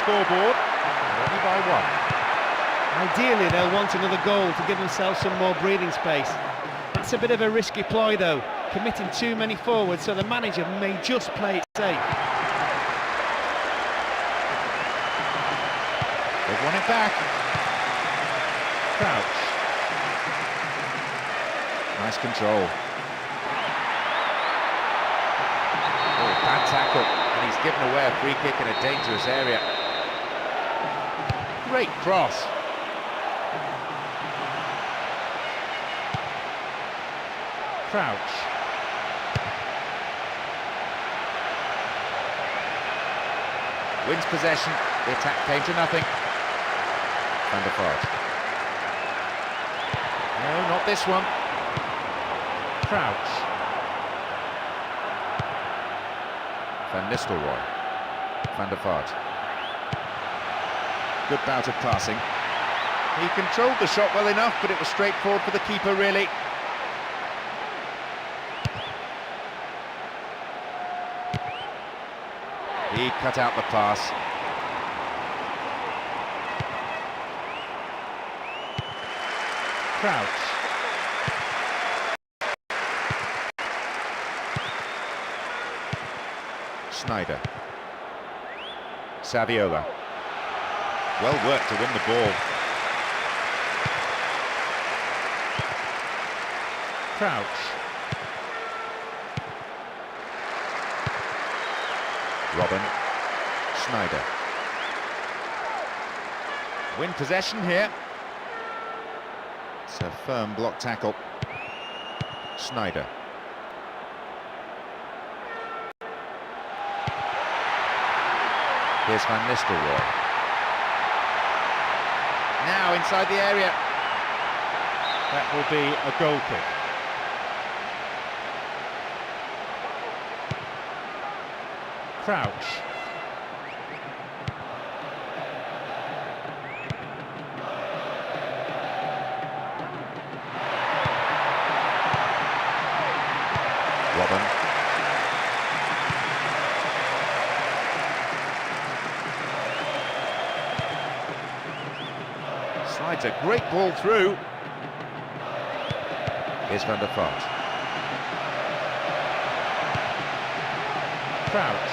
scoreboard, only by one. Ideally, they'll want another goal to give themselves some more breathing space. That's a bit of a risky ploy, though, committing too many forwards, so the manager may just play it safe. They've won it back. Crouch. Nice control. Oh, bad tackle, and he's given away a free kick in a dangerous area. Great cross. Crouch. Wins possession, the attack came to nothing. Van der Vaart. No, not this one. Crouch. Van Nistelrooy. Van der Vaart. Good bout of passing. He controlled the shot well enough, but it was straightforward for the keeper, really. He cut out the pass. Crouch. Sneijder. Saviola. Well worked to win the ball. Crouch. Robin. Sneijder. Win possession here. It's a firm block tackle. Sneijder. Here's Van Nistelrooy. Now inside the area. That will be a goal kick. Crouch. Robin. Slides a great ball through. Here's Van der Vaart. Crouch.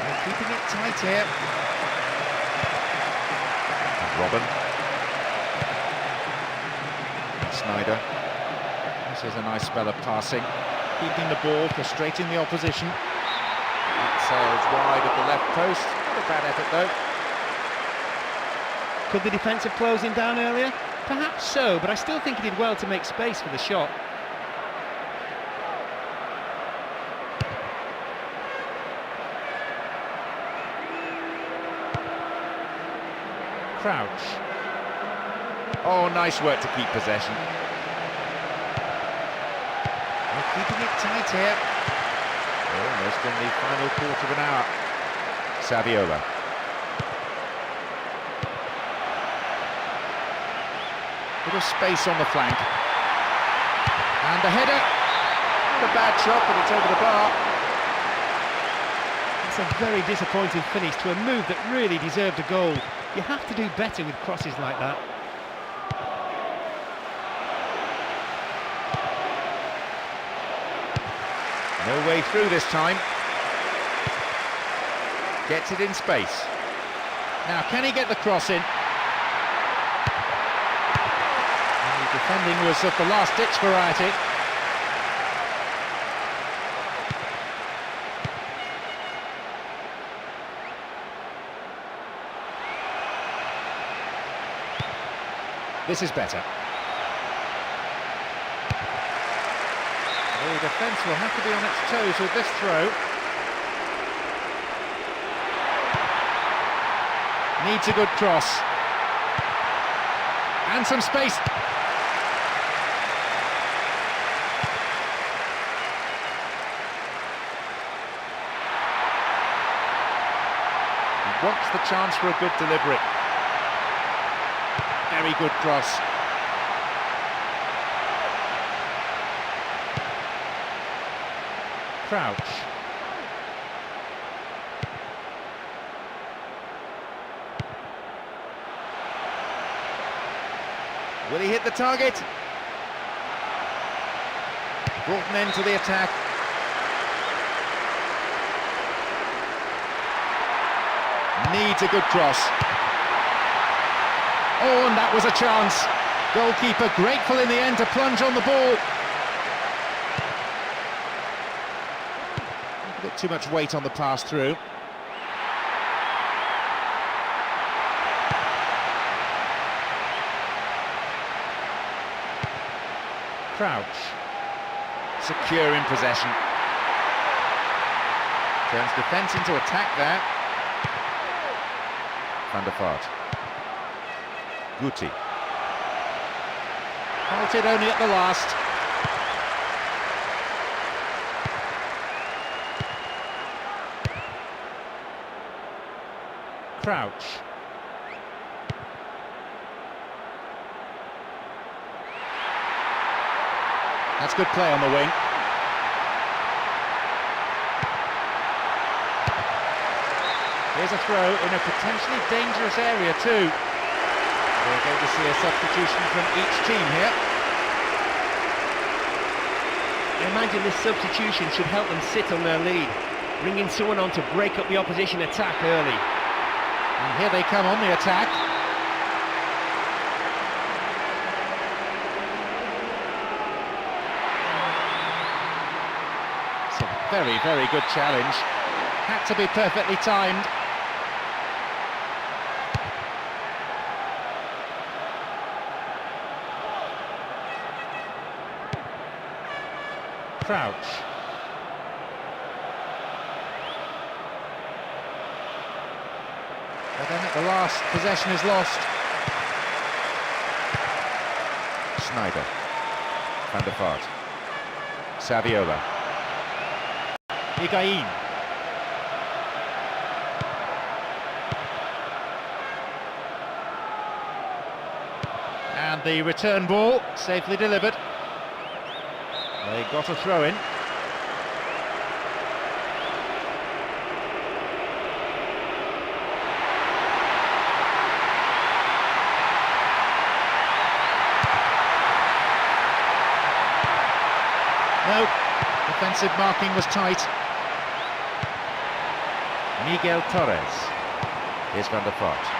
They're keeping it tight here. And Robin. Sneijder. This is a nice spell of passing. Keeping the ball, frustrating the opposition. It sails wide at the left post. Not a bad effort, though. Could the defence have closed him down earlier? Perhaps so, but I still think he did well to make space for the shot. Crouch. Oh, nice work to keep possession. They're keeping it tight here. Almost in the final quarter of an hour. Saviola. Bit of space on the flank. And the header. Not a bad shot, but it's over the bar. It's a very disappointing finish to a move that really deserved a goal. You have to do better with crosses like that. No way through this time. Gets it in space. Now, can he get the cross in? And the defending was of the last-ditch variety. This is better. The defence will have to be on its toes with this throw. Needs a good cross. And some space. He wants the chance for a good delivery. very good cross. Crouch. Will he hit the target? Brought an end to the attack. Needs a good cross. Oh, and that was a chance. Goalkeeper grateful in the end to plunge on the ball. A bit too much weight on the pass through. Crouch. Secure in possession. Turns defence into attack there. Van der Vaart. Guti. Halted only at the last. Crouch. That's good play on the wing. Here's a throw in a potentially dangerous area too. We're going to see a substitution from each team here. I imagine this substitution should help them sit on their lead, bringing someone on to break up the opposition attack early. And here they come on the attack. It's a very, very good challenge. Had to be perfectly timed. Crouch. But then at the last, possession is lost. Sneijder. Van der Vaart. Saviola. Higuain. And the return ball, safely delivered. They got a throw in. No, defensive marking was tight. Miguel Torres. Here's Van der Vaart.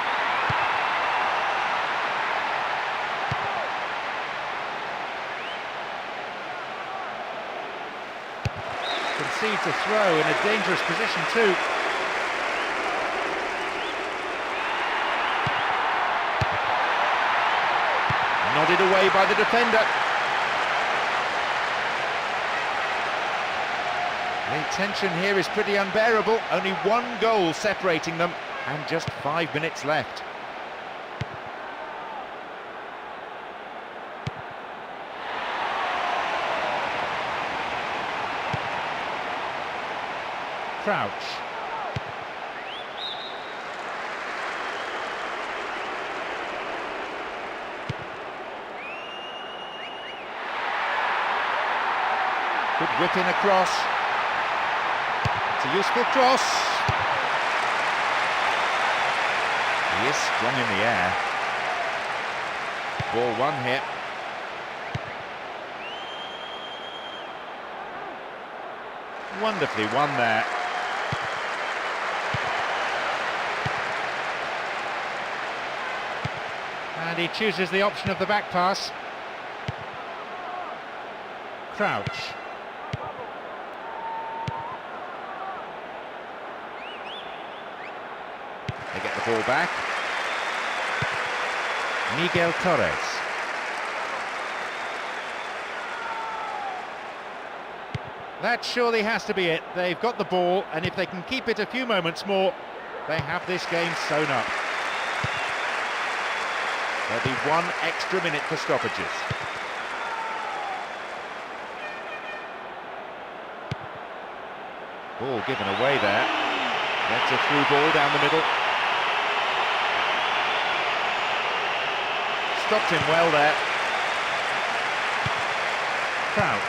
Concedes a throw in a dangerous position too. Nodded away by the defender. The tension here is pretty unbearable. Only one goal separating them and just 5 minutes left. Crouch. Good whip in across. It's a useful cross. He is strong in the air. Ball one here. Wonderfully won there. And he chooses the option of the back pass. Crouch. They get the ball back. Miguel Torres. That surely has to be it. They've got the ball, and if they can keep it a few moments more, they have this game sewn up. There'll be one extra minute for stoppages. Ball given away there. That's a through ball down the middle. stopped him well there. Crouch.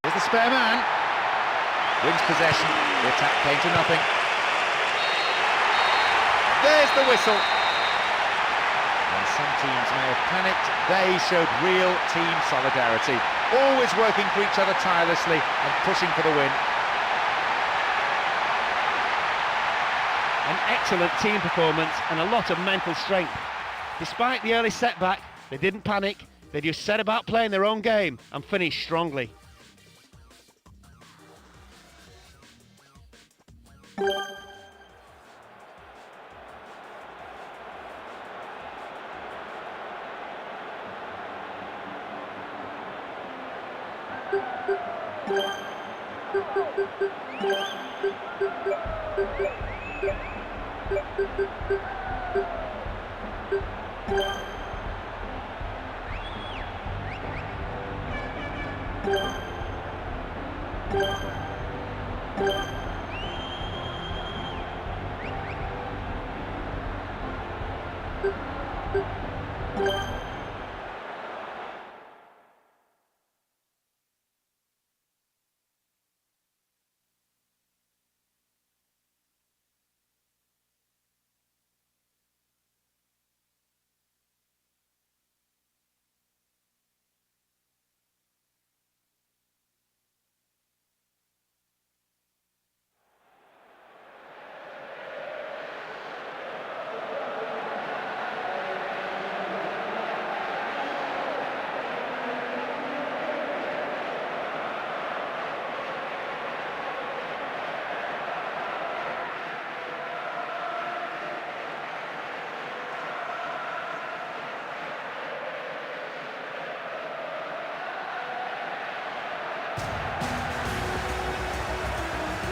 Here's the spare man. Wins possession. The attack came to nothing. There's the whistle. And some teams may have panicked. They showed real team solidarity. Always working for each other tirelessly and pushing for the win. An excellent team performance and a lot of mental strength. Despite the early setback, they didn't panic. They just set about playing their own game and finished strongly.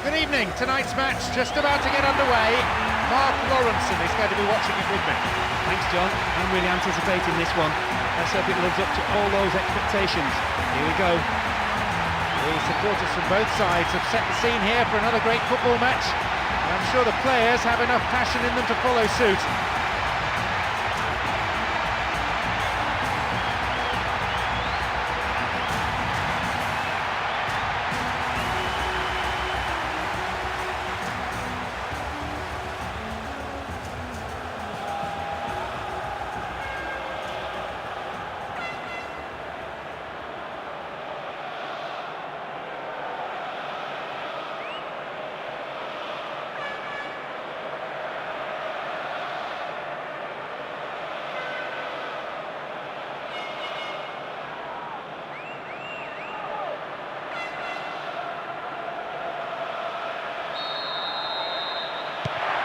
Good evening. Tonight's match just about to get underway. Mark Lawrenson is going to be watching it with me. Thanks, John. I'm really anticipating this one. Let's hope it lives up to all those expectations. Here we go. The supporters from both sides have set the scene here for another great football match. I'm sure the players have enough passion in them to follow suit.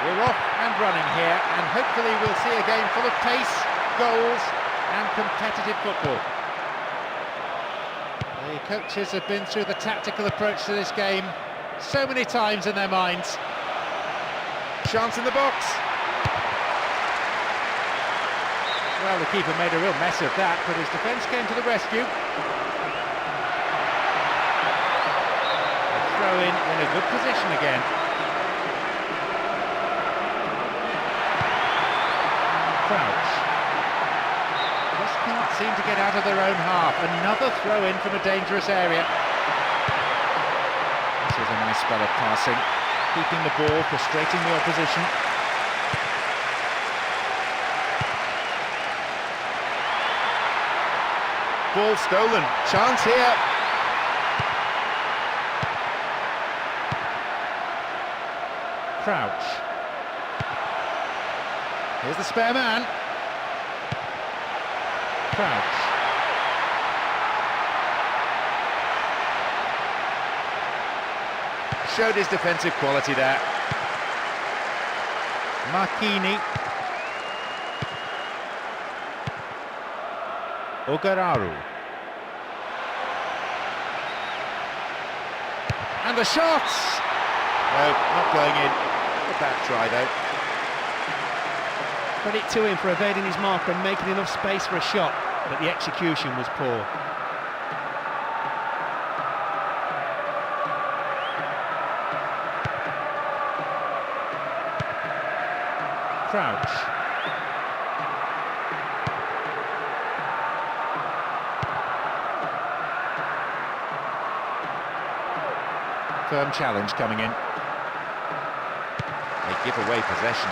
We're off and running here, and hopefully we'll see a game full of pace, goals and competitive football. The coaches have been through the tactical approach to this game so many times in their minds. Chance in the box. Well, the keeper made a real mess of that, but his defence came to the rescue. A throw in a good position again. Crouch. Just can't seem to get out of their own half. Another throw in from a dangerous area. This is a nice spell of passing, keeping the ball, frustrating the opposition. Ball stolen. Chance here. Crouch. Here's the spare man. Crouch. Showed his defensive quality there. Marchini. Ogararu. And the shots! No, not going in. A bad try though. Credit to him for evading his marker and making enough space for a shot, but the execution was poor. Crouch. Firm challenge coming in. They give away possession.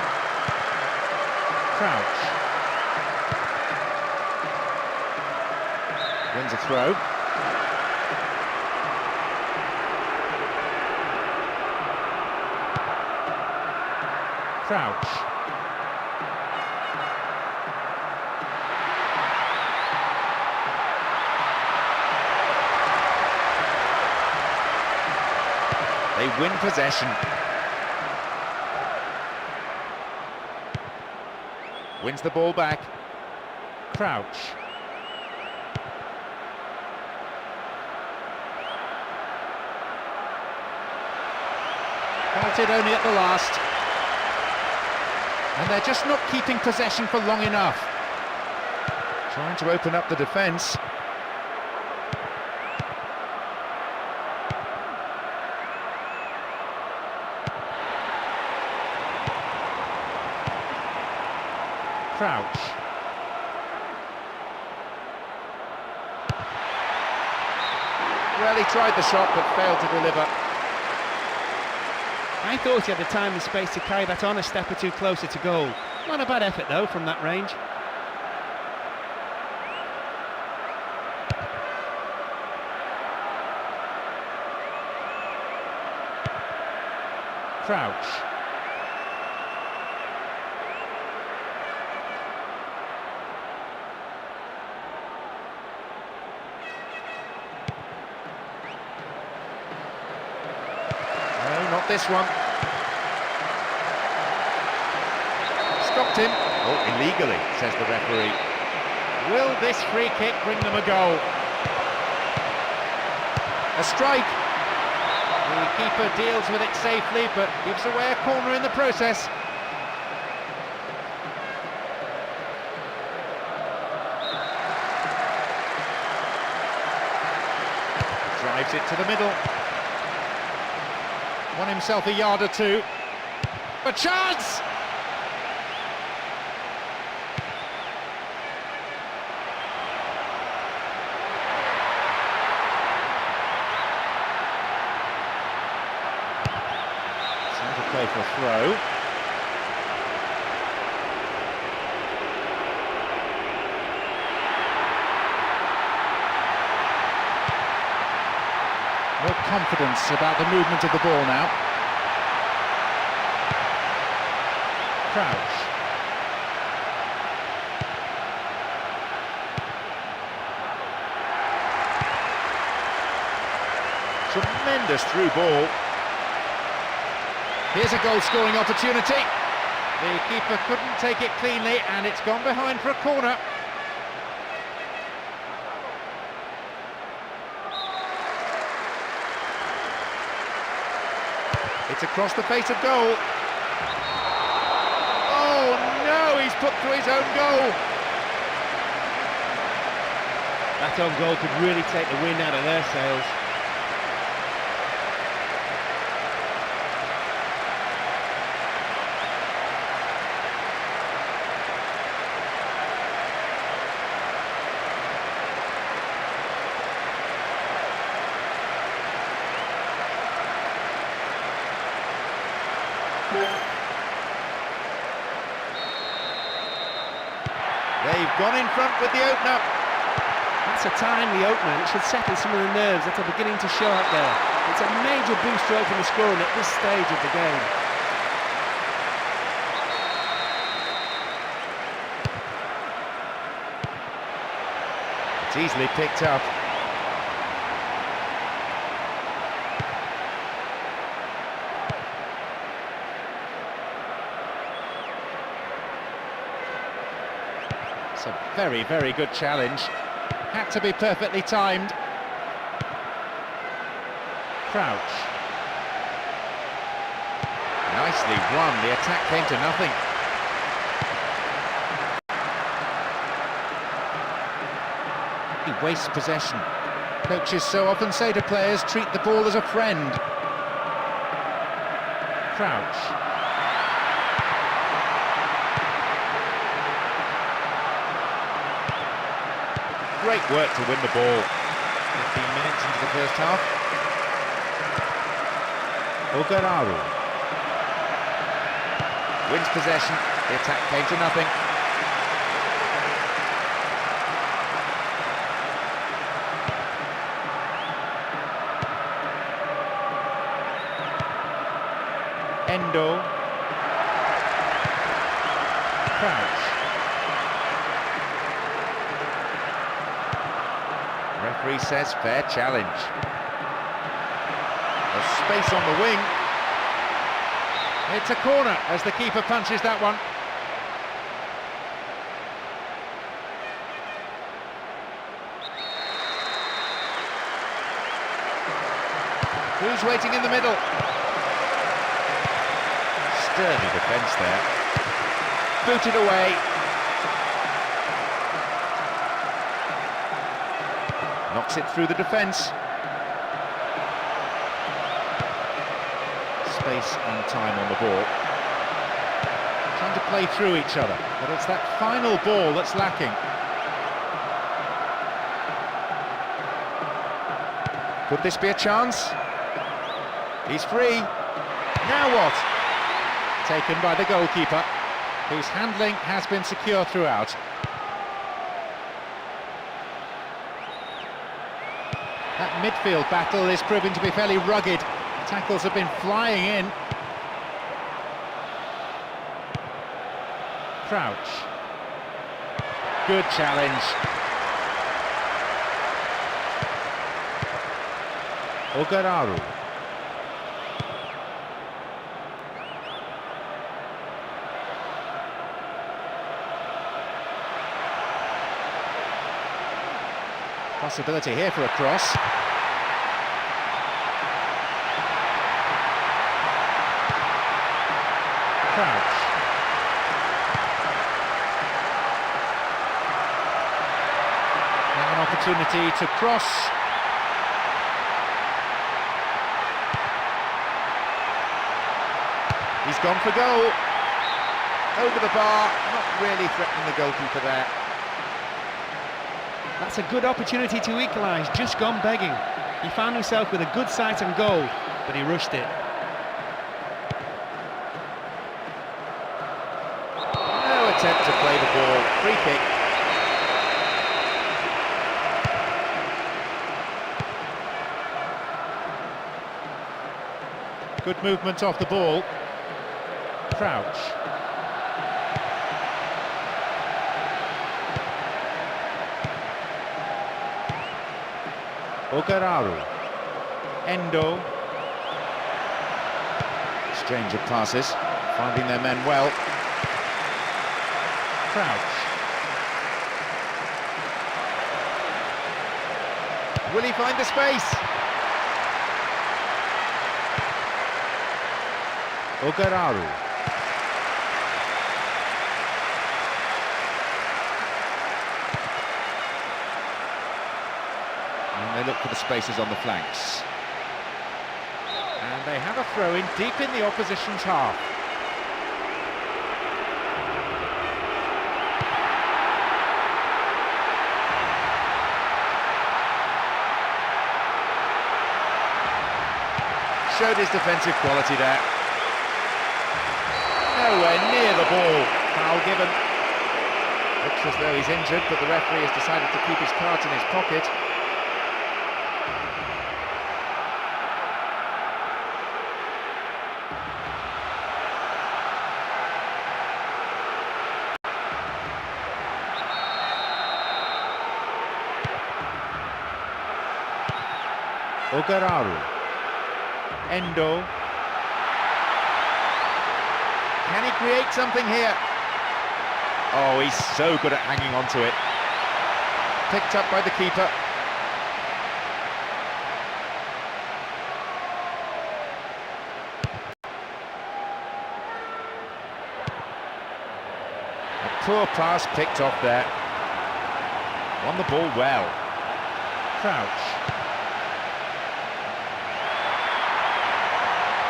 Crouch. Wins a throw. Crouch. They win possession. Wins the ball back. Crouch. Halted only at the last. And they're just not keeping possession for long enough. Trying to open up the defence. Crouch. Well, he tried the shot but failed to deliver. I thought he had the time and space to carry that on a step or two closer to goal. Not a bad effort though from that range. Crouch. Not this one. Stopped him. Oh, illegally, says the referee. Will this free kick bring them a goal? A strike. The keeper deals with it safely, but gives away a corner in the process. Drives it to the middle. Won himself a yard or two. A chance! Centre play for a throw. More confidence about the movement of the ball now. Crouch. Tremendous through ball. Here's a goal-scoring opportunity. The keeper couldn't take it cleanly, and it's gone behind for a corner. It's across the face of goal. Oh no, he's put through his own goal. That own goal could really take the wind out of their sails. They've gone in front with the opener. That's a timely opener, and it should settle some of the nerves that are beginning to show up there. It's a major boost to open the scoring at this stage of the game. It's easily picked up. It's a very, very good challenge. Had to be perfectly timed. Crouch. Nicely won, the attack came to nothing. He wastes possession. Coaches so often say to players, treat the ball as a friend. Crouch. Great work to win the ball. 15 minutes into the first half. Ogararu wins possession. The attack came to nothing. Endo. Crouch. Referee says fair challenge. There's space on the wing. It's a corner as the keeper punches that one. Who's waiting in the middle? Sturdy defence there. Booted away. Knocks it through the defence. Space and time on the ball. Trying to play through each other, but it's that final ball that's lacking. Could this be a chance? He's free. Now what? Taken by the goalkeeper, whose handling has been secure throughout. That midfield battle is proving to be fairly rugged. Tackles have been flying in. Crouch. Good challenge. Ogararu. Possibility here for a cross. Crouch. Now an opportunity to cross. He's gone for goal. Over the bar, not really threatening the goalkeeper there. That's a good opportunity to equalise, just gone begging. He found himself with a good sight and goal, but he rushed it. No attempt to play the ball, free kick. Good movement off the ball. Crouch. Ogararu. Endo. Exchange of passes, finding their men well. Crouch. Will he find the space? Ogararu. And they look for the spaces on the flanks. And they have a throw-in deep in the opposition's half. Showed his defensive quality there. Nowhere near the ball. Foul given. Looks as though he's injured, but the referee has decided to keep his card in his pocket. Ogararu. Endo. Can he create something here? Oh, he's so good at hanging on to it. Picked up by the keeper. Poor pass picked off there. Won the ball well. Crouch.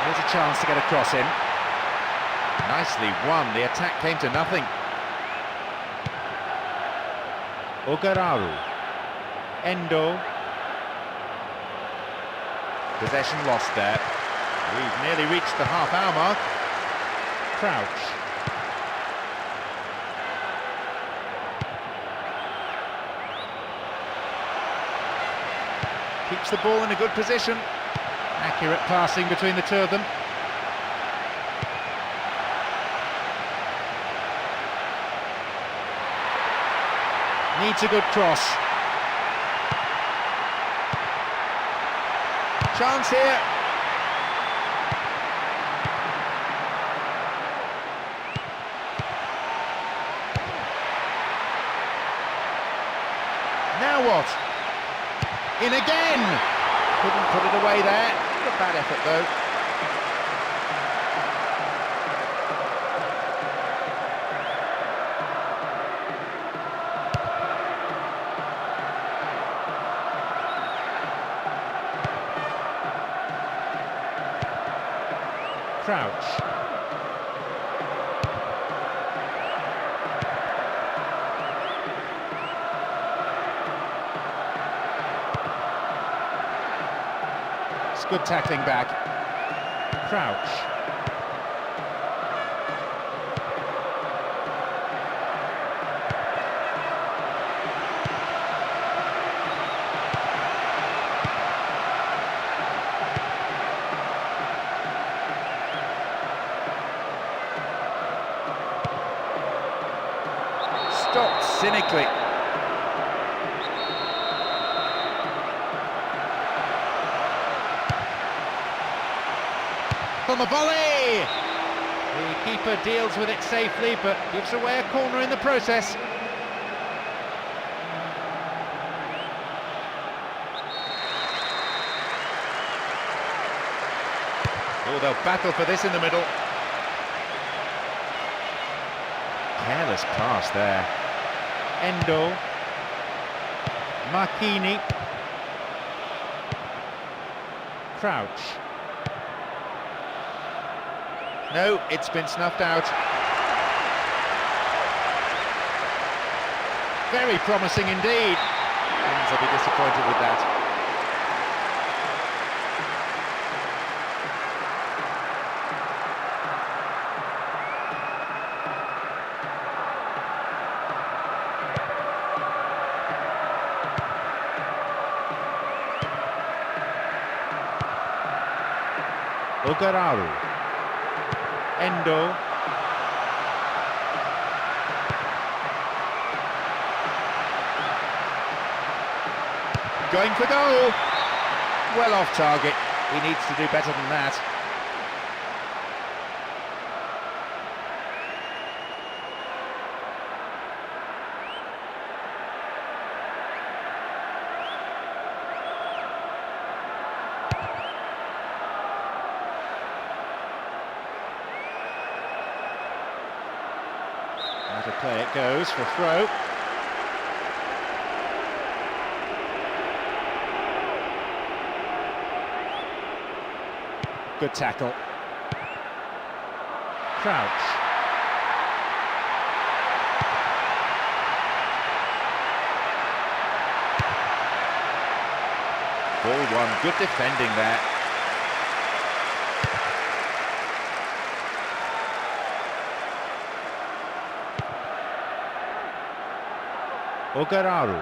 Here's a chance to get a cross in. Nicely won. The attack came to nothing. Ogararu. Endo. Possession lost there. We've nearly reached the half-hour mark. Crouch. Keeps the ball in a good position. Accurate passing between the two of them. Needs a good cross. Chance here. Now what? In again! Couldn't put it away there. A bad effort though. Crouch. It's good tackling back. Crouch. Stopped cynically. On the volley! The keeper deals with it safely, but gives away a corner in the process. Oh, they'll battle for this in the middle. Careless pass there. Endo. Marchini. Crouch. No, it's been snuffed out. Very promising indeed. Fans will be disappointed with that. Ogararu. Endo. Going for goal. Well off target. He needs to do better than that. Out of play it goes for throw. Good tackle. Crouch. Ball one, good defending there. Ogararu.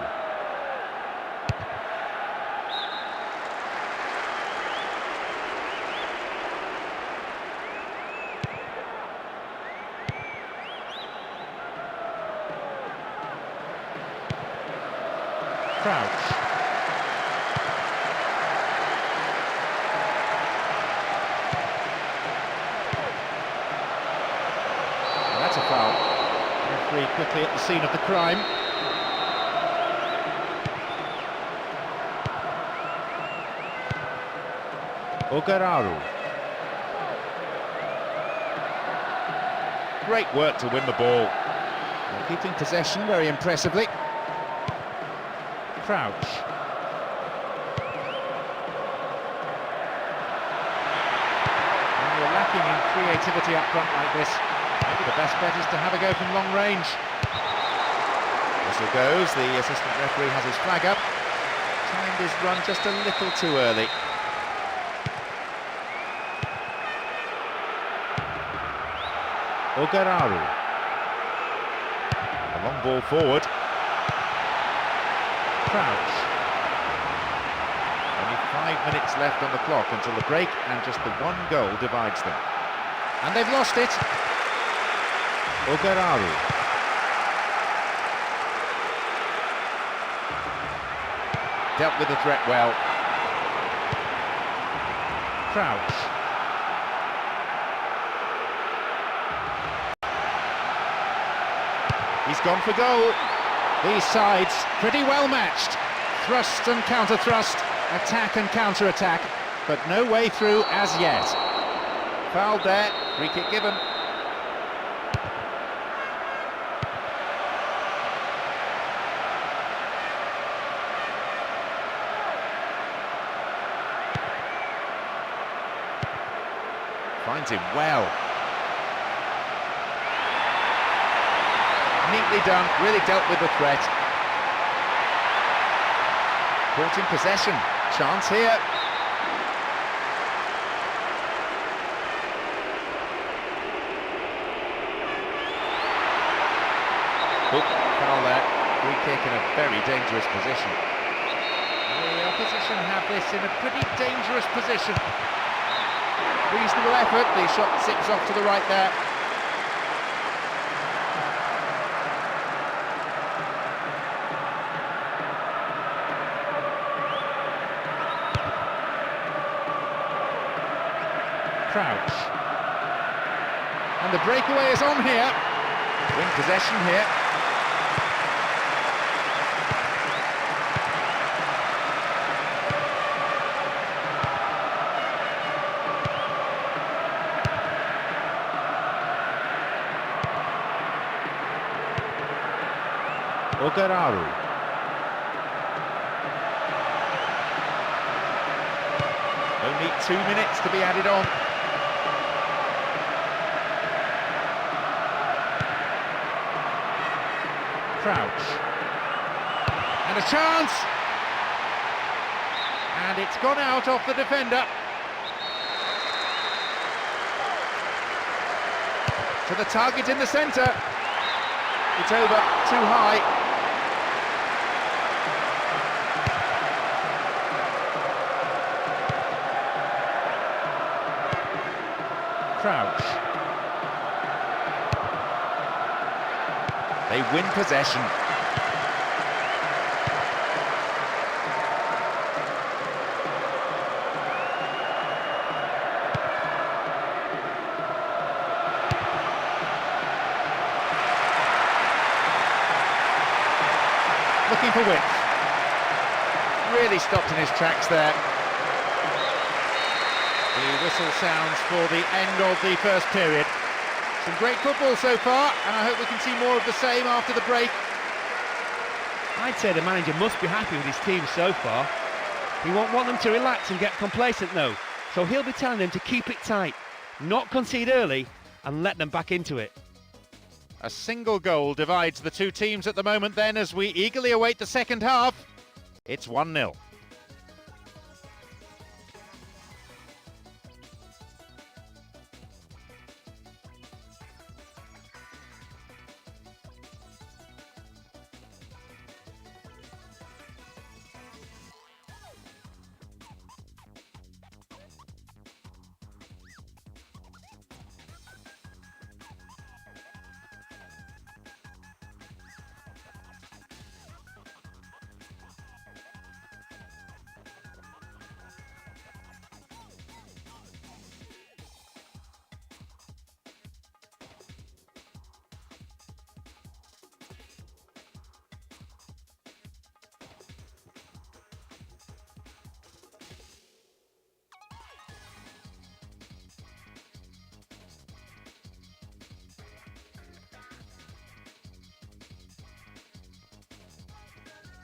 Crouch. Well, that's a foul. Referee quickly at the scene of the crime. Ogararu. Great work to win the ball. They're keeping possession very impressively. Crouch. When you're lacking in creativity up front like this, maybe the best bet is to have a go from long range. Whistle goes, the assistant referee has his flag up. Timed his run just a little too early. Ogararu. A long ball forward. Crouch. Only 5 minutes left on the clock until the break, and just the one goal divides them. And they've lost it. Ogararu. Dealt with the threat well. Crouch. He's gone for goal. These sides pretty well matched. Thrust and counter-thrust, attack and counter-attack, but no way through as yet. Fouled there, free kick given. Finds him well. Neatly done, really dealt with the threat. Caught in possession, chance here. Oh, foul there. Free kick in a very dangerous position. The opposition have this in a pretty dangerous position. Reasonable effort, the shot zips off to the right there. Crouch. And the breakaway is on here. Win possession here. Ogararu. Only 2 minutes to be added on. Crouch. And a chance! And it's gone out off the defender. To the target in the centre. It's over, too high. Crouch. They win possession. Looking for width. Really stopped in his tracks there. The whistle sounds for the end of the first period. Some great football so far, and I hope we can see more of the same after the break. I'd say the manager must be happy with his team so far. He won't want them to relax and get complacent though, so he'll be telling them to keep it tight, not concede early, and let them back into it. A single goal divides the two teams at the moment then, as we eagerly await the second half. It's 1-0.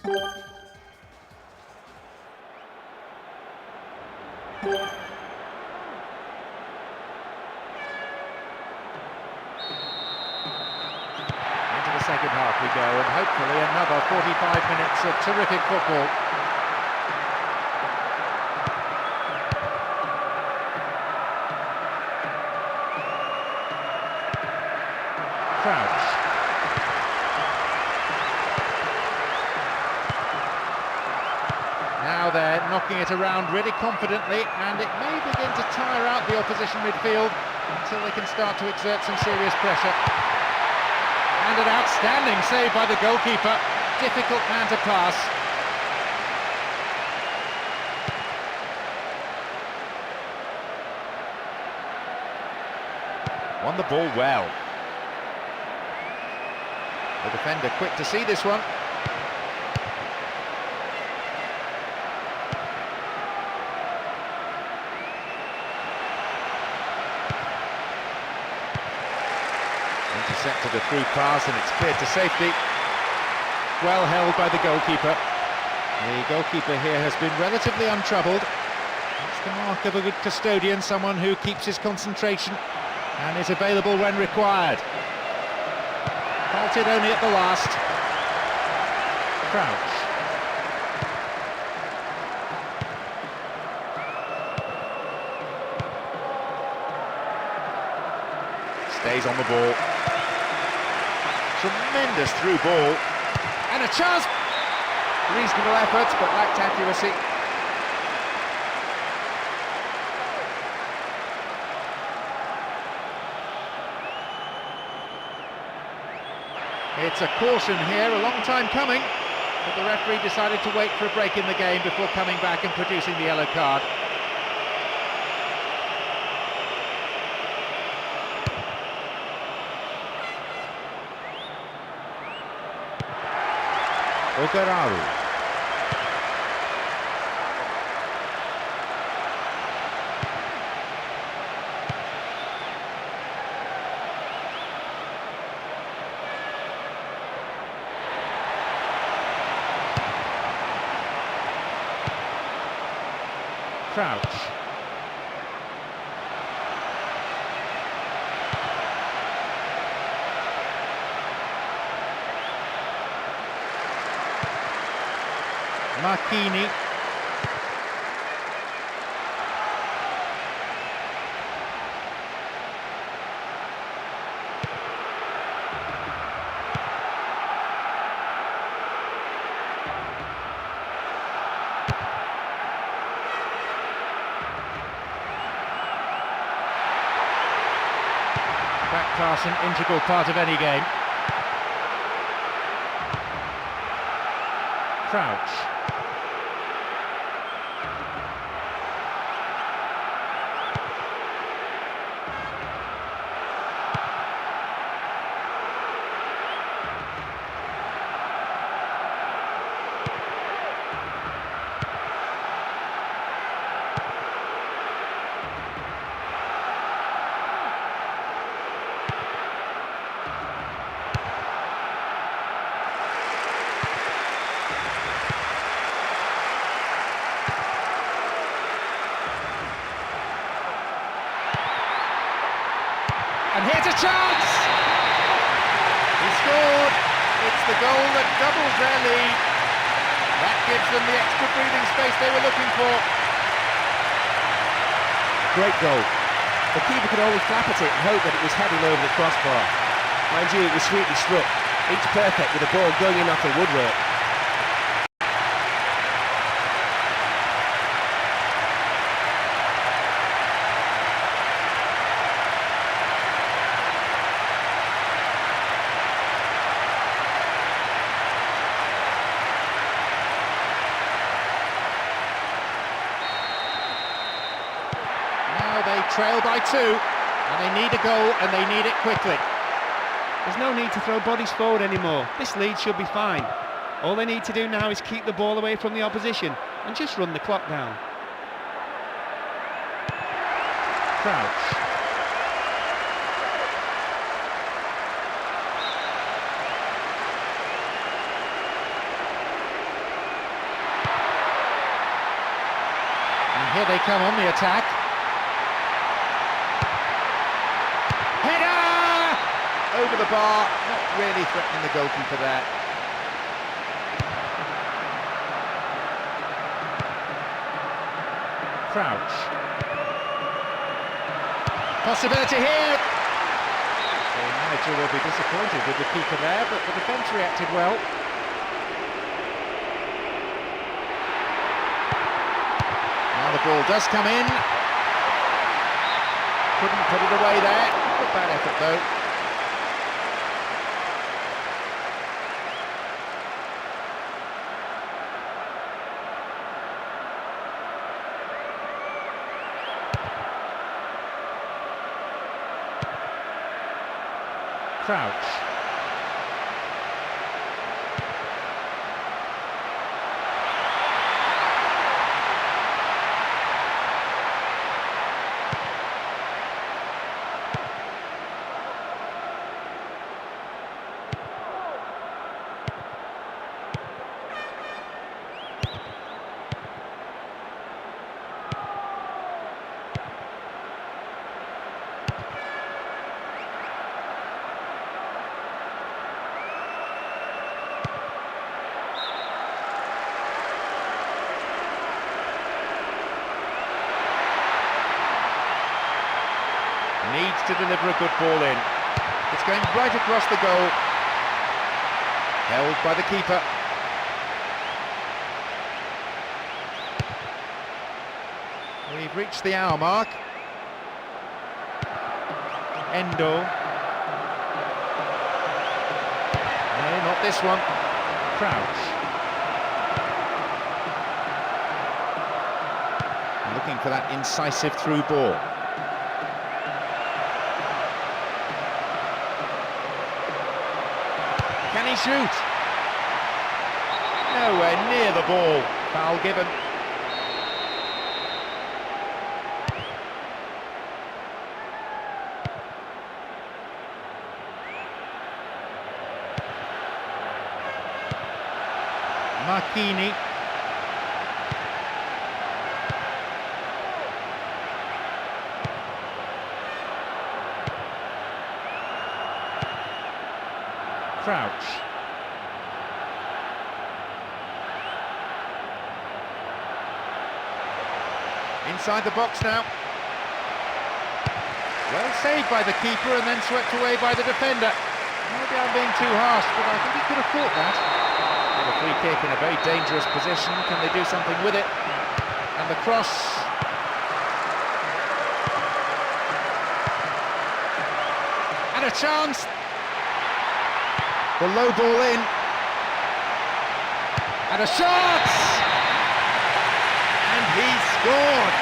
Into the second half we go, and hopefully another 45 minutes of terrific football. Crouch. Now they're knocking it around really confidently, and it may begin to tire out the opposition midfield until they can start to exert some serious pressure. And an outstanding save by the goalkeeper. Difficult man to pass. Won the ball well. The defender quick to see this one. Intercepted a through pass, and it's cleared to safety. Well held by the goalkeeper. The goalkeeper here has been relatively untroubled. That's the mark of a good custodian, someone who keeps his concentration and is available when required. Halted only at the last. Crouch. Stays on the ball. Tremendous through ball. And a chance! Reasonable efforts, but lacked accuracy. It's a caution here, a long time coming, but the referee decided to wait for a break in the game before coming back and producing the yellow card. Ogararu. Crouch. Marchini. Back pass, an integral part of any game. Crouch. And here's a chance! He scored! It's the goal that doubles their lead. That gives them the extra breathing space they were looking for. Great goal. The keeper could only flap at it and hope that it was heading over the crossbar. Mind you, it was sweetly struck. Each perfect with the ball going in off the woodwork. They trail by 2, and they need a goal, and they need it quickly. There's no need to throw bodies forward anymore. This lead should be fine. All they need to do now is keep the ball away from the opposition and just run the clock down. Crouch. Here they come on the attack. Header! Over the bar, not really threatening the goalkeeper there. Crouch. Possibility here! The manager will be disappointed with the keeper there, but the defence reacted well. Now the ball does come in. Couldn't put it away there. Not a bad effort though. Crouch. Needs to deliver a good ball in. It's going right across the goal. Held by the keeper. We've reached the hour mark. Endo. No, not this one. Crouch. Looking for that incisive through ball. Can he shoot? Nowhere near the ball. Foul given. Marchini. Crouch. Inside the box now. Well saved by the keeper and then swept away by the defender. Maybe I'm being too harsh, but I think he could have caught that. With a free kick in a very dangerous position, can they do something with it? And the cross. And a chance. The low ball in. And a shot! And he scored!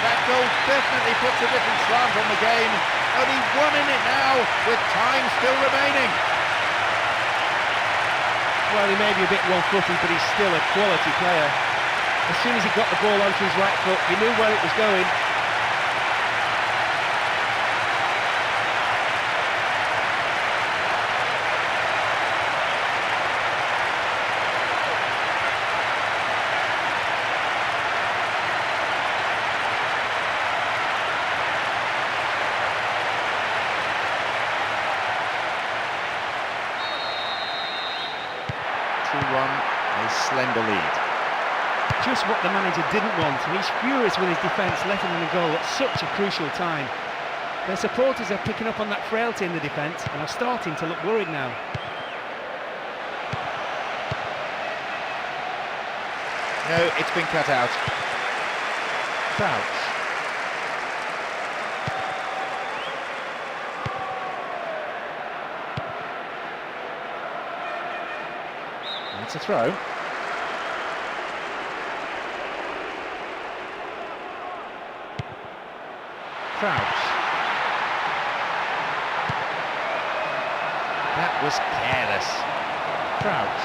That goal definitely puts a different slant on the game. Only 1 minute now, with time still remaining. Well, he may be a bit one-footed, but he's still a quality player. As soon as he got the ball onto his right foot, he knew where it was going. 2-1, a slender lead. Just what the manager didn't want, and he's furious with his defence letting in a goal at such a crucial time. Their supporters are picking up on that frailty in the defence and are starting to look worried now. No, it's been cut out. Crouch. That's a throw. Crouch. That was careless. Crouch.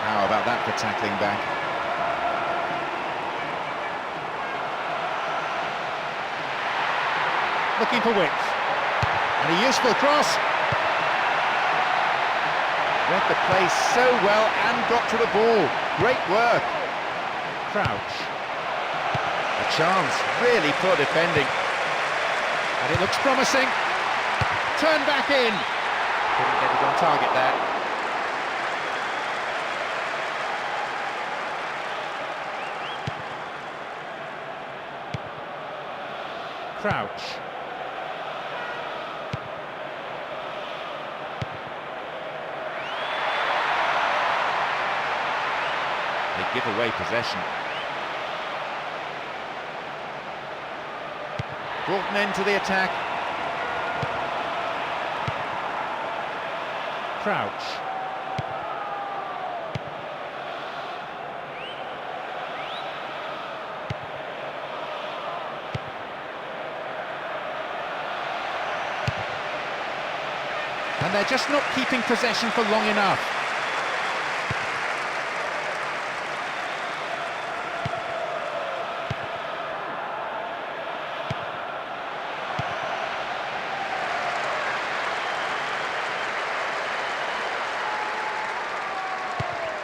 How about that for tackling back? Looking for width. And a useful cross. Read the play so well and got to the ball. Great work. Crouch. A chance, really poor defending. And it looks promising. Turn back in. Couldn't get it on target there. Crouch. They give away possession. Brought an end to the attack. Crouch. And they're just not keeping possession for long enough.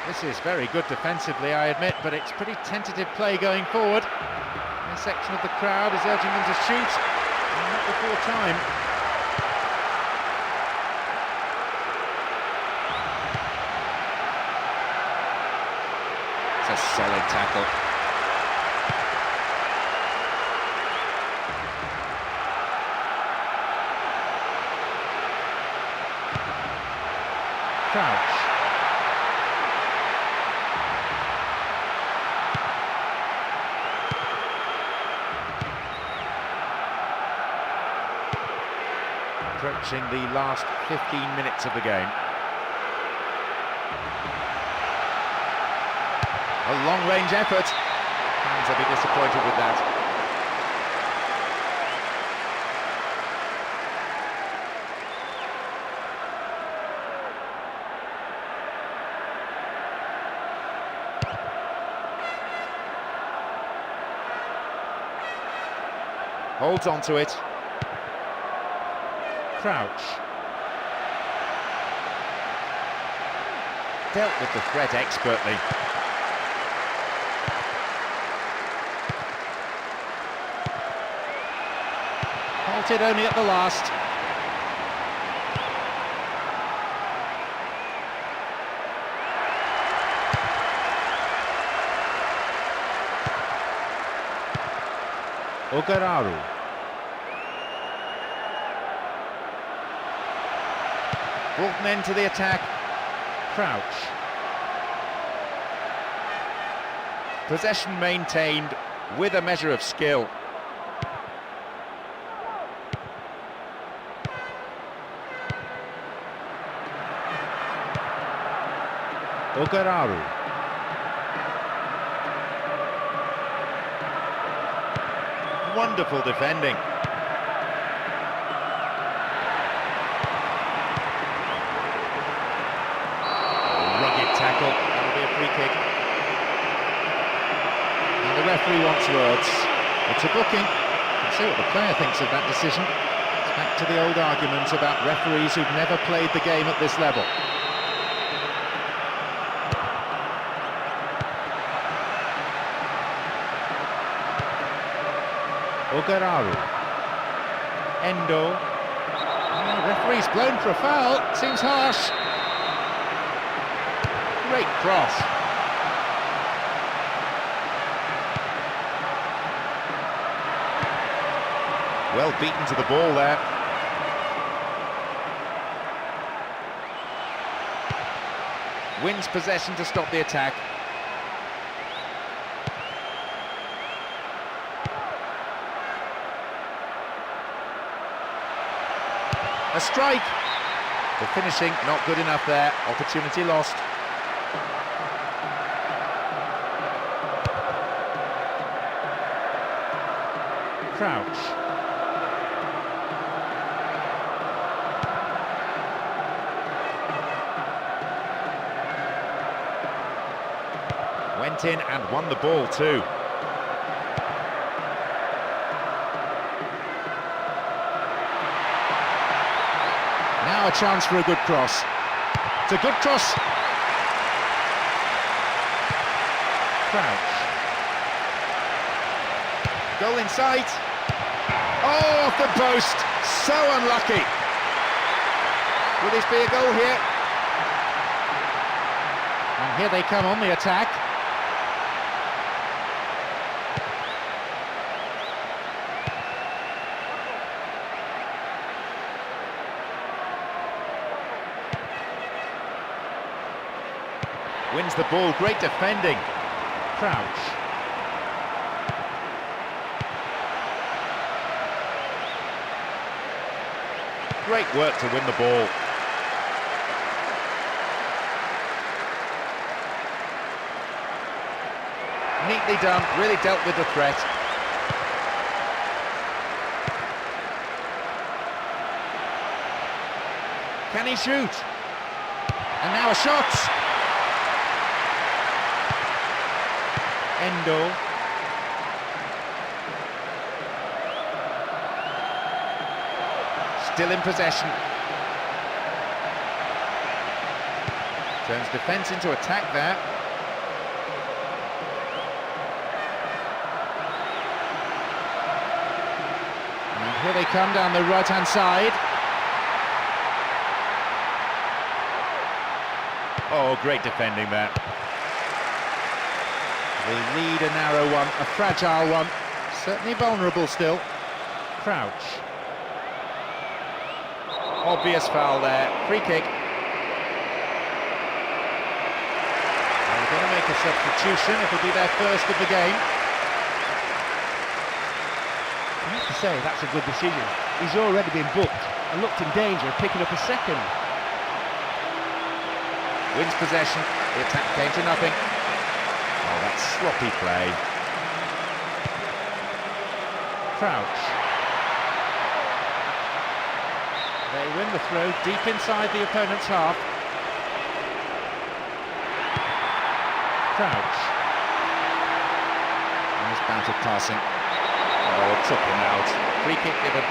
This is very good defensively, I admit, but it's pretty tentative play going forward. A section of the crowd is urging them to shoot, and not before time. It's a solid tackle. Crouch. Approaching the last 15 minutes of the game. A long-range effort. Fans will be disappointed with that. Holds on to it. Crouch. Dealt with the threat expertly. Halted only at the last. Ogararu. Brought an end to the attack. Crouch. Possession maintained with a measure of skill. Ogararu. Wonderful defending. Tackle, that'll be a free kick. And the referee wants words. It's a booking. Let's see what the player thinks of that decision. It's back to the old argument about referees who've never played the game at this level. Ogararu. Endo. Oh, the referee's blown for a foul. Seems harsh. Great cross. Well beaten to the ball there. Wins possession to stop the attack. A strike. The finishing not good enough there. Opportunity lost. Crouch. Went in and won the ball too. Now a chance for a good cross. It's a good cross. Crouch. Goal in sight. Oh, off the post. So unlucky. Will this be a goal here? And here they come on the attack. Wins the ball, great defending. Crouch. Great work to win the ball. Neatly done, really dealt with the threat. Can he shoot? And now a shot! Endo. Still in possession. Turns defence into attack there. And here they come down the right-hand side. Oh, great defending there. They need a narrow one, a fragile one. Certainly vulnerable still. Crouch. Obvious foul there. Free kick. They're going to make a substitution. It'll be their first of the game. I have to say, that's a good decision. He's already been booked and looked in danger of picking up a second. Wins possession. The attack came to nothing. Oh, that's sloppy play. Crouch. They win the throw deep inside the opponent's half. Crouch. Nice bounce of passing. Oh, took him out. Free kick given.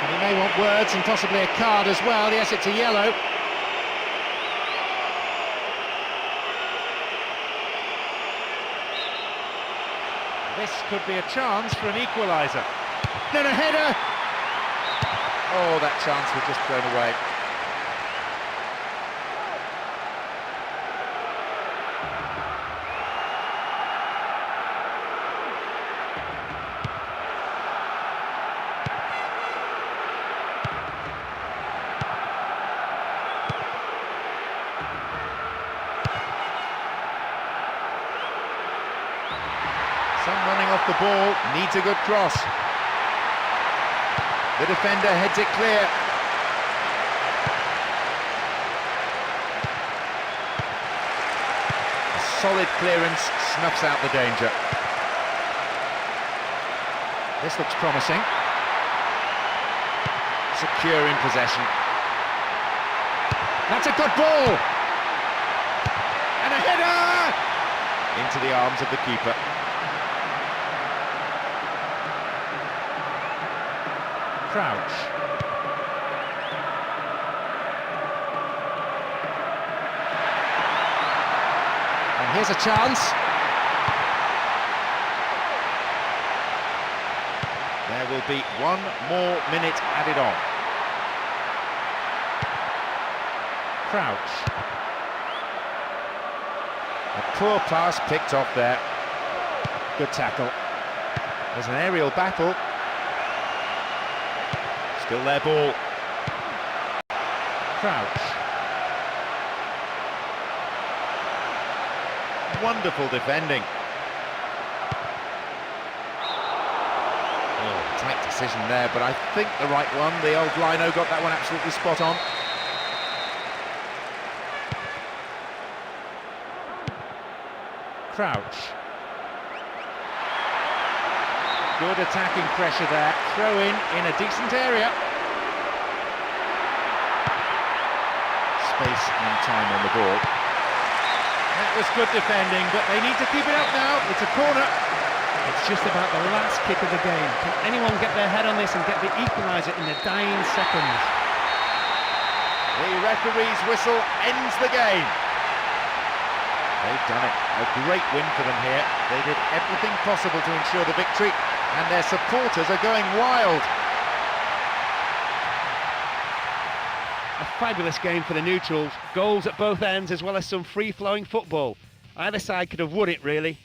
And he may want words and possibly a card as well. Yes, it's a yellow. This could be a chance for an equaliser. Then a header! Oh, that chance was just thrown away. Some running off the ball, needs a good cross. The defender heads it clear. A solid clearance snuffs out the danger. This looks promising. Secure in possession. That's a good ball! And a header! Into the arms of the keeper. Crouch. And here's a chance. There will be 1 more minute added on. Crouch. A poor pass picked off there. Good tackle. There's an aerial battle. Still their ball. Crouch. Wonderful defending. Oh, tight decision there, but I think the right one. The old Lino got that one absolutely spot on. Crouch. Good attacking pressure there. Throw in a decent area. Space and time on the ball. That was good defending, but they need to keep it up now. It's a corner. It's just about the last kick of the game. Can anyone get their head on this and get the equaliser in the dying seconds? The referee's whistle ends the game. They've done it. A great win for them here. They did everything possible to ensure the victory, and their supporters are going wild. A fabulous game for the neutrals. Goals at both ends as well as some free-flowing football. Either side could have won it, really.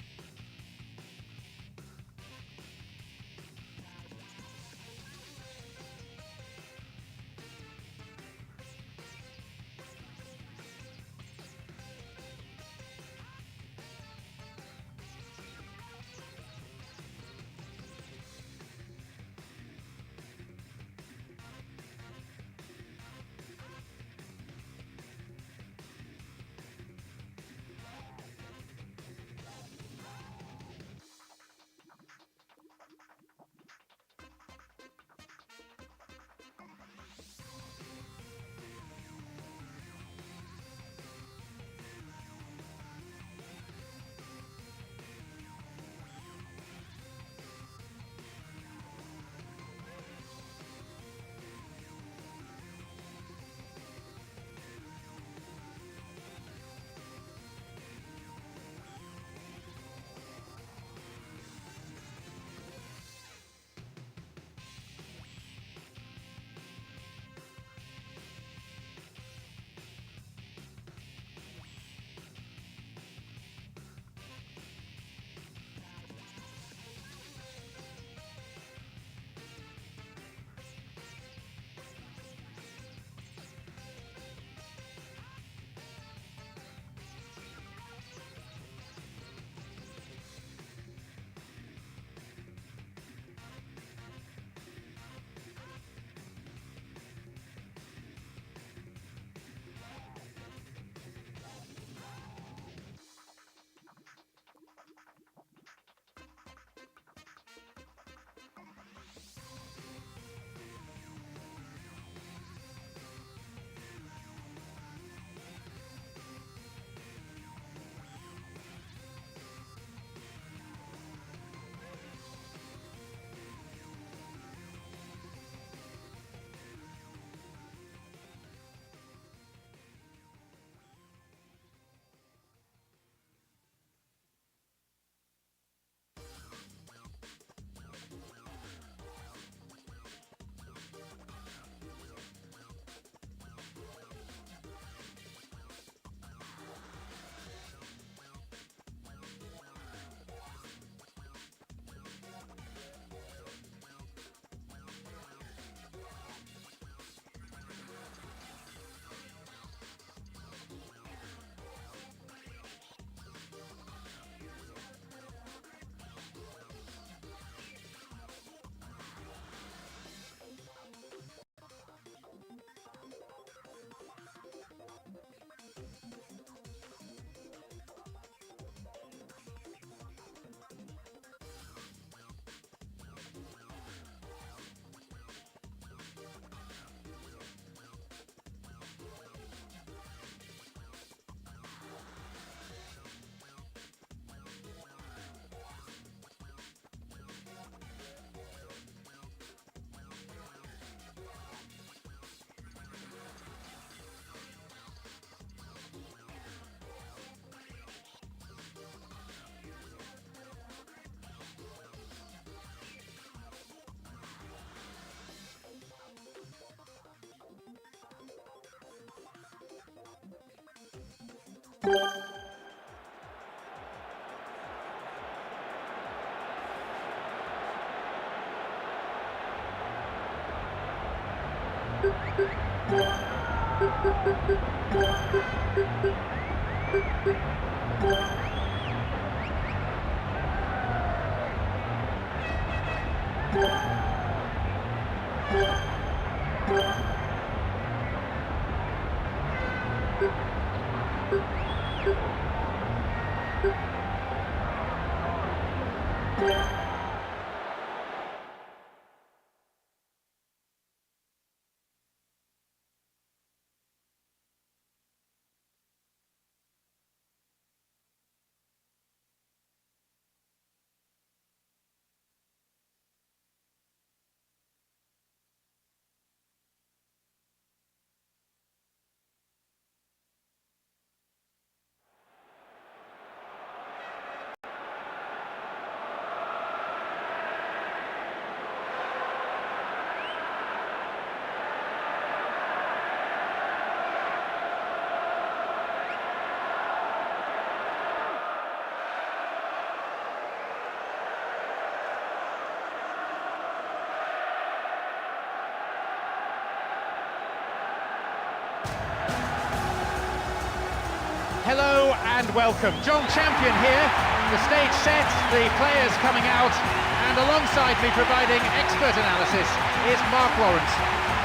Hello and welcome. John Champion here. The stage set, the players coming out, and alongside me providing expert analysis is Mark Lawrence.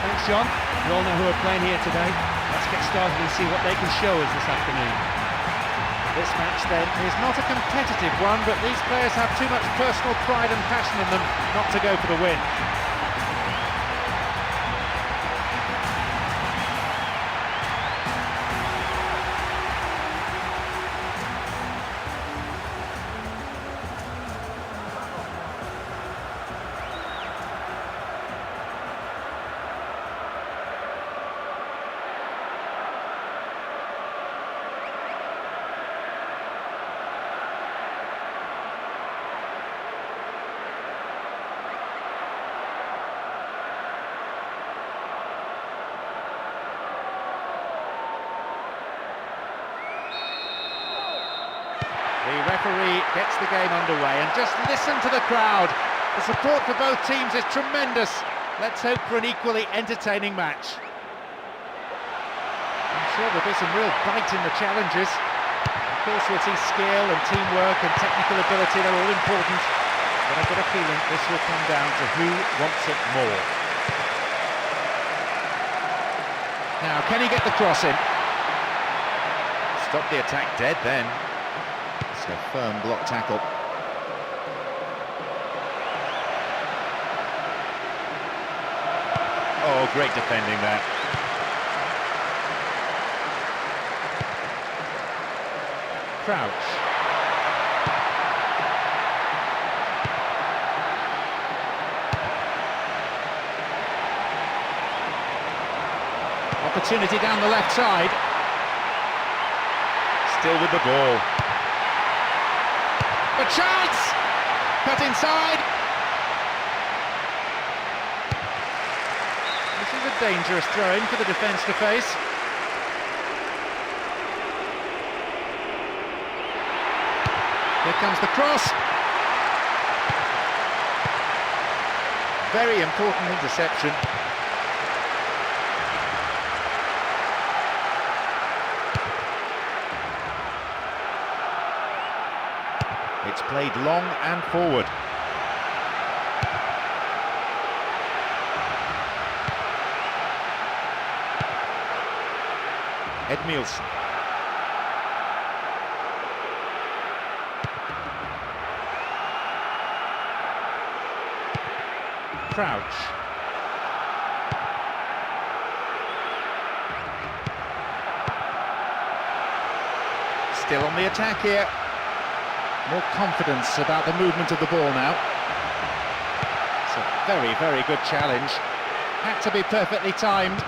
Thanks, John. You all know who are playing here today. Let's get started and see what they can show us this afternoon. This match then is not a competitive one, but these players have too much personal pride and passion in them not to go for the win. The referee gets the game underway, and just listen to the crowd. The support for both teams is tremendous. Let's hope for an equally entertaining match. I'm sure there'll be some real bite in the challenges. Of course we'll see skill and teamwork and technical ability, they're all important. But I've got a feeling this will come down to who wants it more. Now, can he get the cross in? Stop the attack dead then. It's a firm block tackle. Oh, great defending there. Crouch. Opportunity down the left side. Still with the ball. A chance! Cut inside. This is a dangerous throw-in for the defence to face. Here comes the cross. Very important interception. It's played long and forward. Edmilson. Crouch. Still on the attack here. More confidence about the movement of the ball now. It's a very, very good challenge. Had to be perfectly timed.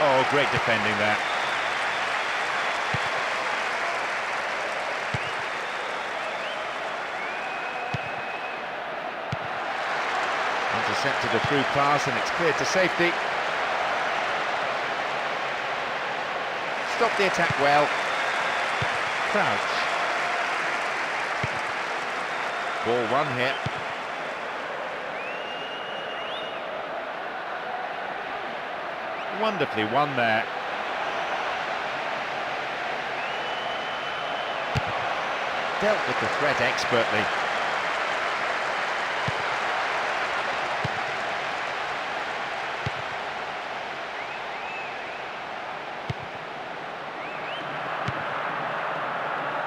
Oh, great defending there. Intercepted a through pass and it's cleared to safety. Stopped the attack well. Crouch. Ball one here. Wonderfully won there. Dealt with the threat expertly.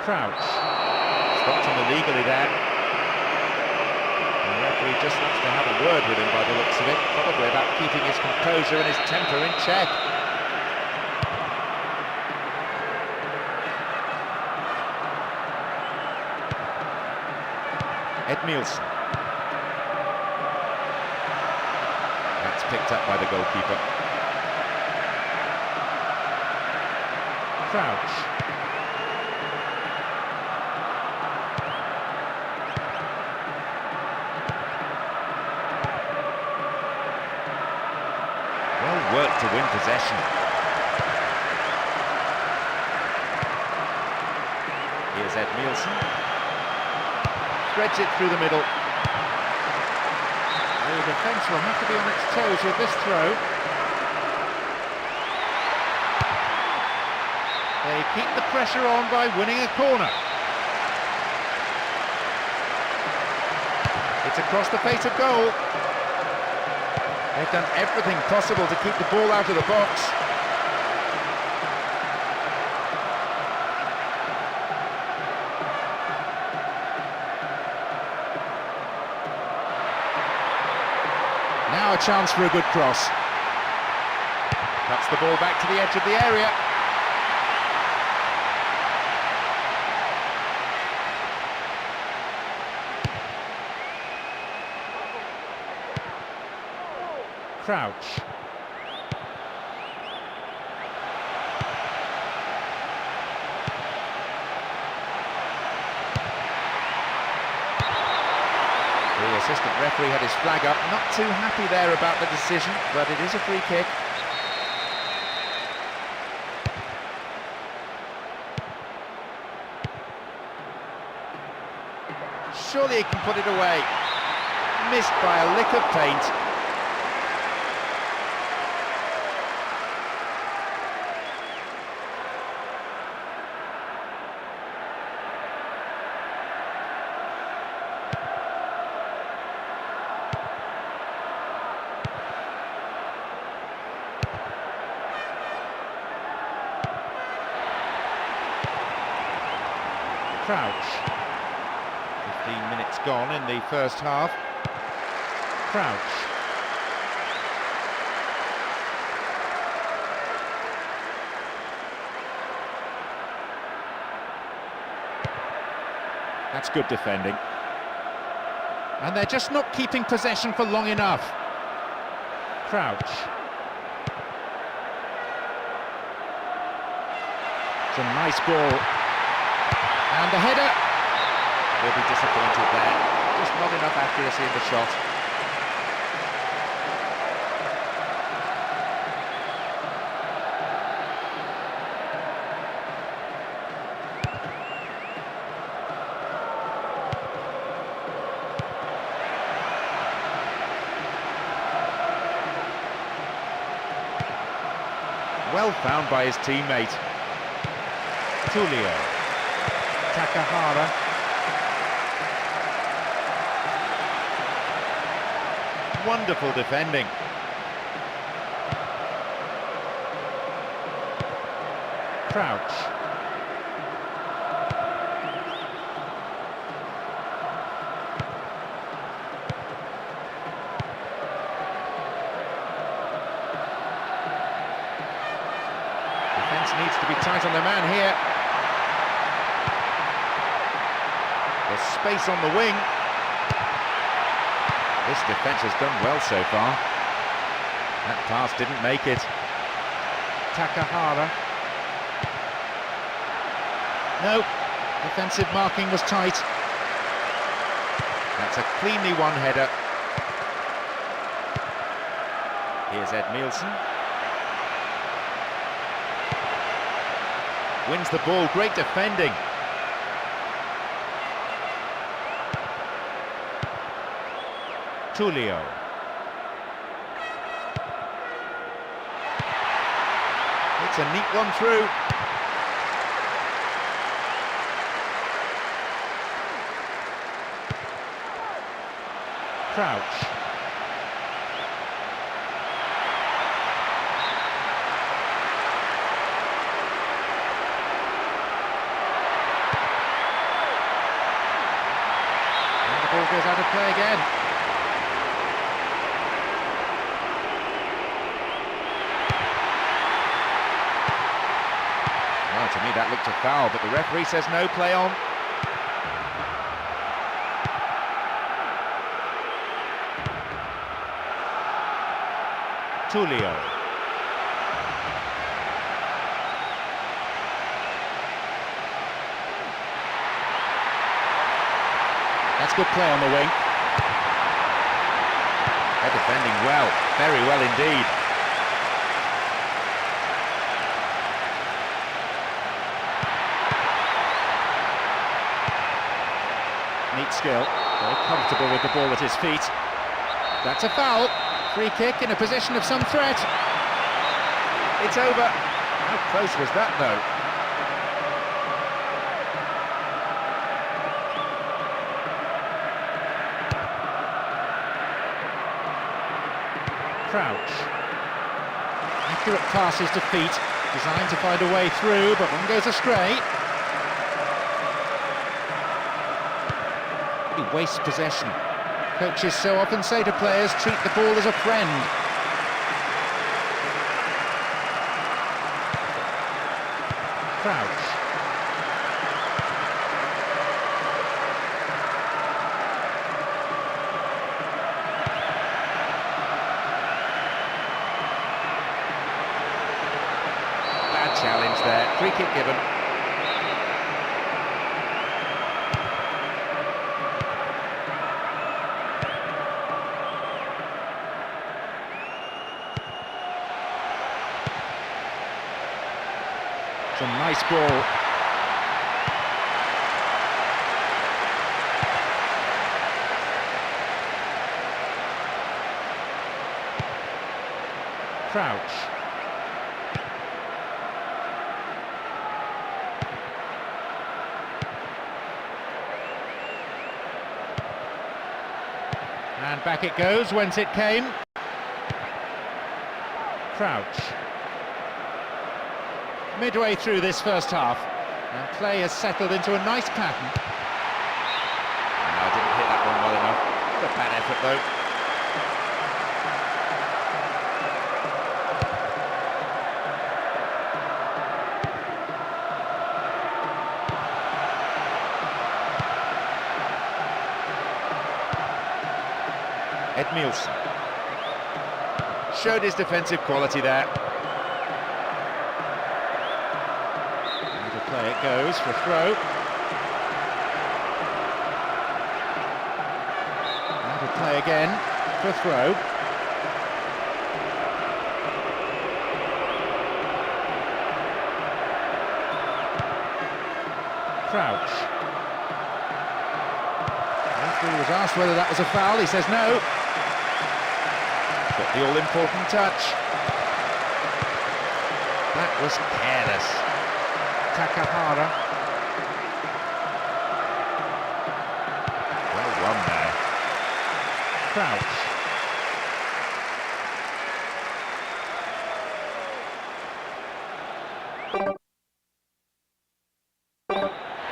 Crouch. Stopped him illegally there. The referee just wants to have a word with him by the looks of it, probably about keeping his composure and his temper in check. Edmilson. That's picked up by the goalkeeper. Crouch. Work to win possession. Here's Edmilson. threads it through the middle. The defence will have to be on its toes with this throw. They keep the pressure on by winning a corner. It's across the face of goal. They've done everything possible to keep the ball out of the box. Now a chance for a good cross. Cuts the ball back to the edge of the area. Crouch. The assistant referee had his flag up, not too happy there about the decision, but it is a free kick. Surely he can put it away. Missed by a lick of paint. Crouch. 15 minutes gone in the first half. Crouch. That's good defending. And they're just not keeping possession for long enough. Crouch. It's a nice ball. And the header will be disappointed there. Just not enough accuracy in the shot. Well found by his teammate. Tullio. Takahara. Wonderful defending. Crouch. Defence needs to be tight on their man here. There's space on the wing. This defence has done well so far. That pass didn't make it. Takahara. No, defensive marking was tight. That's a cleanly won header. Here's Ed Nielsen. Wins the ball, great defending. Tullio. It's a neat one through. Crouch. And the ball goes out of play again. To me that looked a foul, but the referee says no, play on. Tullio. That's good play on the wing. They're defending well, very well indeed. Neat skill. Very comfortable with the ball at his feet. That's a foul. Free kick in a position of some threat. It's over. How close was that, though? Crouch. Accurate passes to feet, designed to find a way through, but one goes astray. He wastes possession. Coaches so often say to players, treat the ball as a friend. Crouch. Bad challenge there, free kick given. It's a nice ball. Crouch. And back it goes, whence it came. Crouch. Midway through this first half, and play has settled into a nice pattern. No, didn't hit that one well enough. What a bad effort, though. Edmilson showed his defensive quality there. Play it goes for a throw. And to play again for a throw. Crouch. The referee was asked whether that was a foul. He says no. Got the all-important touch. That was careless. Takahara. Well run there. Crouch.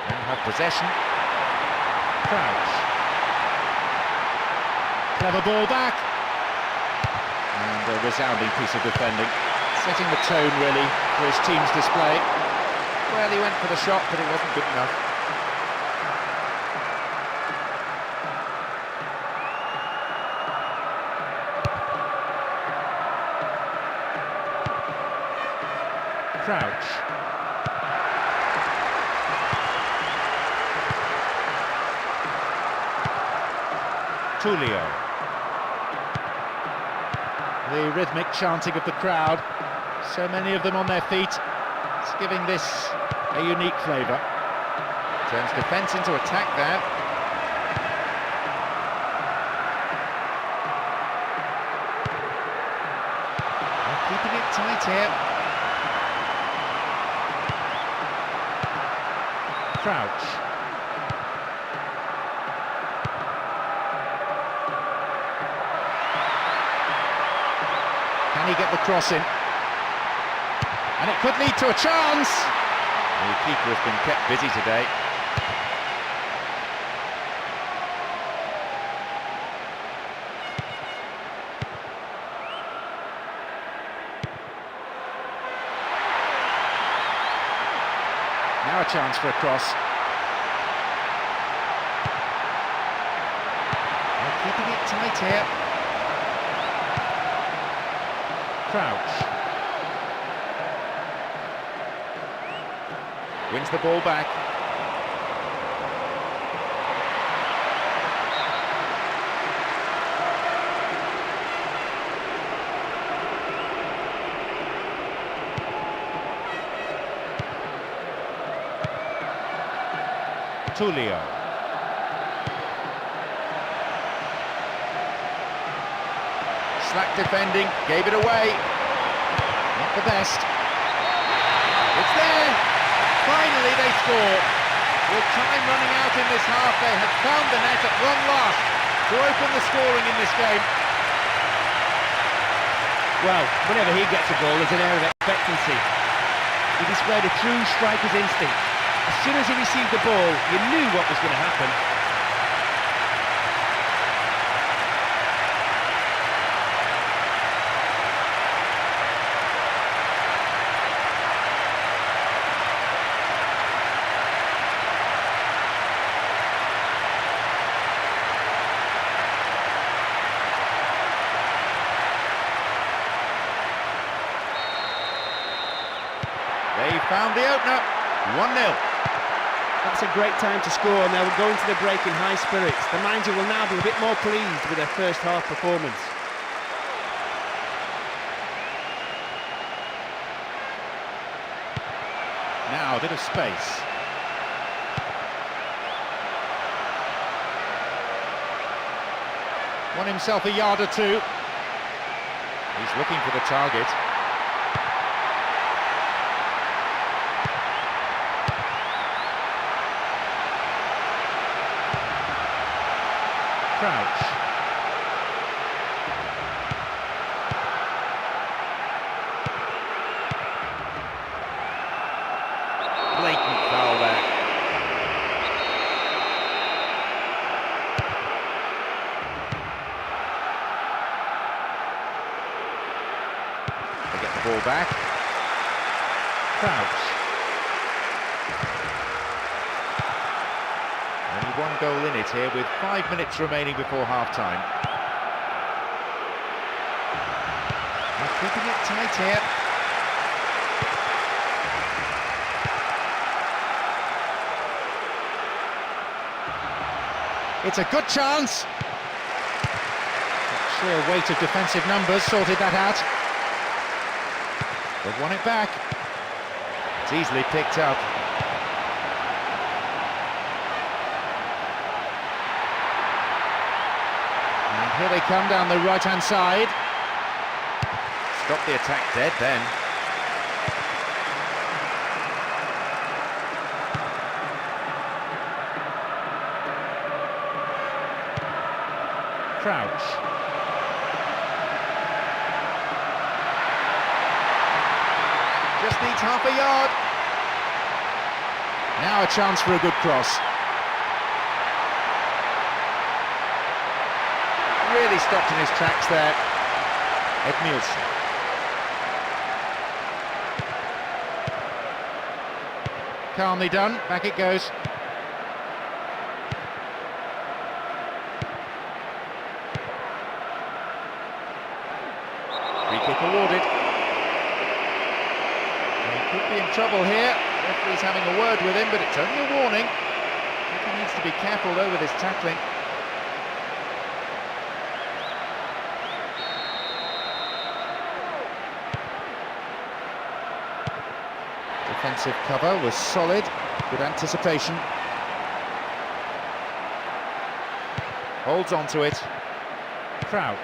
Now have possession. Crouch. Clever ball back. And a resounding piece of defending. Setting the tone, really, for his team's display. Well, he went for the shot, but it wasn't good enough. Crouch. Tullio. The rhythmic chanting of the crowd. So many of them on their feet. It's giving this a unique flavour. Turns defence into attack there. They're keeping it tight here. Crouch. Can he get the cross in? And it could lead to a chance. The keeper has been kept busy today. Now a chance for a cross. They're keeping it tight here. Crouch. Wins the ball back. Tullio. Slack defending, gave it away. Not the best. It's there! Finally they score. With time running out in this half, they have found the net at long last to open the scoring in this game. Well, whenever he gets a goal, there's an air of expectancy. He displayed a true striker's instinct. As soon as he received the ball, you knew what was going to happen. They found the opener, 1-0. That's a great time to score, and they'll go into the break in high spirits. The manager will now be a bit more pleased with their first half performance. Now a bit of space. Won himself a yard or two. He's looking for the target. Crouch. Blatant foul there. They get the ball back. Crouch. Only one goal in it here with 5 minutes remaining before half-time. They're keeping it tight here. It's a good chance. Sheer weight of defensive numbers sorted that out. They've won it back. It's easily picked up. And here they come down the right-hand side. Stop the attack dead then. Crouch. Just needs half a yard. Now a chance for a good cross. Really stopped in his tracks there. Edmilson. Calmly done, back it goes. Free kick awarded. He could be in trouble here. Referee's having a word with him, but it's only a warning. I think he needs to be careful though with his tackling. Defensive cover was solid, good anticipation. Holds on to it. Crouch.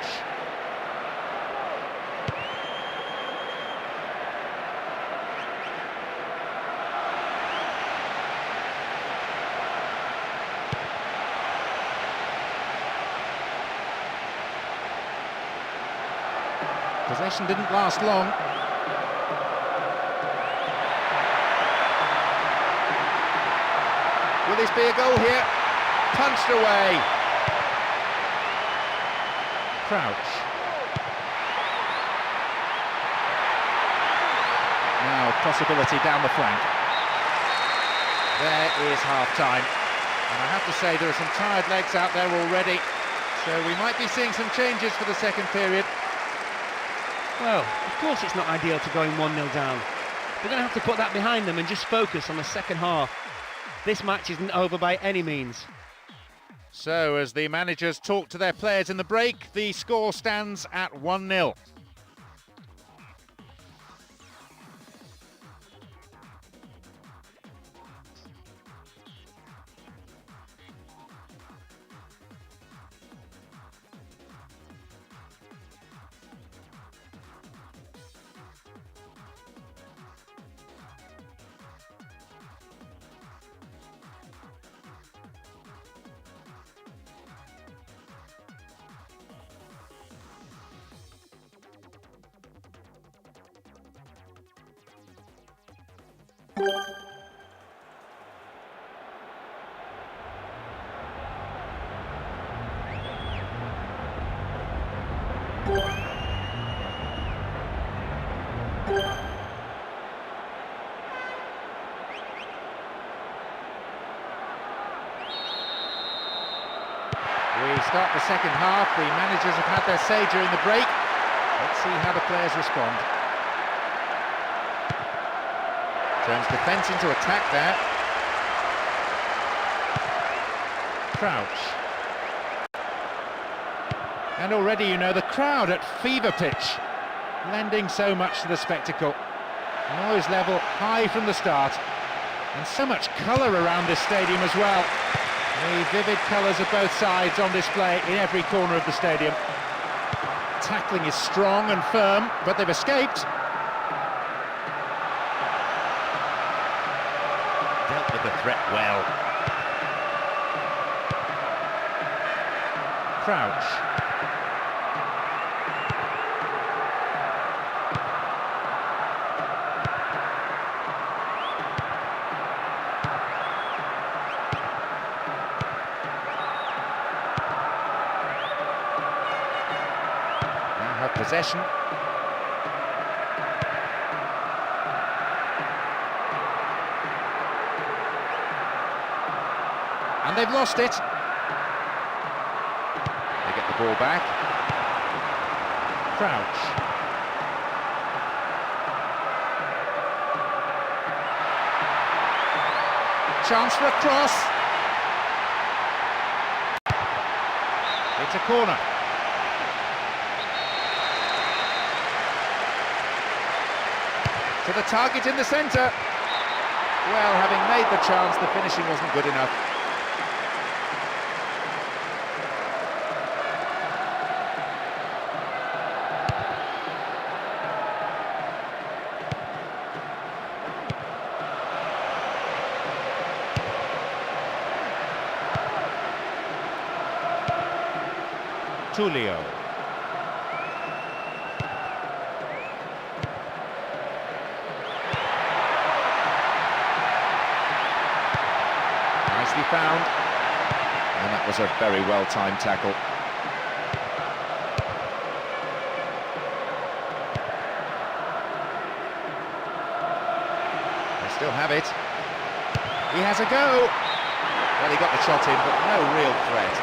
Possession didn't last long. Will this be a goal here? Punched away. Crouch. Now possibility down the flank. There is half-time. And I have to say there are some tired legs out there already. So we might be seeing some changes for the second period. Well, of course it's not ideal to go in 1-0 down. They're going to have to put that behind them and just focus on the second half. This match isn't over by any means. So, as the managers talk to their players in the break, the score stands at 1-0. start the second half. The managers have had their say during the break. Let's see how the players respond. Turns defence into attack there. Crouch. And already, you know, the crowd at fever pitch, lending so much to the spectacle. Noise level high from the start, and so much colour around this stadium as well. The vivid colours of both sides on display in every corner of the stadium. Tackling is strong and firm, but they've escaped. Dealt with the threat well. Crouch. Possession. And they've lost it. They get the ball back. Crouch. Chance for a cross. It's a corner. To the target in the centre. Well, having made the chance, the finishing wasn't good enough. Tullio. Found, and that was a very well-timed tackle. They still have it. He has a go. Well, he got the shot in, but no real threat.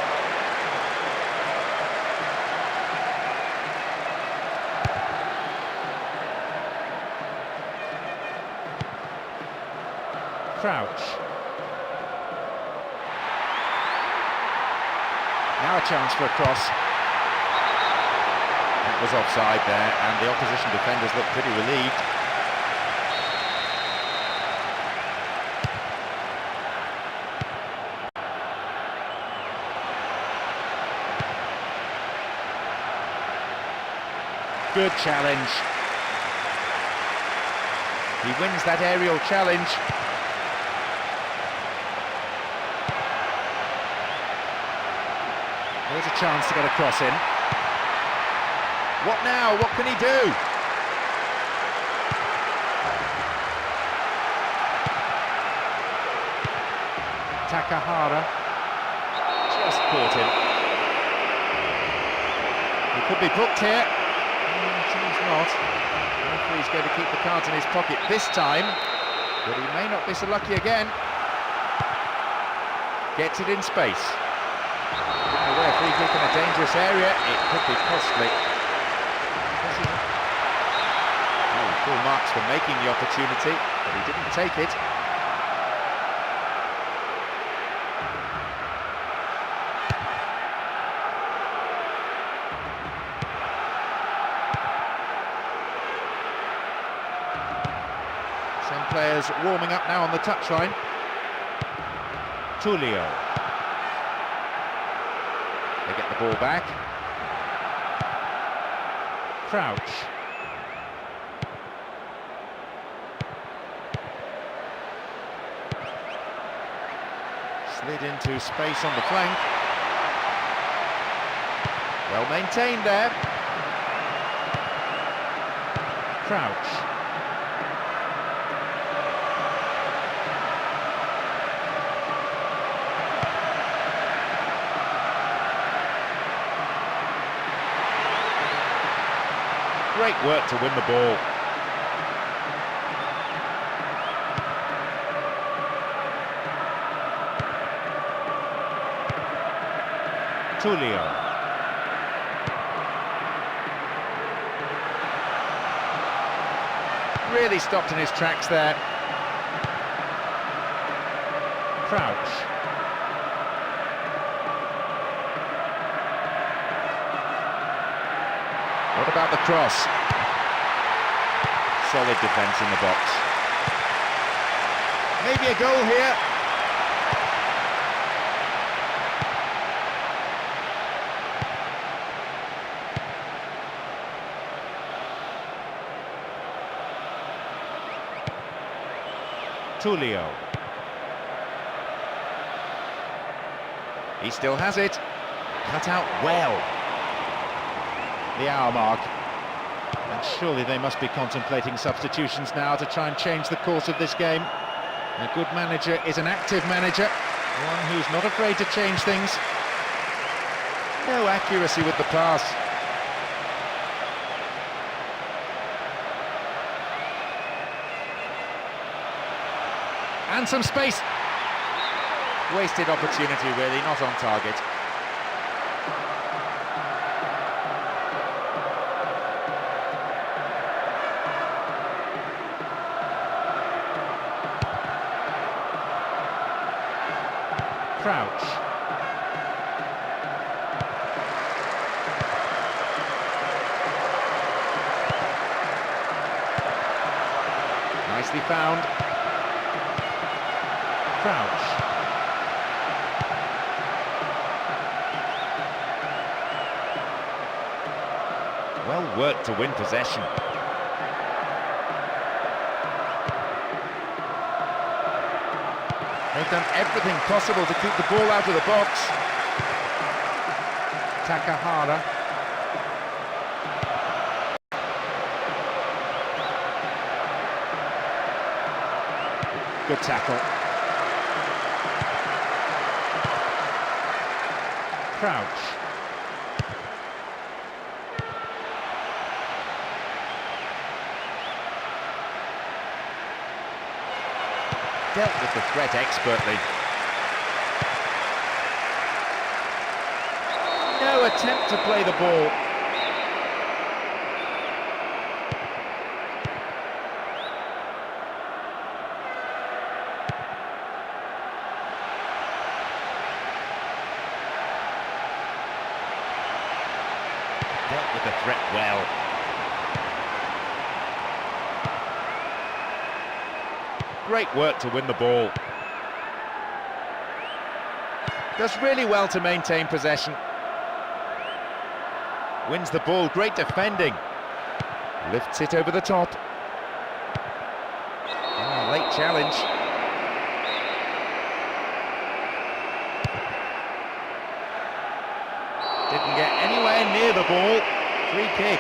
Crouch. Now a chance for a cross. That was offside there, and the opposition defenders looked pretty relieved. Good challenge. He wins that aerial challenge. There's a chance to get a cross in. What now? What can he do? Takahara just caught him. He could be booked here. Seems not. The referee's going to keep the cards in his pocket this time, but he may not be so lucky again. Gets it in space. Away a free kick in a dangerous area, it could be costly. Full marks for making the opportunity, but he didn't take it. Some players warming up now on the touchline. Tullio. They get the ball back. Crouch. Slid into space on the flank. Well maintained there. Crouch. Great work to win the ball. Tullio. Really stopped in his tracks there. Crouch. What about the cross? Solid defence in the box. Maybe a goal here. Tullio. He still has it. Cut out well. The hour mark. And surely they must be contemplating substitutions now to try and change the course of this game. A good manager is an active manager, one who's not afraid to change things. No accuracy with the pass. And some space. Wasted opportunity really, not on target. Crouch. Nicely found. Crouch. Well worked to win possession. They've done everything possible to keep the ball out of the box. Takahara. Good tackle. Crouch. Dealt with the threat expertly. No attempt to play the ball. Dealt with the threat well. Great work to win the ball. Does really well to maintain possession. Wins the ball, great defending. Lifts it over the top. Oh, late challenge. Didn't get anywhere near the ball. Free kick.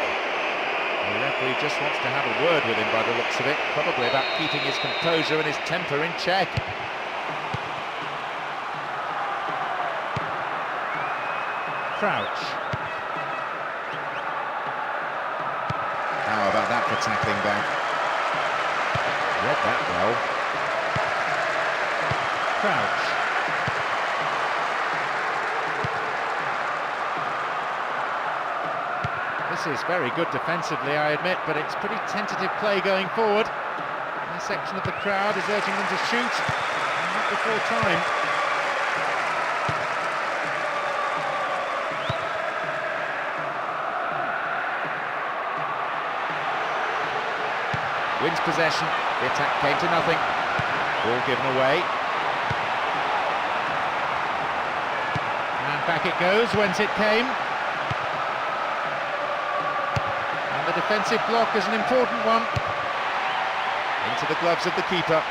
The referee just wants to have a word with him by the looks of it, probably about keeping his composure and his temper in check. Crouch. How about that for tackling back? Read that well. Crouch. This is very good defensively, I admit, but it's pretty tentative play going forward. A section of the crowd is urging them to shoot, and not before time. Wins possession, the attack came to nothing. Ball given away. And back it goes, whence it came. The defensive block is an important one. Into the gloves of the keeper.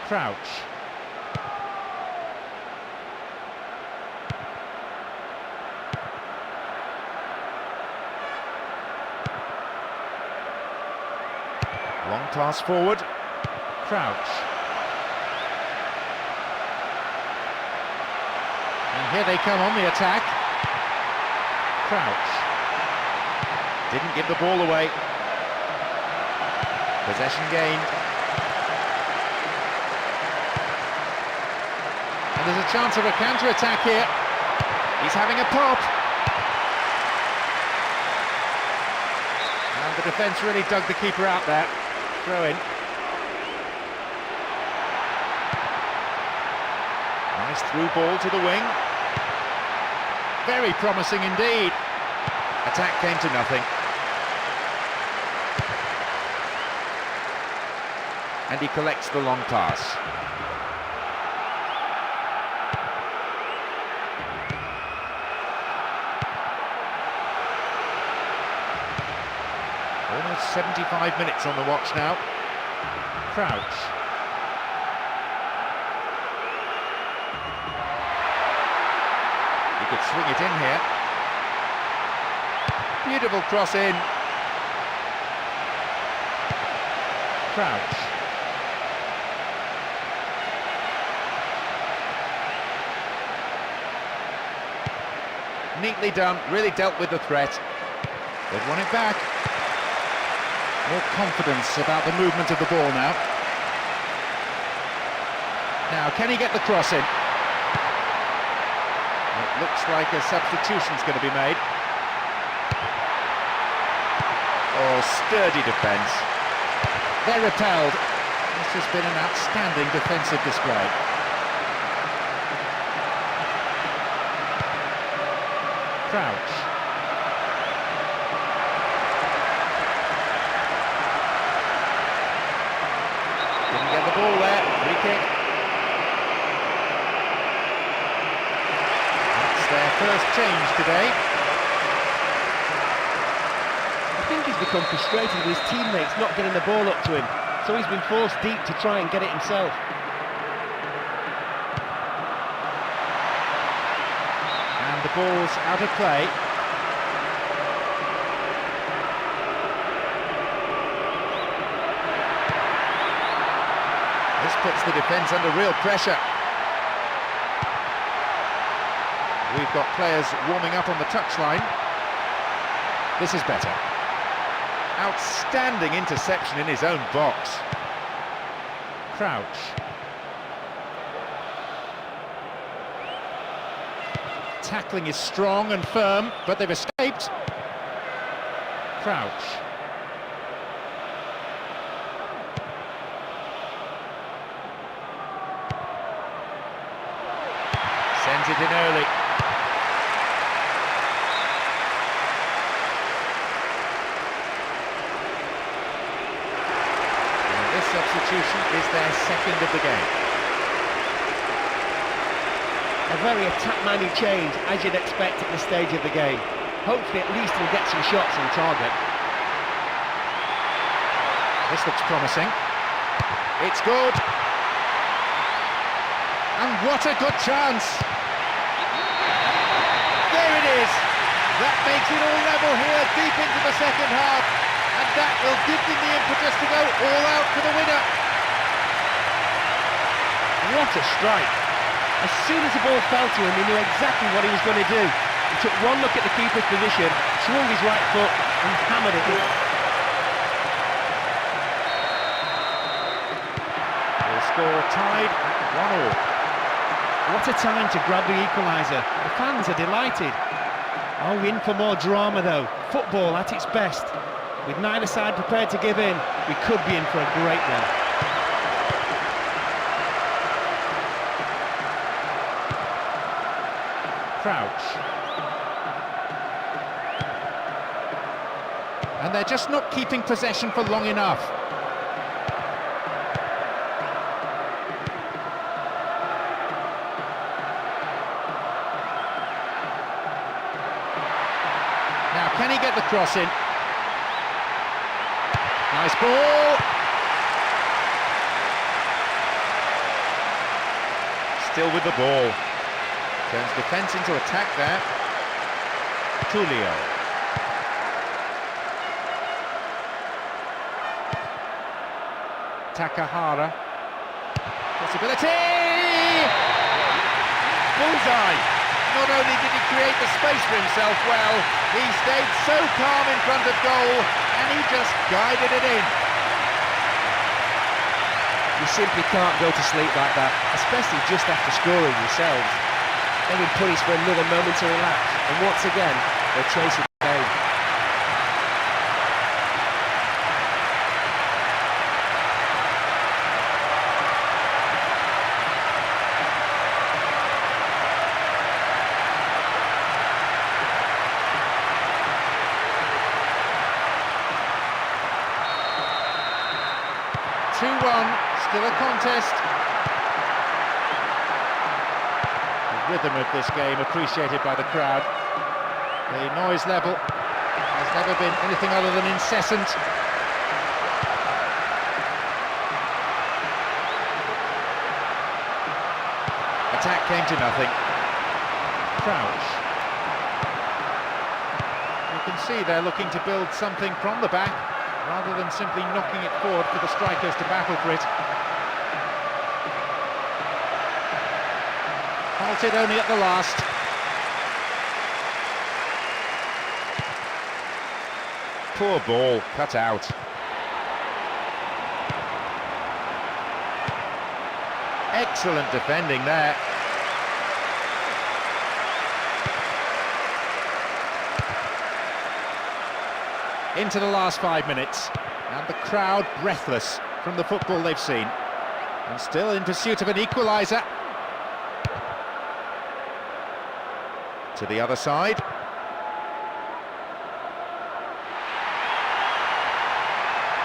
Crouch. Long pass forward. Crouch. And here they come on the attack. Crouch. Didn't give the ball away. Possession gained. there's a chance of a counter-attack here. He's having a pop. And the defence really dug the keeper out there. Throw in. Nice through ball to the wing. Very promising indeed. Attack came to nothing. And he collects the long pass. Almost 75 minutes on the watch now. Crouch. He could swing it in here. Beautiful cross in. Crouch. Neatly done, really dealt with the threat. They've won it back. More confidence about the movement of the ball now. Now, can he get the cross in? It looks like a substitution's going to be made. Oh, sturdy defence. They're repelled. This has been an outstanding defensive display. Crouch. Didn't get the ball there. Free kick. That's their first change today. I think he's become frustrated with his teammates not getting the ball up to him, so he's been forced deep to try and get it himself. And the ball's out of play. This puts the defence under real pressure. We've got players warming up on the touchline. This is better. Outstanding interception in his own box. Crouch. Tackling is strong and firm, but they've escaped. Crouch. Sends it in early. And this substitution is their second of the game. A very attack-minded change, as you'd expect at this stage of the game. Hopefully at least he'll get some shots on target. This looks promising. It's good. And what a good chance! There it is! That makes it all level here, deep into the second half. And that will give them the impetus to go all out for the winner. What a strike! As soon as the ball fell to him, he knew exactly what he was going to do. He took one look at the keeper's position, swung his right foot and hammered it in. The score tied at 1-1. What a time to grab the equaliser. The fans are delighted. Oh, in for more drama though. Football at its best. With neither side prepared to give in, we could be in for a great one. Crouch. And they're just not keeping possession for long enough. Now, can he get the cross in? Nice ball. Still with the ball. Turns defence into attack there. Tulio. Takahara. Possibility! Bullseye! Not only did he create the space for himself well, he stayed so calm in front of goal, and he just guided it in. You You simply can't go to sleep like that, especially just after scoring yourselves. They've been punished for another moment to relax, and once again, they're chasing the game. Still a contest. The rhythm of this game appreciated by the crowd. The noise level has never been anything other than incessant. Attack came to nothing. Crouch. You can see they're looking to build something from the back, rather than simply knocking it forward for the strikers to battle for it. Halted only at the last. Poor ball, cut out. Excellent defending there. Into the last 5 minutes, and the crowd breathless from the football they've seen, and still in pursuit of an equaliser. To the other side.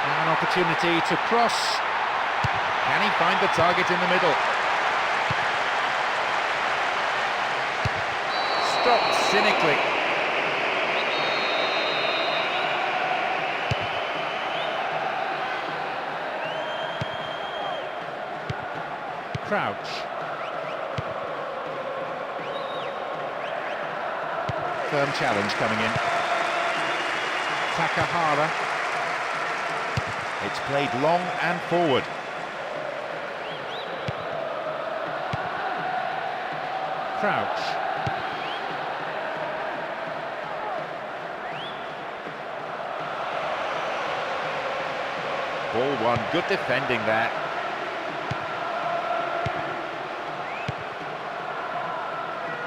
An opportunity to cross. Can he find the target in the middle? Stopped cynically. Crouch. Firm challenge coming in. Takahara. It's played long and forward. Crouch. Ball one, good defending there.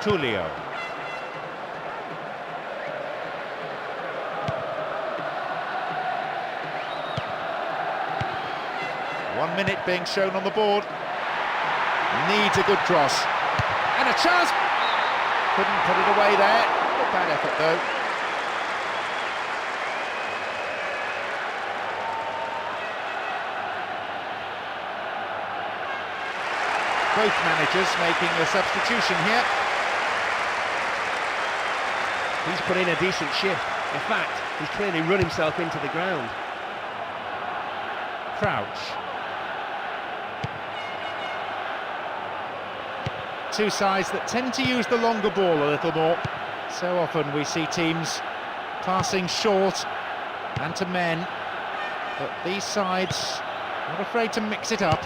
Tullio. One minute being shown on the board. Needs a good cross. And a chance! Couldn't put it away there. Not a bad effort though. Both managers making a substitution here. He's put in a decent shift. In fact, he's clearly run himself into the ground. Crouch. Two sides that tend to use the longer ball a little more. So often we see teams passing short and to men, but these sides not afraid to mix it up.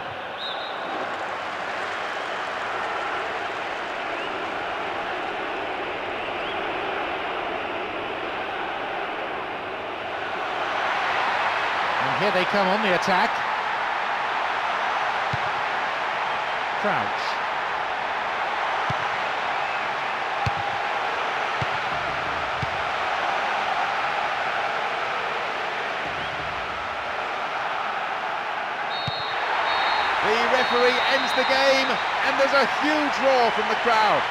And here they come on the attack. Crouch. The referee ends the game, and there's a huge roar from the crowd.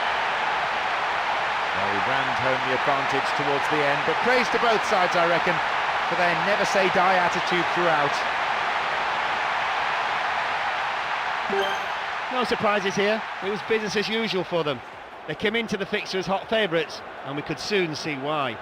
They rammed home the advantage towards the end, but praise to both sides, I reckon, for their never-say-die attitude throughout. No surprises here. It was business as usual for them. They came into the fixture as hot favourites, and we could soon see why.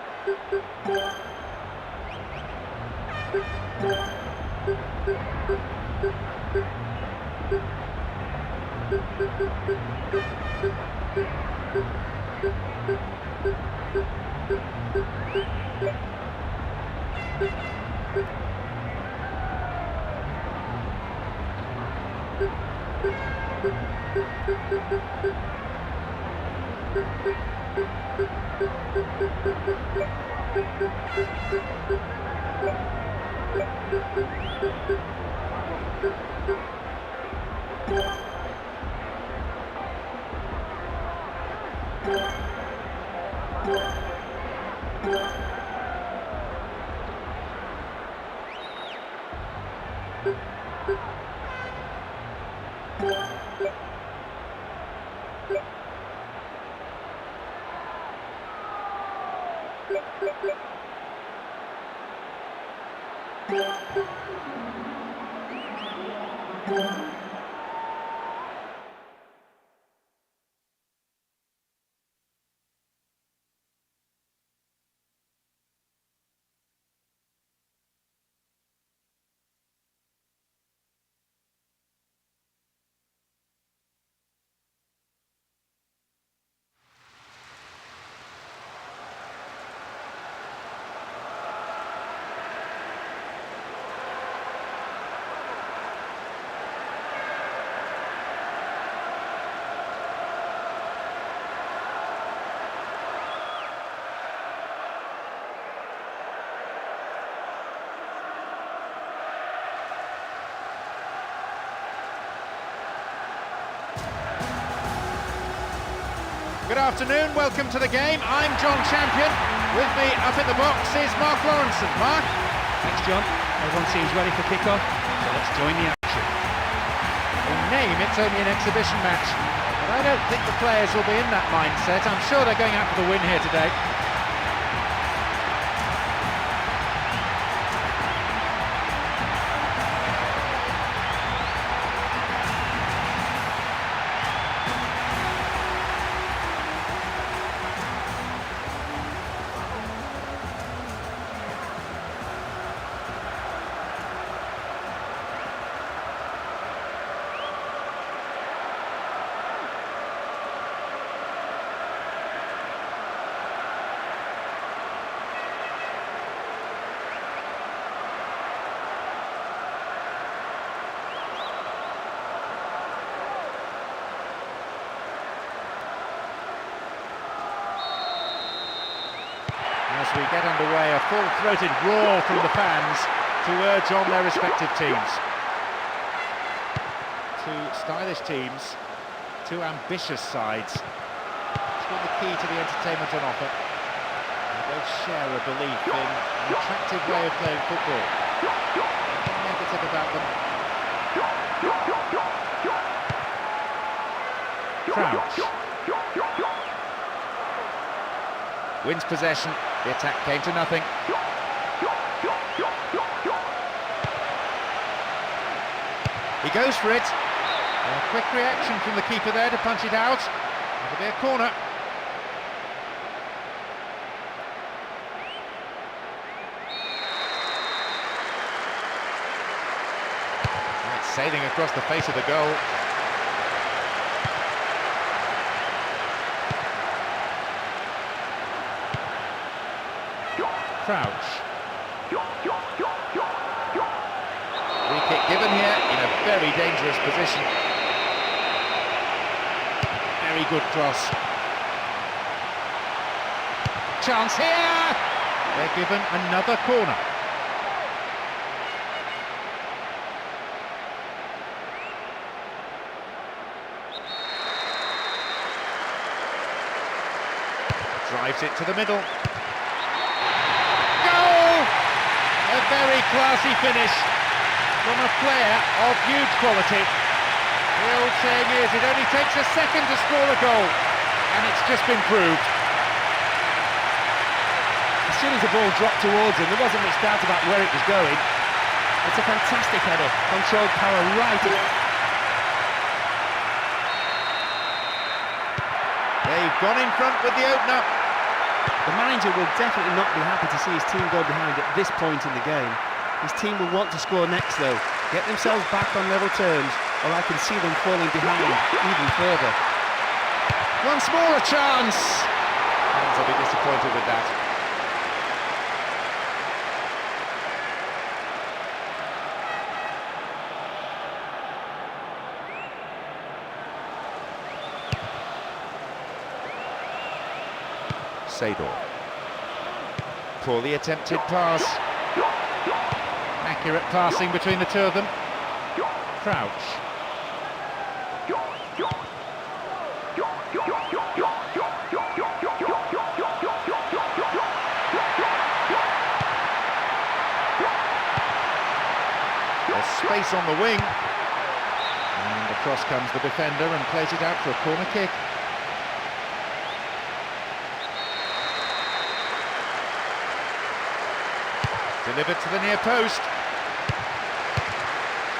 Good afternoon, welcome to the game. I'm John Champion. With me up in the box is Mark Lawrenson. Mark? Thanks, John. Everyone seems ready for kick-off, so let's join the action. In name, it's only an exhibition match, but I don't think the players will be in that mindset. I'm sure they're going out for the win here today. As we get underway, a full-throated roar from the fans to urge on their respective teams. Two stylish teams, two ambitious sides. It's been the key to the entertainment on offer. They both share a belief in an attractive way of playing football. Nothing negative about them. Crouch. Wins possession. The attack came to nothing. He goes for it. A quick reaction from the keeper there to punch it out. It'll be a corner. It's sailing across the face of the goal. Crouch. Free kick given here in a very dangerous position. Very good cross. Chance here! They're given another corner. Drives it to the middle. A very classy finish from a player of huge quality. The old saying is, it only takes a second to score a goal, and it's just been proved. As soon as the ball dropped towards him, there wasn't much doubt about where it was going. It's a fantastic header, controlled power right. They've gone in front with the opener. The manager will definitely not be happy to see his team go behind at this point in the game. His team will want to score next though, get themselves back on level terms, or I can see them falling behind even further. Once more a chance! Fans will be disappointed with that. Sador. Poorly attempted pass. Accurate passing between the two of them. Crouch. space on the wing. And across comes the defender and plays it out for a corner kick. Delivered to the near post.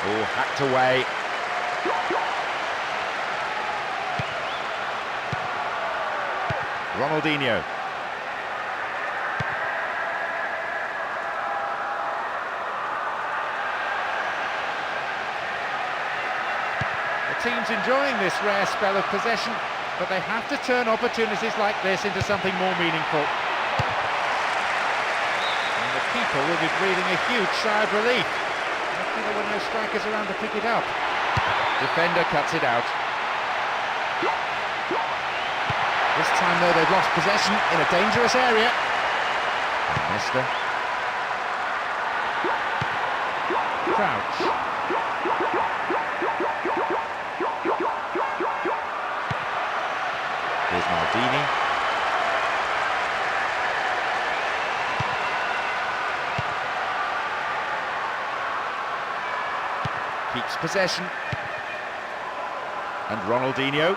Oh, hacked away. Ronaldinho. The team's enjoying this rare spell of possession, but they have to turn opportunities like this into something more meaningful. And the keeper will be breathing a huge sigh of relief. Lucky there were no strikers around to pick it up. Defender cuts it out. This time, though, they've lost possession in a dangerous area. And Nesta. Crouch. Here's Maldini. Keeps possession. And Ronaldinho.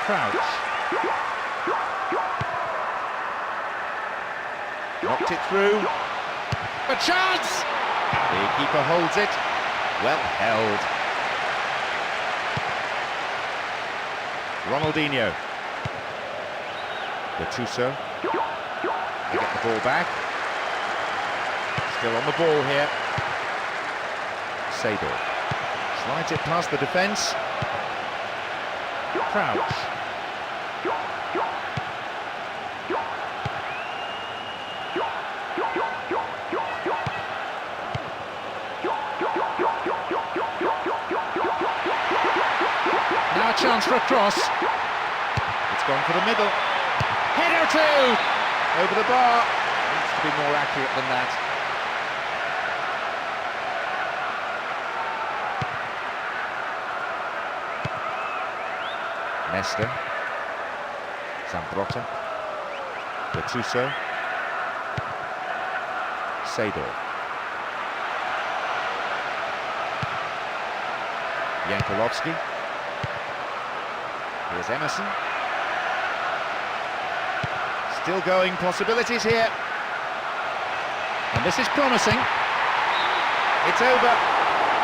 Crouch. Knocked it through. A chance! The keeper holds it. Well held. Ronaldinho. Gattuso. They get the ball back. Still on the ball here. Seydorf. Slides it past the defence. Crouch. Now a chance for a cross. It's gone for the middle. Header too! Over the bar. Needs to be more accurate than that. Nesta. Zambrotta. Gattuso. Seydorf. Jankulovski. Here's Emerson. Still going, possibilities here. And this is promising. It's over,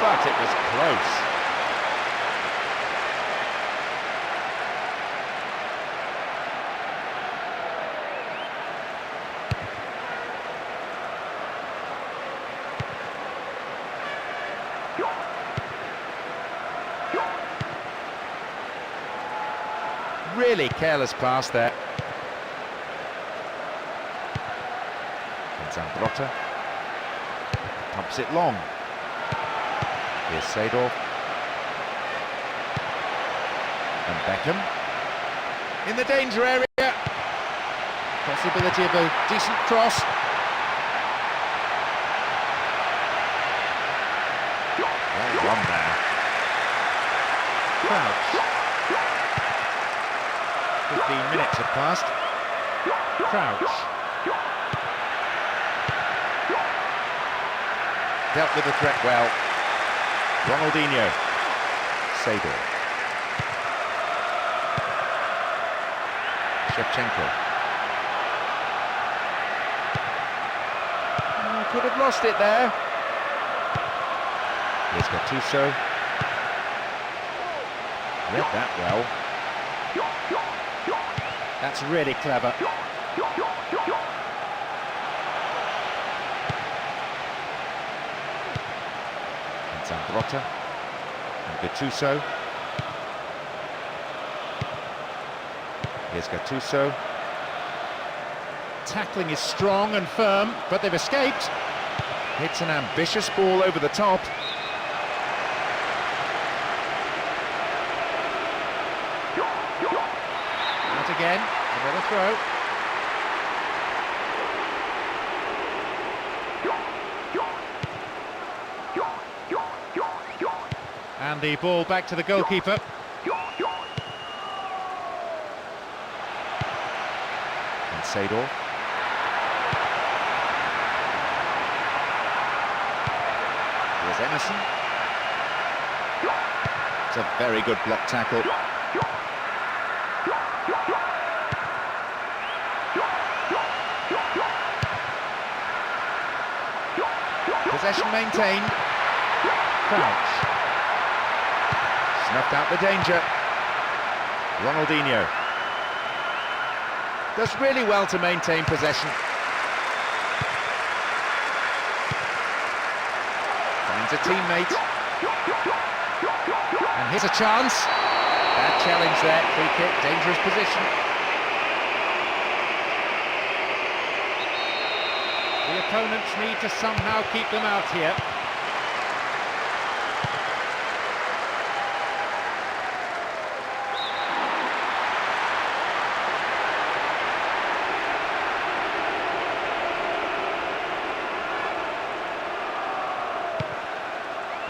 but it was close. Really careless pass there. And Zambrotta pumps it long. Here's Seydorf. And Beckham. In the danger area. Possibility of a decent cross. Well run there. Crouch. 15 minutes have passed. Crouch. Dealt with the threat well. Ronaldinho. Seydorf. Shevchenko. Could have lost it there. Here's Gattuso. Read that well. That's really clever. And Zambrotta. And Gattuso. Here's Gattuso. Tackling is strong and firm, but they've escaped. Hits an ambitious ball over the top. Out again, another throw. And the ball back to the goalkeeper. And And Sador. Here's Emerson. It's a very good block tackle. Possession maintained. Crouch. Snuffed out the danger. Ronaldinho. Does really well to maintain possession. Finds a teammate. And here's a chance. Bad challenge there, free kick, dangerous position. The opponents need to somehow keep them out here.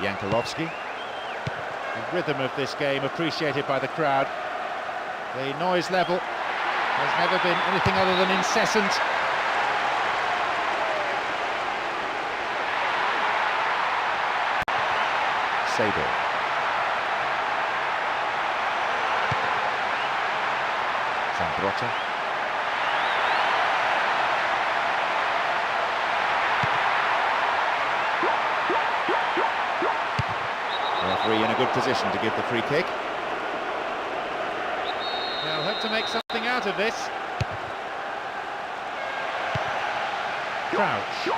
Jankulovski. The rhythm of this game appreciated by the crowd. The noise level has never been anything other than incessant. Sador. Zambrotta. Referee in a good position to give the free kick. They'll hope to make something out of this. Crouch.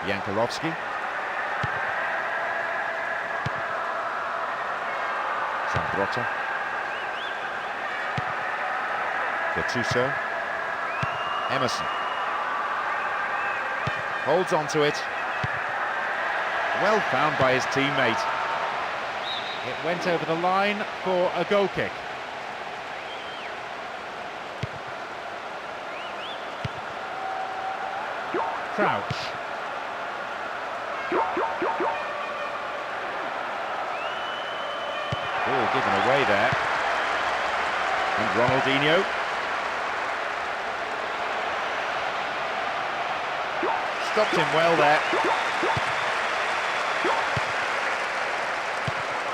Jankulovski. Zambrotta. Gattuso. Emerson. Holds on to it. Well found by his teammate. It went over the line for a goal kick. Crouch. Ball given away there. And Ronaldinho. Stopped him well there.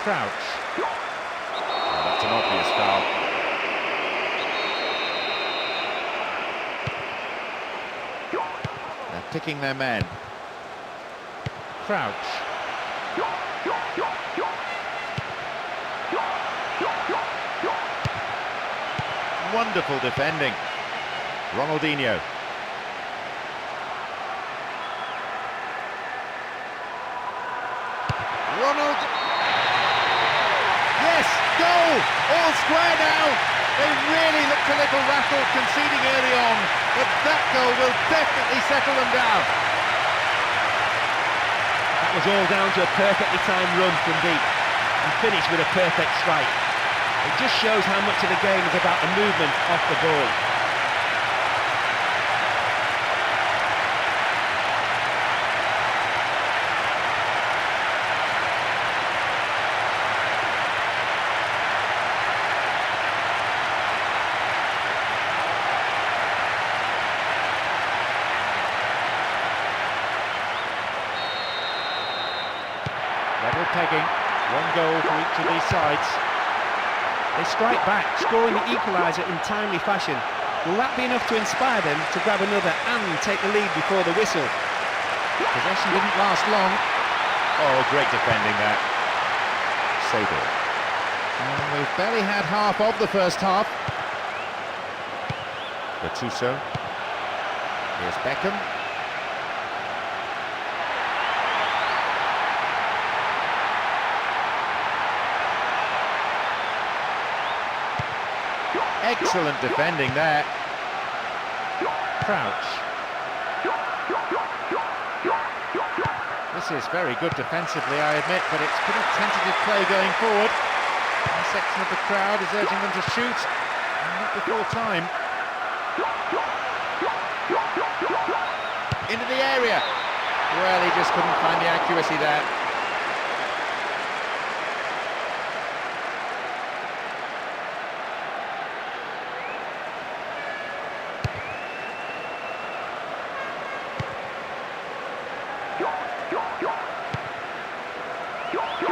Crouch. Oh, that's an obvious foul. They're picking their men. Crouch. Wonderful defending. Ronaldinho. Yes, goal! All square now. They really looked a little rattled conceding early on, but that goal will definitely settle them down. That was all down to a perfectly timed run from deep and finished with a perfect strike. It just shows how much of the game is about the movement off the ball. Level pegging, one goal for each of these sides. They strike back, scoring the equaliser in timely fashion. Will that be enough to inspire them to grab another and take the lead before the whistle? Possession didn't last long. Oh, great defending there. Sador. And we've barely had half of the first half. Gattuso. Here's Beckham. Excellent defending there. Crouch. This is very good defensively, I admit, but it's pretty tentative play going forward. One section of the crowd is urging them to shoot, and not before time. Into the area. Well, he just couldn't find the accuracy there.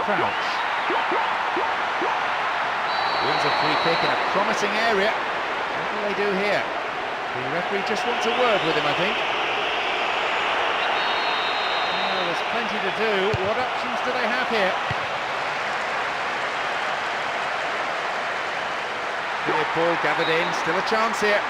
Crouch. Wins a free kick in a promising area. What will they do here? The referee just wants a word with him, I think. Well, there's plenty to do. What options do they have here? Clear ball gathered in, still a chance here.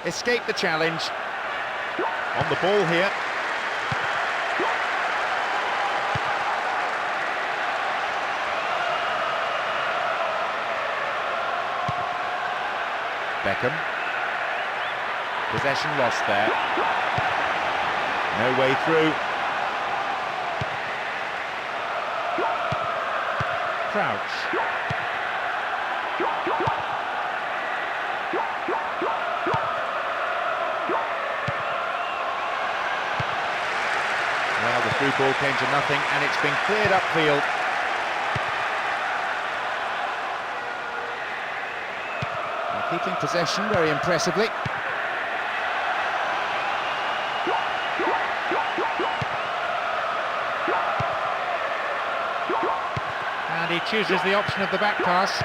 Escape the challenge. On the ball here. Beckham. Possession lost there. No way through. Crouch. Well, the through ball came to nothing and it's been cleared upfield. They're keeping possession very impressively. And he chooses the option of the back pass.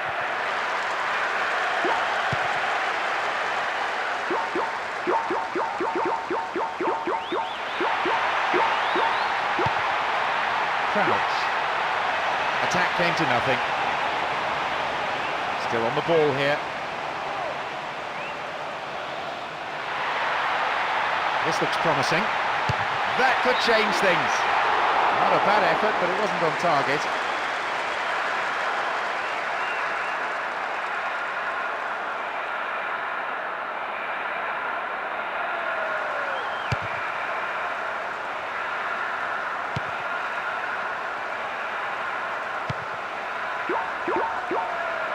Crouch. Attack came to nothing. Still on the ball here. This looks promising. That could change things. Not a bad effort, but it wasn't on target.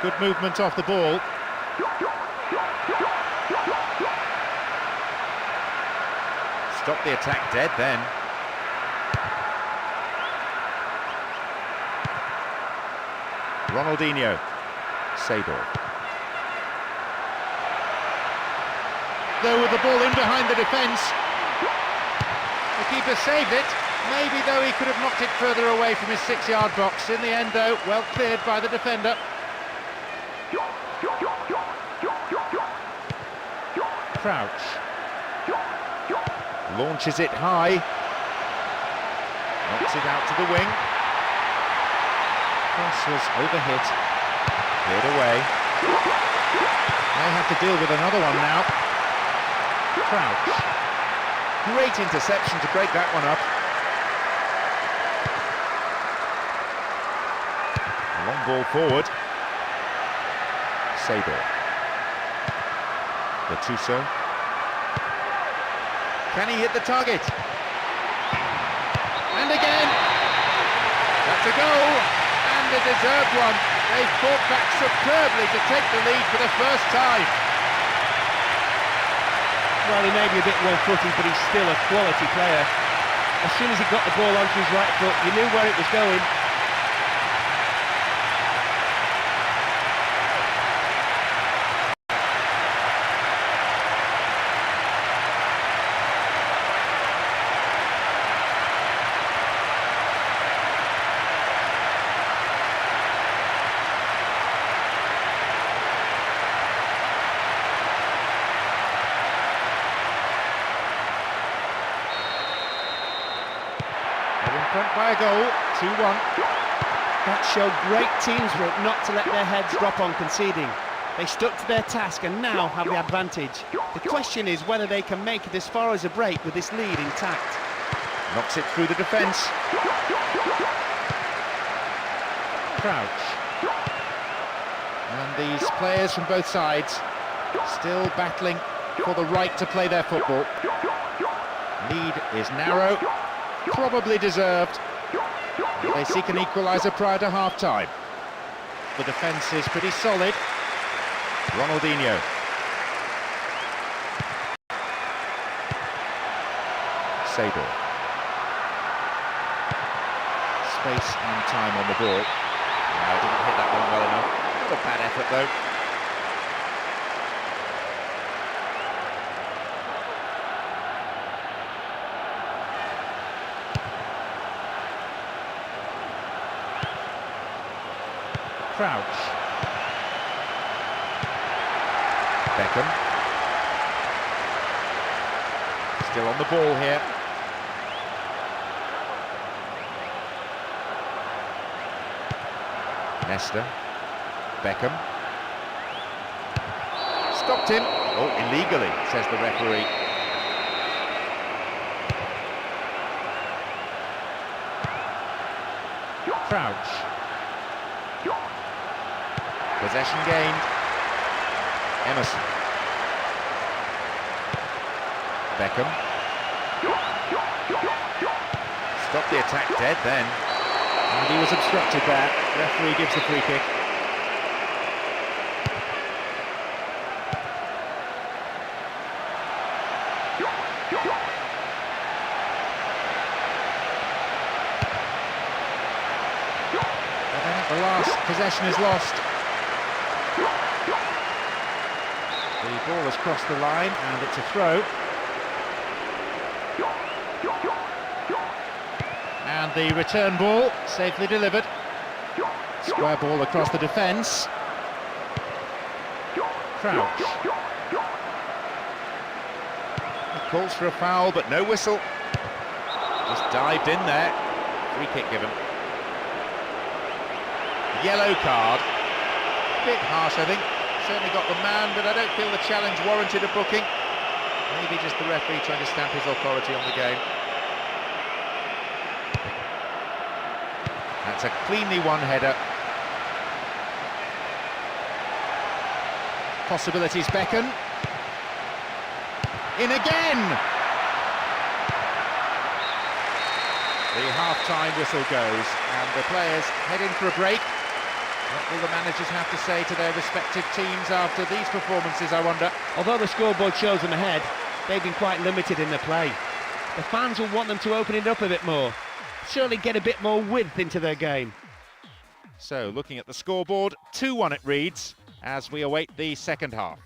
Good movement off the ball. Stop the attack dead then. Ronaldinho. Sador. Though with the ball in behind the defence. The keeper saved it. Maybe though he could have knocked it further away from his 6-yard box. In the end though, well cleared by the defender. Crouch. Launches it high. Knocks it out to the wing. Cross was overhit. Cleared away. May have to deal with another one now. Crouch. Great interception to break that one up. A long ball forward. Sador. Gattuso. Can he hit the target? And again! That's a goal! And a deserved one. They fought back superbly to take the lead for the first time. Well, he may be a bit one-footed, but he's still a quality player. As soon as he got the ball onto his right foot, you knew where it was going. Front by a goal, 2-1. That showed great teamswork not to let their heads drop on conceding. They stuck to their task and now have the advantage. The question is whether they can make it as far as a break with this lead intact. Knocks it through the defence. Crouch. And these players from both sides still battling for the right to play their football. Lead is narrow, probably deserved. They seek an equaliser prior to half-time. The defence is pretty solid. Ronaldinho. Sable. Space and time on the ball. No, didn't hit that one well enough. Not a bad effort though. Crouch. Beckham. Still on the ball here. Nesta. Beckham. Stopped him. Oh, illegally, says the referee. Crouch. Possession gained. Emerson. Beckham. Stopped the attack dead then. And he was obstructed there. Referee gives the free kick. And then the last possession is lost. The ball has crossed the line and it's a throw. And the return ball safely delivered. Square ball across the defence. Crouch. He calls for a foul but no whistle. Just dived in there. Free kick given. Yellow card. Bit harsh, I think. Certainly got the man, but I don't feel the challenge warranted a booking. Maybe just the referee trying to stamp his authority on the game. That's a cleanly won header. Possibilities beckon. In again! The half-time whistle goes, and the players head in for a break. What will the managers have to say to their respective teams after these performances, I wonder? Although the scoreboard shows them ahead, they've been quite limited in their play. The fans will want them to open it up a bit more. Certainly get a bit more width into their game. So, looking at the scoreboard, 2-1 it reads, as we await the second half.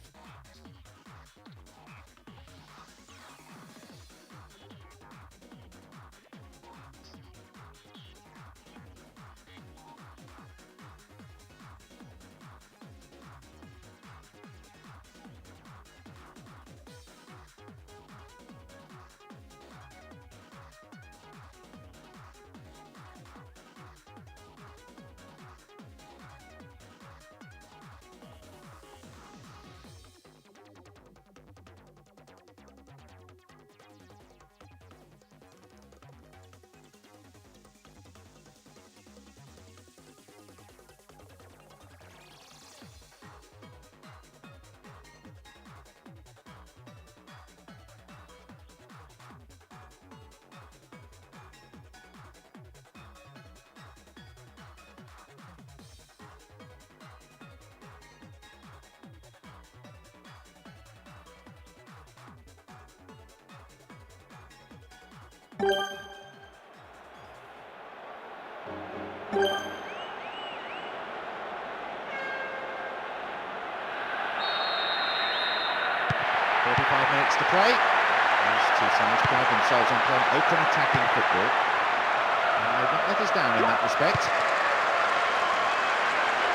Minutes to play. These two sides pride themselves on playing open attacking football. And they've not let us down in that respect.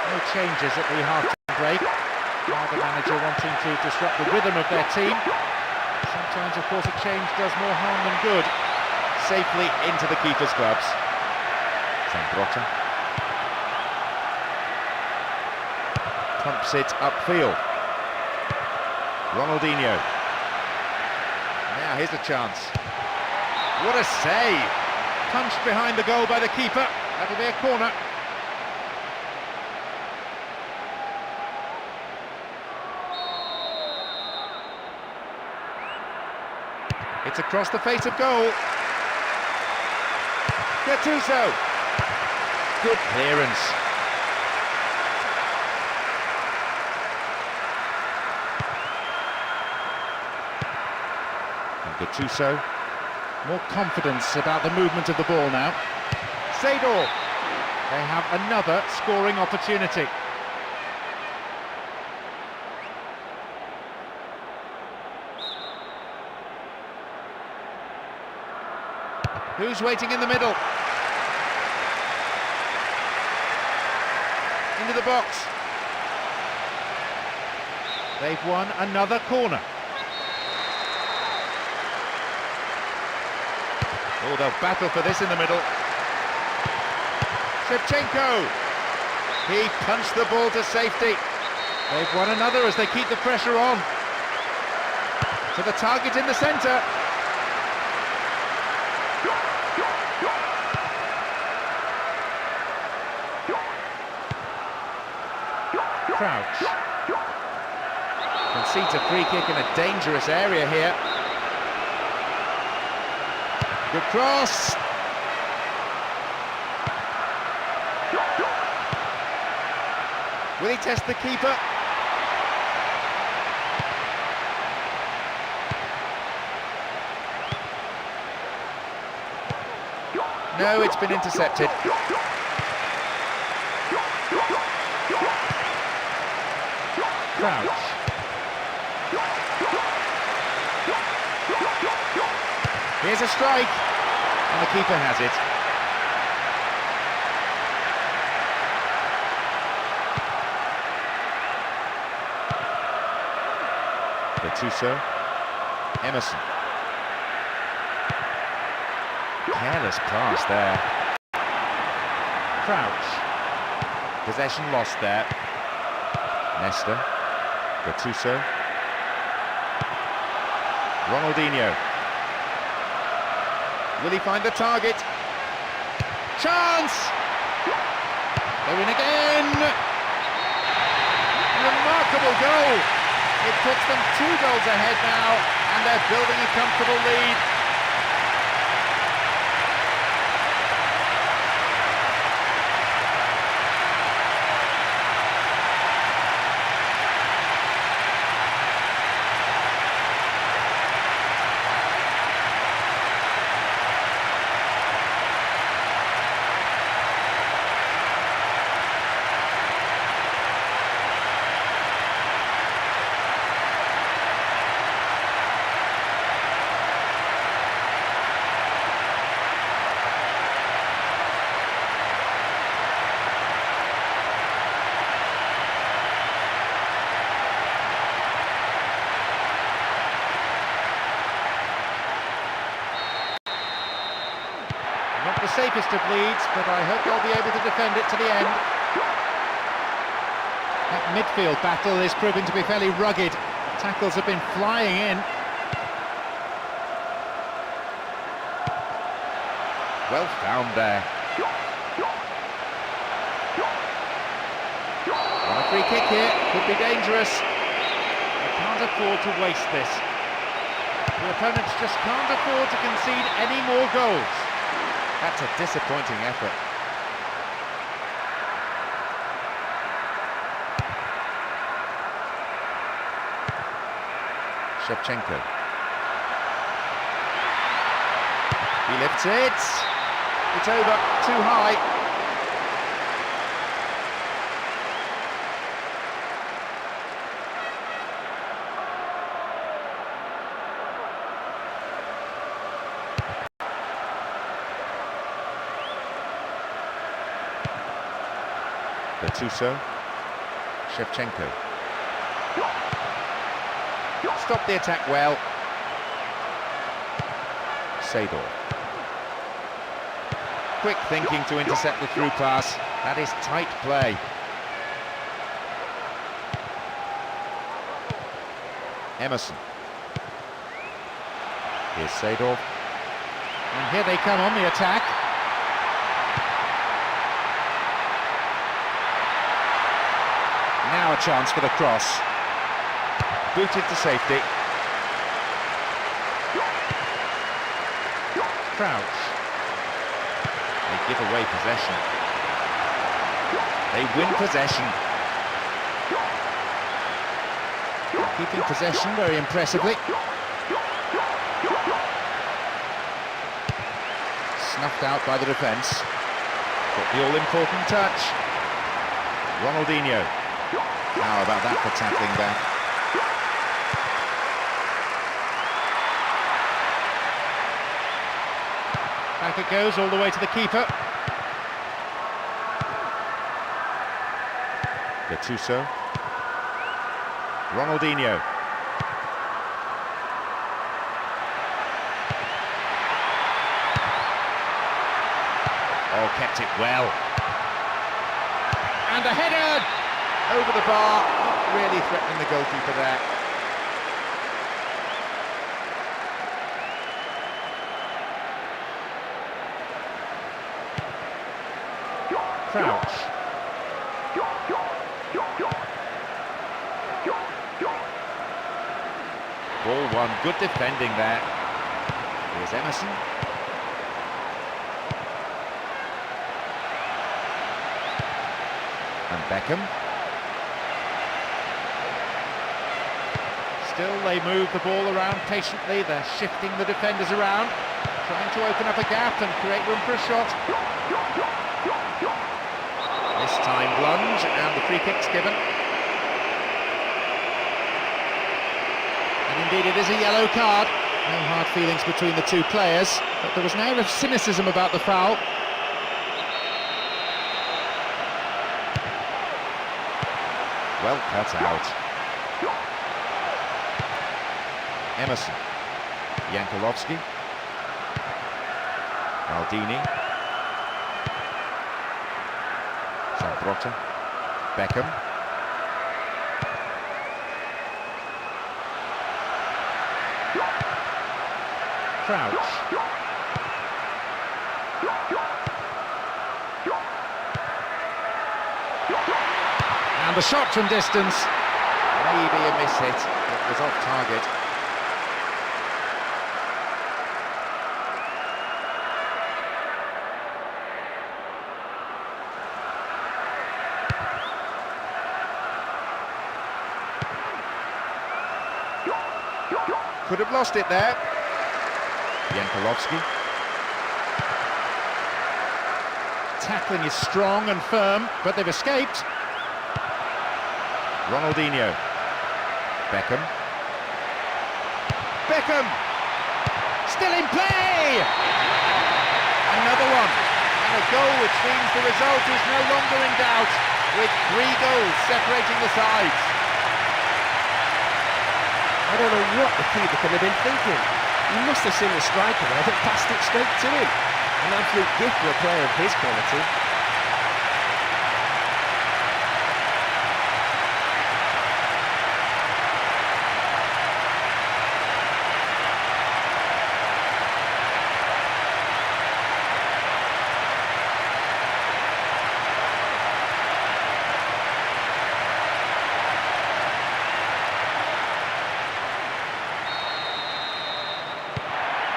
No changes at the half-time break. The manager wanting to disrupt the rhythm of their team. Sometimes, of course, a change does more harm than good. Safely into the keeper's gloves. Zambrotta. Pumps it upfield. Ronaldinho. Now here's a chance. What a save! Punched behind the goal by the keeper. That'll be a corner. It's across the face of goal. Gattuso. Good clearance. And Gattuso. More confidence about the movement of the ball now. Sador. They have another scoring opportunity. Who's waiting in the middle? Into the box. They've won another corner. Oh, they'll battle for this in the middle. Shevchenko. He punched the ball to safety. They've won another as they keep the pressure on. To the target in the centre. Crouch. Concedes a free kick in a dangerous area here. Good cross. Will he test the keeper? No, it's been intercepted. Crouch. Here's a strike, and the keeper has it. Gattuso. Emerson. Careless pass there. Crouch. Possession lost there. Nesta. Gattuso. Ronaldinho. Will he find the target? Chance! They're in again! Remarkable goal! It puts them 2 goals ahead now, and they're building a comfortable lead. Not the safest of leads, but I hope they'll be able to defend it to the end. That midfield battle is proving to be fairly rugged. Tackles have been flying in. Well found there. On a free kick here, could be dangerous. They can't afford to waste this. The opponents just can't afford to concede any more goals. That's a disappointing effort. Shevchenko. He lifts it. It's over, too high. Gattuso. Shevchenko. Stopped the attack well. Sador. Quick thinking to intercept the through pass. That is tight play. Emerson. Here's Sador. And here they come on the attack. Now a chance for the cross. Booted to safety. Crouch. They give away possession. They win possession. Keeping possession very impressively. Snuffed out by the defence. Got the all-important touch. Ronaldinho. How about that for tackling back? Back it goes all the way to the keeper. Gattuso. Ronaldinho. Oh, kept it well. And a header! Over the bar, not really threatening the goalkeeper there. Crouch. Ball won, good defending there. Here's Emerson. And Beckham. Still they move the ball around patiently, they're shifting the defenders around, trying to open up a gap and create room for a shot. This time lunge, and the free kick's given. And indeed it is a yellow card. No hard feelings between the two players, but there was an air of cynicism about the foul. Well cut out. Emerson. Yankolovsky. Maldini. Sambrotta. Beckham. Crouch. And the shot from distance. Maybe a miss hit. It was off target. Could have lost it there. Yankolovsky. Tackling is strong and firm, but they've escaped. Ronaldinho. Beckham. Beckham! Still in play! Another one. And a goal which means the result is no longer in doubt, with 3 goals separating the sides. I don't know what the keeper could have been thinking. He must have seen the striker there that passed it straight to him. An absolute gift for a player of his quality.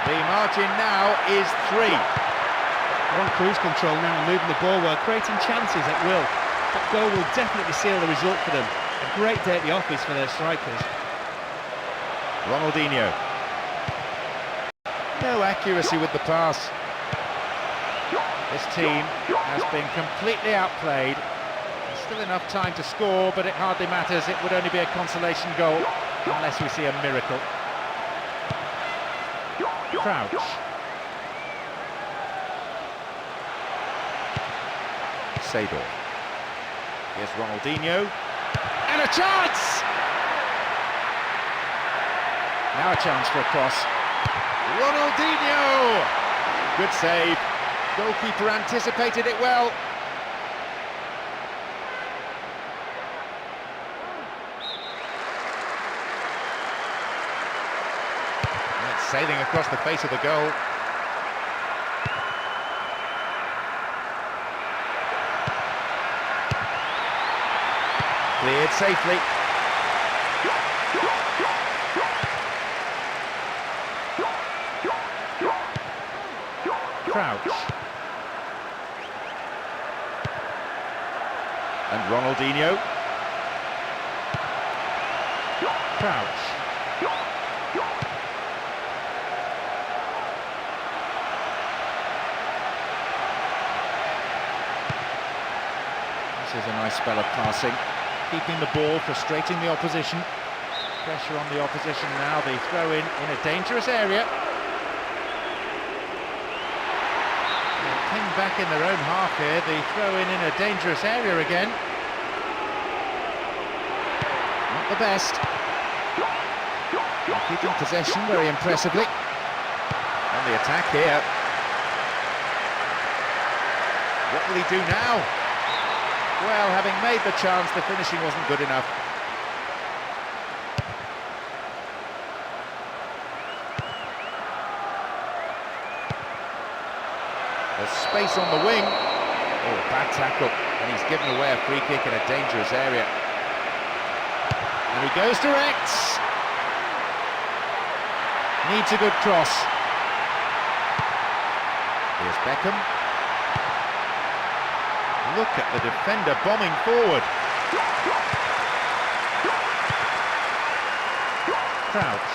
The margin now is 3. On cruise control now, moving the ball well, creating chances at will. That goal will definitely seal the result for them. A great day at the office for their strikers. Ronaldinho. No accuracy with the pass. This team has been completely outplayed. There's still enough time to score, but it hardly matters. It would only be a consolation goal unless we see a miracle. Crouch. Sador. Here's Ronaldinho. And a chance! Now a chance for a cross. Ronaldinho! Good save. Goalkeeper anticipated it well. Sailing across the face of the goal. Cleared safely. Crouch. And Ronaldinho. Crouch. This is a nice spell of passing. Keeping the ball, frustrating the opposition. Pressure on the opposition now. They throw in a dangerous area. Came back in their own half here. They throw in a dangerous area again. Not the best. They're keeping possession very impressively. On the attack here. What will he do now? Well, having made the chance, the finishing wasn't good enough. There's space on the wing. Oh, bad tackle. And he's given away a free kick in a dangerous area. And he goes direct. Needs a good cross. Here's Beckham. Look at the defender bombing forward. Crouch.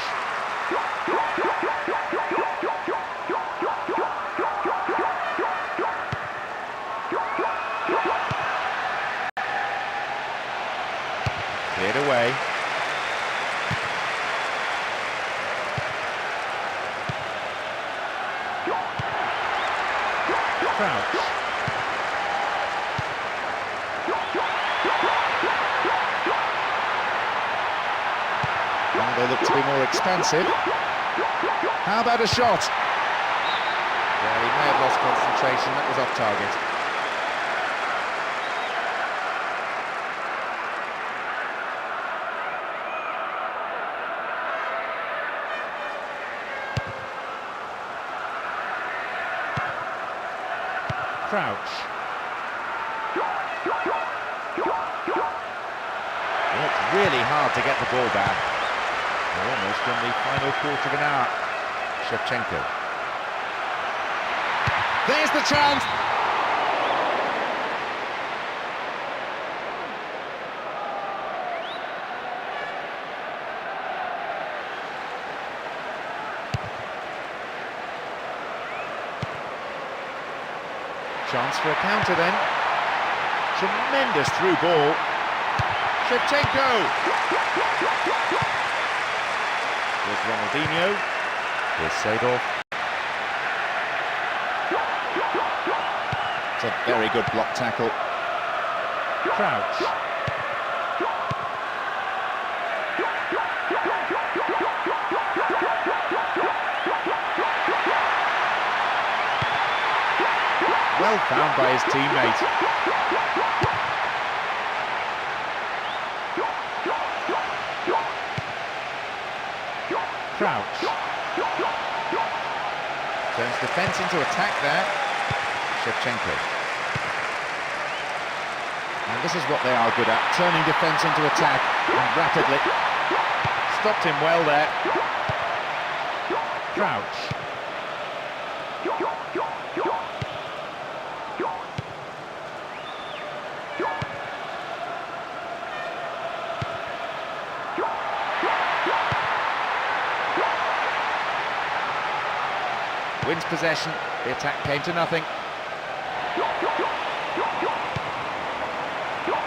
Cleared away. Crouch. And they look to be more expensive. How about a shot? Well, he may have lost concentration. That was off target. Crouch. It's really hard to get the ball back. We're almost in the final quarter of an hour. Shevchenko. There's the chance! Chance for a counter then. Tremendous through ball. Shevchenko! Here's Ronaldinho. Here's Seedorf. It's a very good block tackle. Crouch. Well found by his teammate. Crouch. Turns defence into attack there. Shevchenko. And this is what they are good at, turning defence into attack, and rapidly. Stopped him well there. Crouch. Wins possession, the attack came to nothing.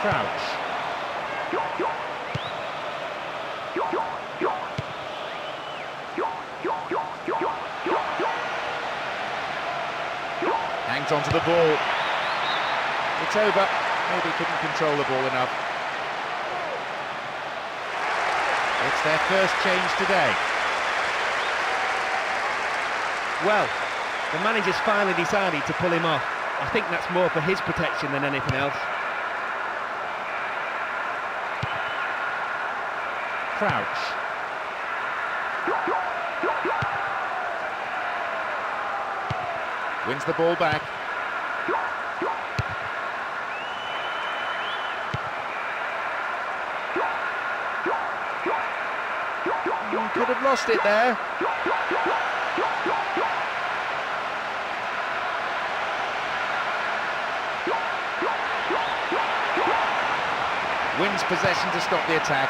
Crouch. Hangs onto the ball. It's over. Maybe couldn't control the ball enough. It's their first change today. Well, the manager's finally decided to pull him off. I think that's more for his protection than anything else. Crouch. Wins the ball back. Could have lost it there. Wins possession to stop the attack.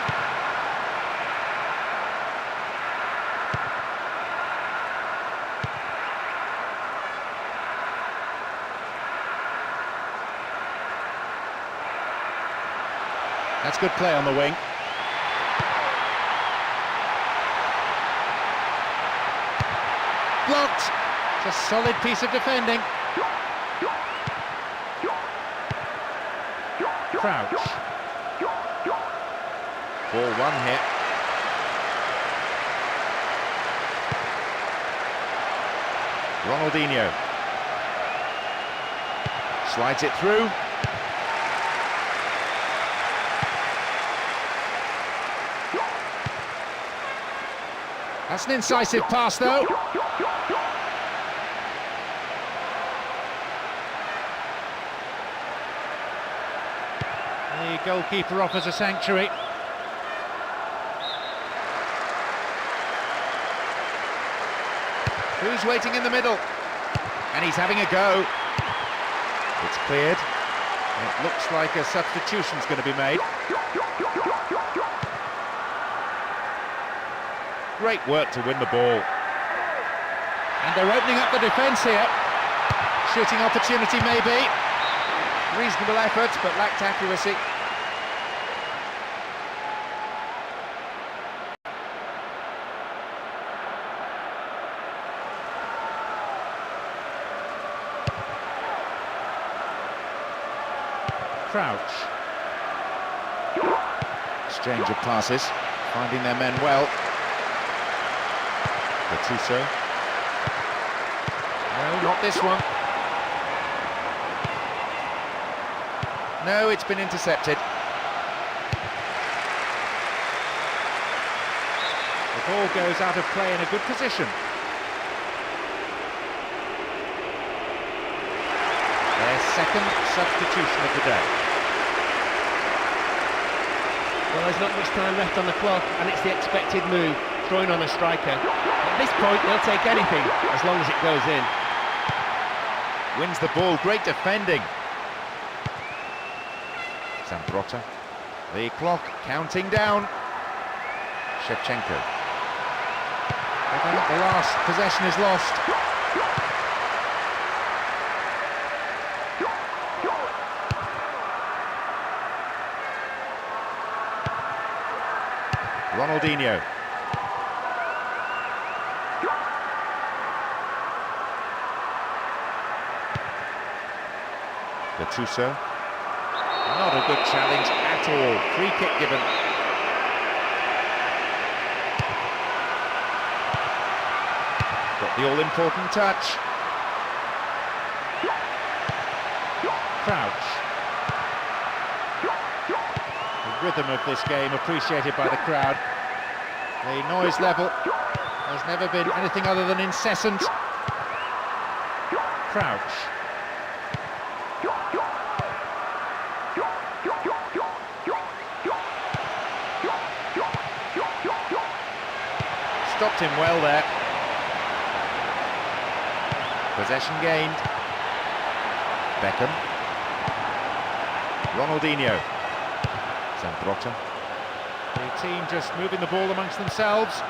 That's good play on the wing. Blocked. It's a solid piece of defending. Crouch. Ball one hit. Ronaldinho. Slides it through. That's an incisive pass, though. The goalkeeper offers a sanctuary. Who's waiting in the middle? And he's having a go. It's cleared. It looks like a substitution's going to be made. Great work to win the ball. And they're opening up the defence here. Shooting opportunity maybe. Reasonable effort, but lacked accuracy. Crouch. Exchange of passes, finding their men well. Gattuso. No, not this one. No, it's been intercepted. The ball goes out of play in a good position. Their second substitution of the day. Well, there's not much time left on the clock, and it's the expected move, throwing on a striker. At this point, they'll take anything, as long as it goes in. Wins the ball, great defending. Zambrotta. The clock counting down. Shevchenko. The last possession is lost. Ronaldinho. Gattuso. Not a good challenge at all. Free kick given. Got the all-important touch. Crouch. The rhythm of this game appreciated by the crowd. The noise level has never been anything other than incessant. Crouch. Stopped him well there. Possession gained. Beckham. Ronaldinho. Zambrotta. The team just moving the ball amongst themselves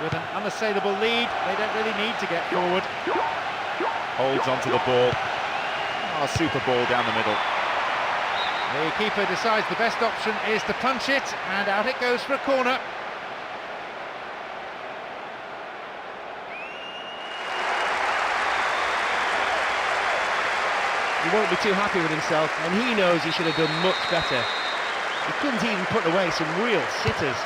with an unassailable lead. They don't really need to get forward. Holds onto the ball. Oh, super ball down the middle. The keeper decides the best option is to punch it, and out it goes for a corner. He won't be too happy with himself, and he knows he should have done much better. He couldn't even put away some real sitters.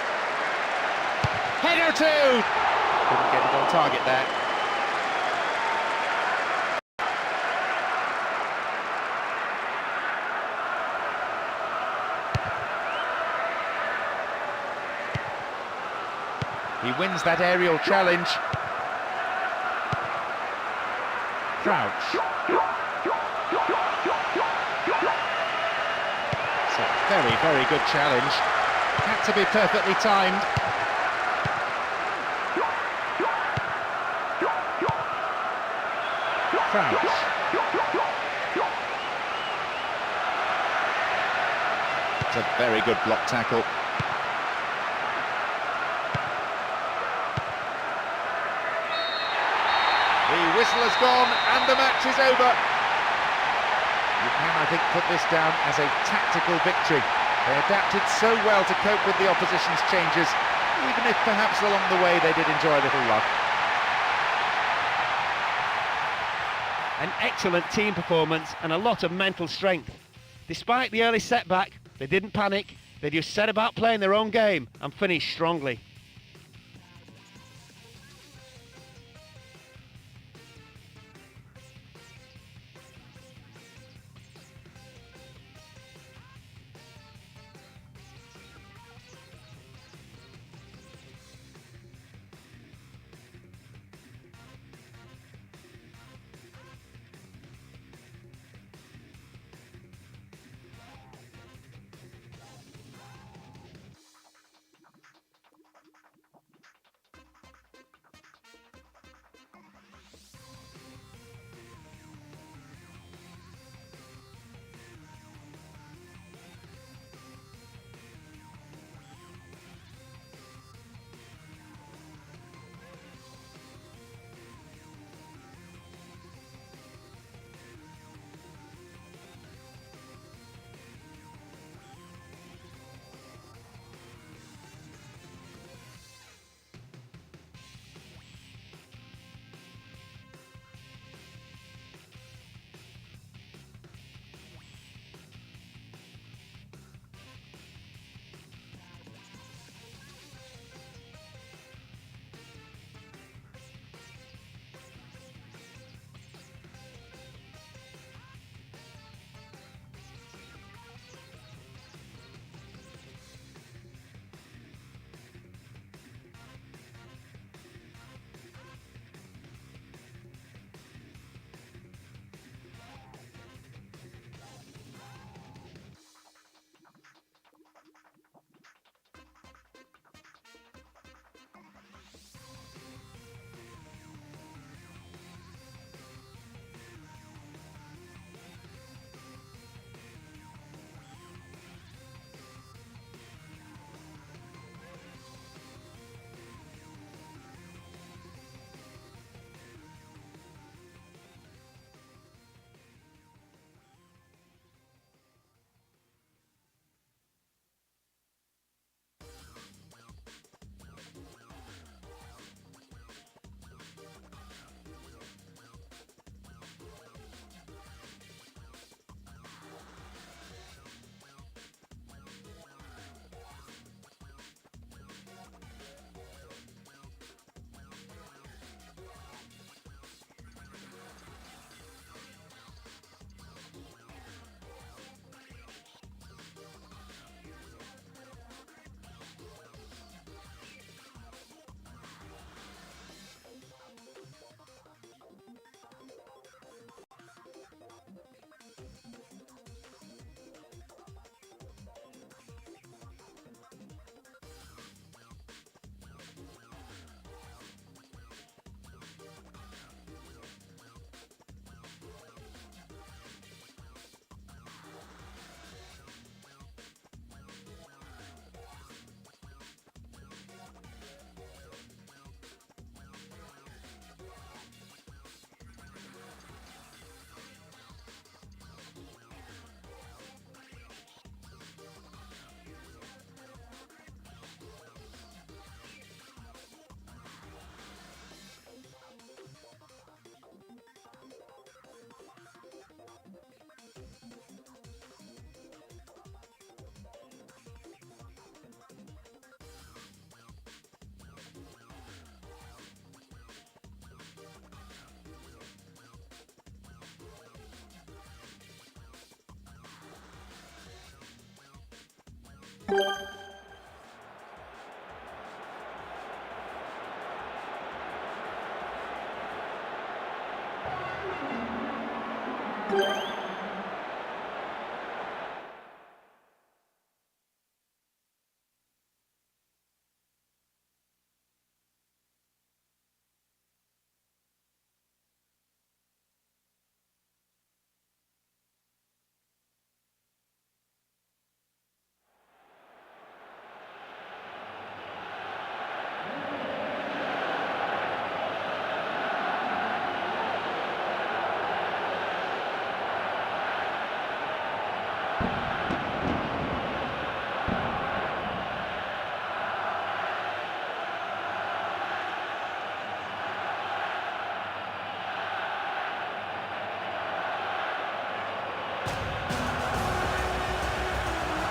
Header two! Couldn't get it on target there. He wins that aerial challenge. Crouch. It's a very, very good challenge. Had to be perfectly timed. Crouch. It's a very good block tackle. The whistle has gone and the match is over. You can, I think, put this down as a tactical victory. They adapted so well to cope with the opposition's changes, even if perhaps along the way they did enjoy a little luck. An excellent team performance and a lot of mental strength. Despite the early setback, they didn't panic, they just set about playing their own game and finished strongly.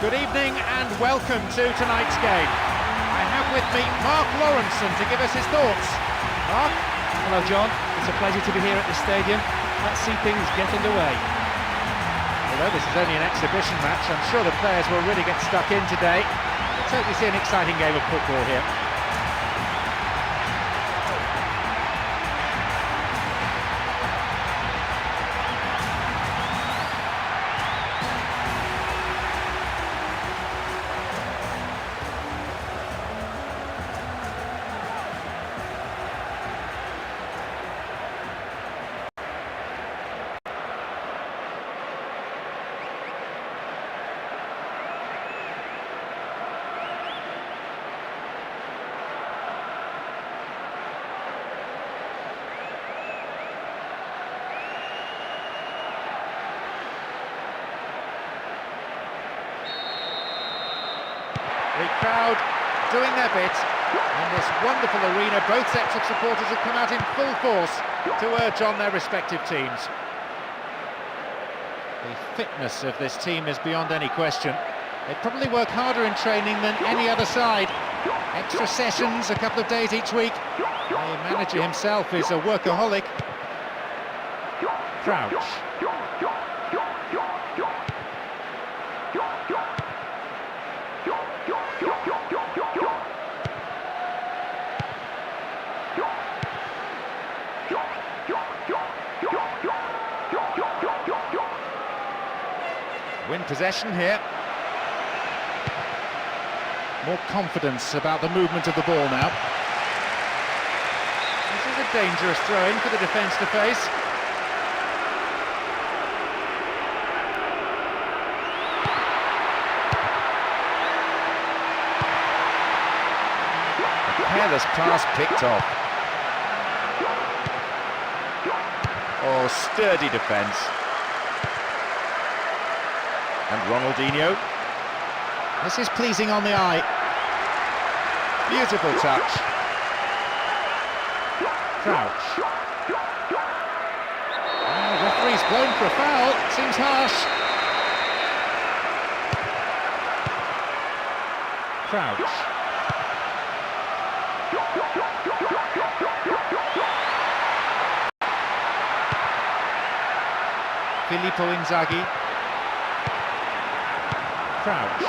Good evening and welcome to tonight's game. I have with me Mark Lawrenson to give us his thoughts. Mark? Hello John, it's a pleasure to be here at the stadium. Let's see things get underway. Although this is only an exhibition match, I'm sure the players will really get stuck in today. Let's hope we see an exciting game of football here. The crowd doing their bit in this wonderful arena. Both sets of supporters have come out in full force to urge on their respective teams. The fitness of this team is beyond any question. They probably work harder in training than any other side. Extra sessions, a couple of days each week. The manager himself is a workaholic. Crouch. Win possession here. More confidence about the movement of the ball now. This is a dangerous throw-in for the defence to face. A careless pass picked off. Oh, sturdy defence. And Ronaldinho. This is pleasing on the eye. Beautiful touch. Crouch. Oh, referee's blown for a foul. Seems harsh. Crouch. Filippo Inzaghi. Crouch.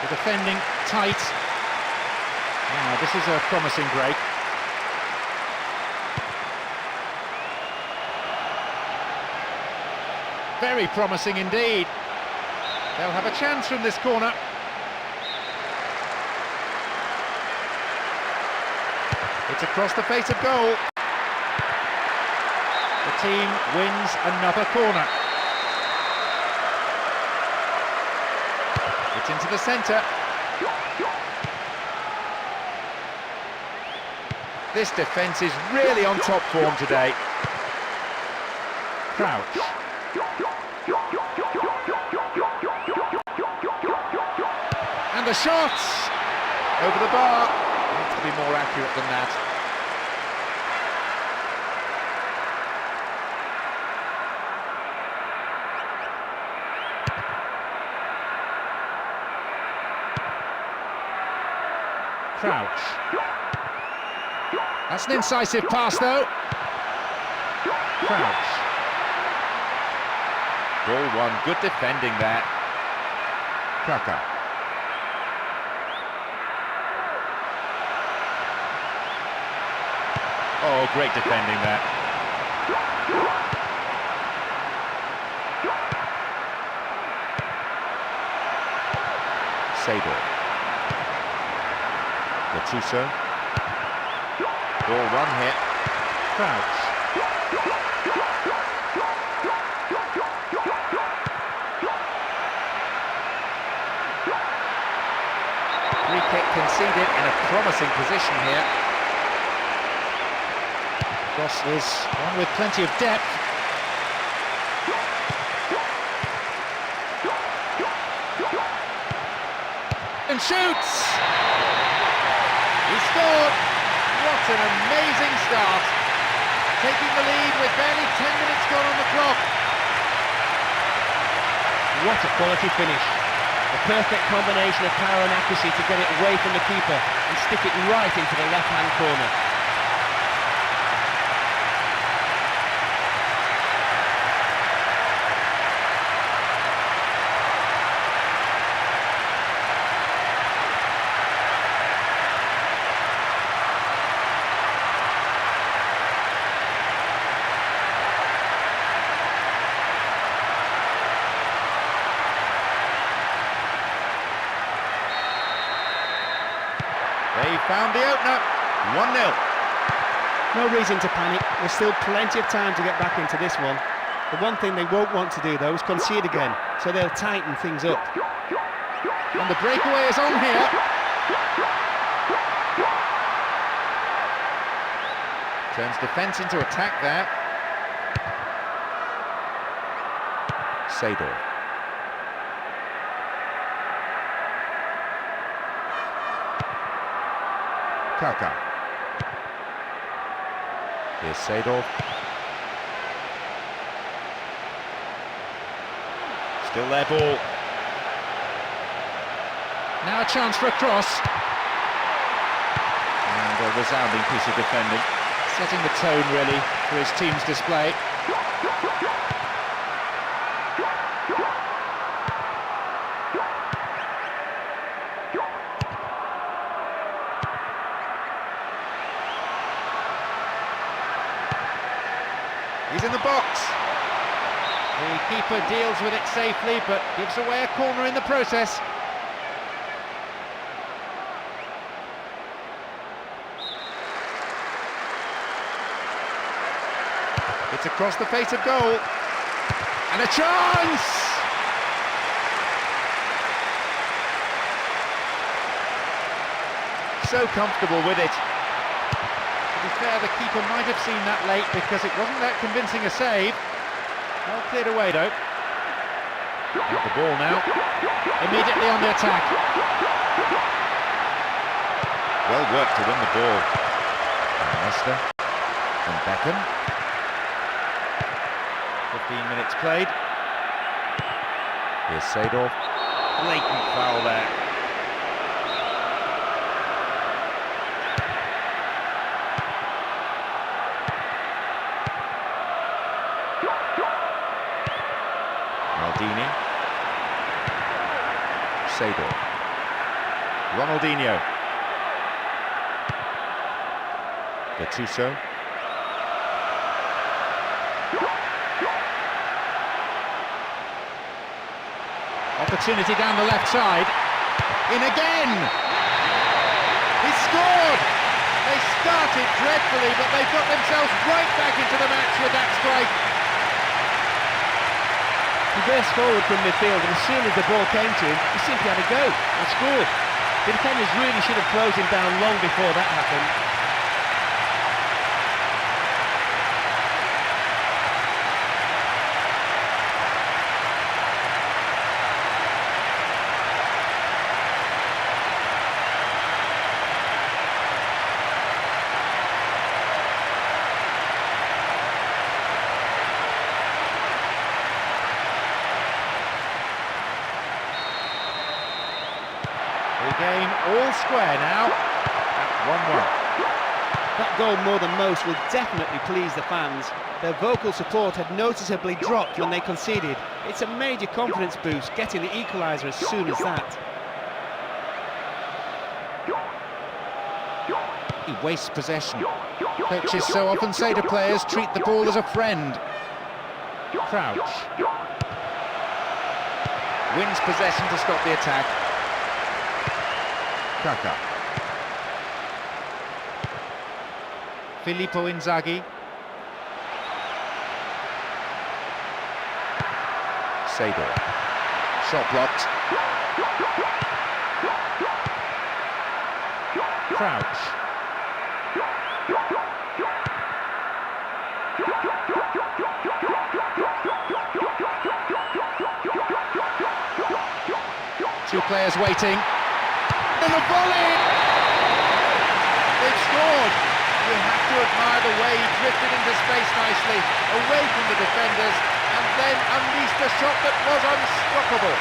The defending tight. Ah, this is a promising break. Very promising indeed. They'll have a chance from this corner. It's across the face of goal. The team wins another corner. It's into the centre. This defence is really on top form today. Crouch. And the shot! Over the bar. Needs to be more accurate than that. Crouch. That's an incisive pass though. Crouch. Ball one, good defending there. Kaka. Oh, great defending there. Sable. Gattuso. Ball one hit. Crouch. Free kick conceded in a promising position here. Cross is one with plenty of depth. And shoots! He scored! What an amazing start! taking the lead with barely 10 minutes gone on the clock. What a quality finish. The perfect combination of power and accuracy to get it away from the keeper and stick it right into the left-hand corner. They found the opener, 1-0. No reason to panic, there's still plenty of time to get back into this one. The one thing they won't want to do though is concede again, so they'll tighten things up. And the breakaway is on here. Turns defence into attack there. Sador. Kaka. Here's Sador. Still their ball. Now a chance for a cross. And a resounding piece of defending. Setting the tone, really, for his team's display. He's in the box. The keeper deals with it safely, but gives away a corner in the process. It's across the face of goal. And a chance! So comfortable with it. To be fair, the keeper might have seen that late because it wasn't that convincing a save. Well cleared away though. Got the ball now. Immediately on the attack. Well worked to win the ball. And Leicester. And Beckham. 15 minutes played. Here's Sador. Blatant foul there. Maldini. Sador. Ronaldinho. Gattuso. Opportunity down the left side. In again! He scored! They started dreadfully, but they got themselves right back into the match with that strike. He burst forward from midfield, and as soon as the ball came to him, he simply had a go and scored. The defenders really should have closed him down long before that happened. The game all square now at 1-1. That goal, more than most, will definitely please the fans. Their vocal support had noticeably dropped when they conceded. It's a major confidence boost getting the equaliser as soon as that. He wastes possession. Coaches so often say to players, treat the ball as a friend. Crouch. Wins possession to stop the attack. Kaka. Filippo Inzaghi. Sador. Shot blocked. Crouch. Two players waiting. And a volley! They've scored! you have to admire the way he drifted into space nicely, away from the defenders, and then unleashed a shot that was unstoppable.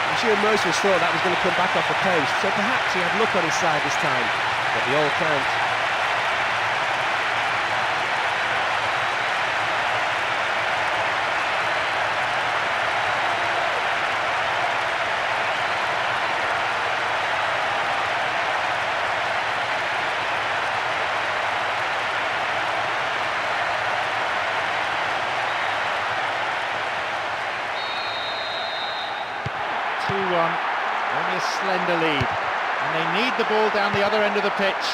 I'm sure most of us thought that was going to come back off the post, so perhaps he had luck on his side this time, but they all count. Only a slender lead, and they need the ball down the other end of the pitch.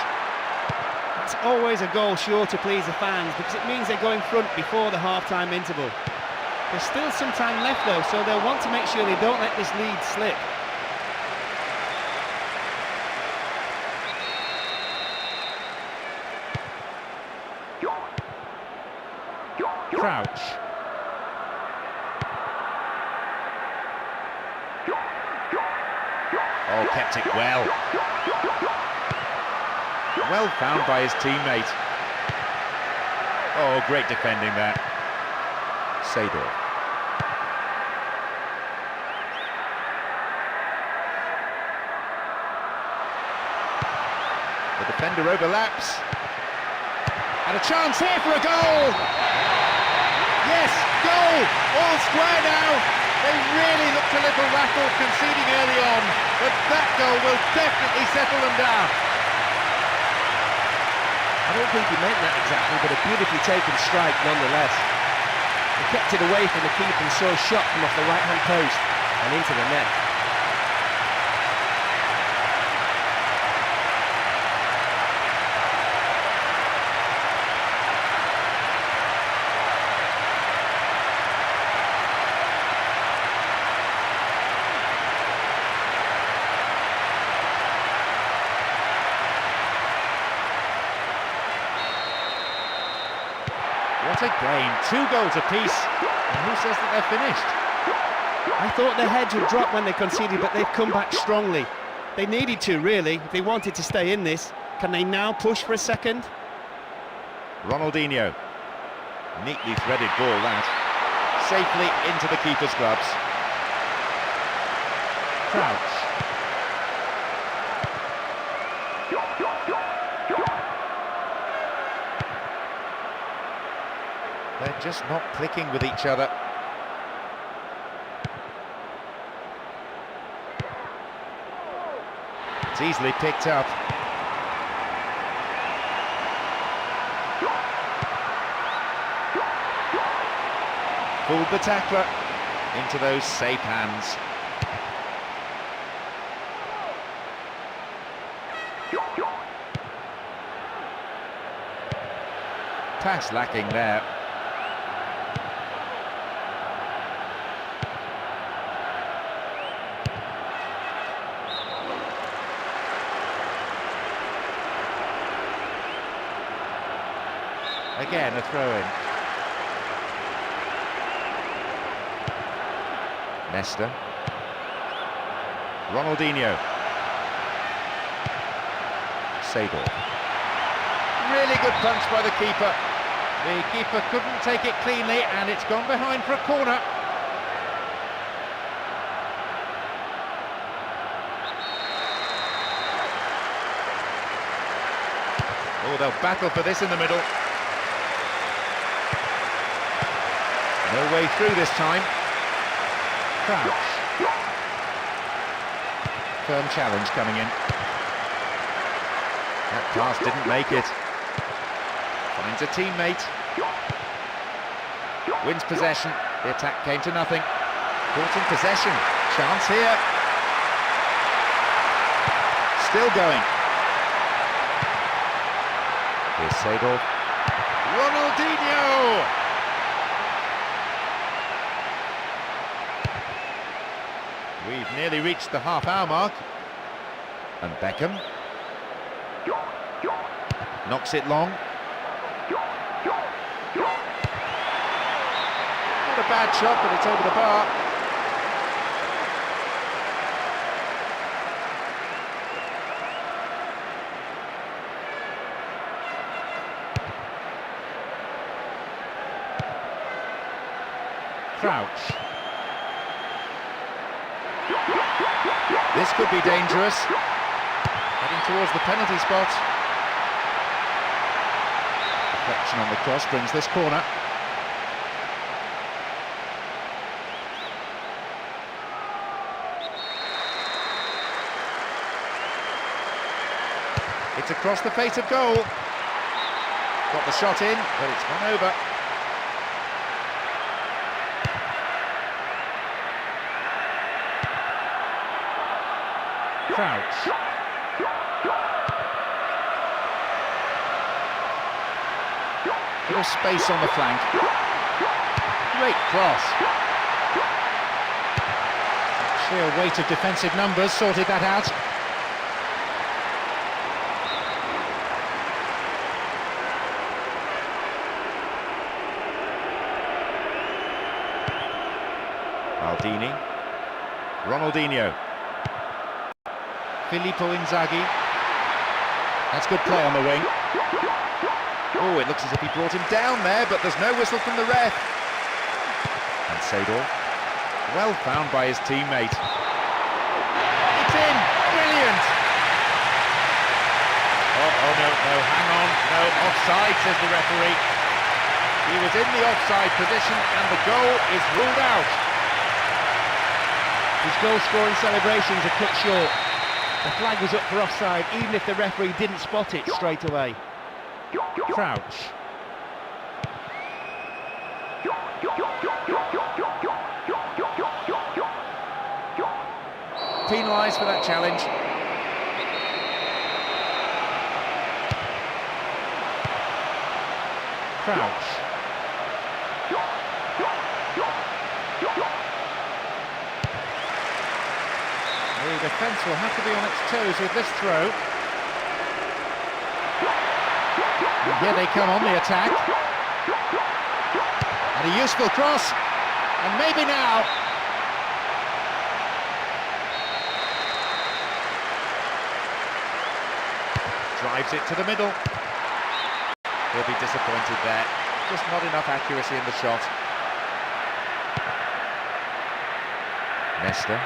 It's always a goal sure to please the fans because it means they go in front before the half-time interval. There's still some time left though, so they'll want to make sure they don't let this lead slip. Crouch. Oh, kept it well. Well found by his teammate. Oh, great defending there. Sador. The defender overlaps. And a chance here for a goal! Yes, goal! All square now. They really looked a little rattled conceding early on, but that goal will definitely settle them down. I don't think he meant that exactly, but a beautifully taken strike nonetheless. He kept it away from the keeper and saw a shot from off the right-hand post and into the net. What a game, 2 goals apiece, and who says that they're finished? I thought their heads would drop when they conceded, but they've come back strongly. They needed to, really, if they wanted to stay in this. Can they now push for a second? Ronaldinho. Neatly threaded ball, that. Safely into the keeper's gloves. Crouch. They're just not clicking with each other. It's easily picked up. Pulled the tackler into those safe hands. Pass lacking there. Again, a throw-in. Nesta. Ronaldinho. Sador. Really good punch by the keeper. The keeper couldn't take it cleanly, and it's gone behind for a corner. Oh, they'll battle for this in the middle. No way through this time. Crouch. Firm challenge coming in. That pass didn't make it. Finds a teammate. Wins possession. The attack came to nothing. Caught in possession. Chance here. Still going. Here's Sador. Ronaldinho! We've nearly reached the half-hour mark. And Beckham knocks it long. Not a bad shot, but it's over the bar. Crouch. This could be dangerous. Heading towards the penalty spot. Deflection on the cross brings this corner. It's across the face of goal. Got the shot in, but it's gone over. Crouch. Little space on the flank. Great cross. Sheer weight of defensive numbers sorted that out. Maldini. Ronaldinho. Filippo Inzaghi. That's good play on the wing. Oh, it looks as if he brought him down there, but there's no whistle from the ref. And Seydor, well found by his teammate. It's in! Brilliant! Oh, no, hang on. No, offside, says the referee. He was in the offside position, and the goal is ruled out. His goal-scoring celebrations are cut short. The flag was up for offside, even if the referee didn't spot it straight away. Crouch. Penalised for that challenge. Crouch. The defence will have to be on its toes with this throw. And here they come on the attack. And a useful cross. And maybe now. Drives it to the middle. He'll be disappointed there. Just not enough accuracy in the shot. Nesta.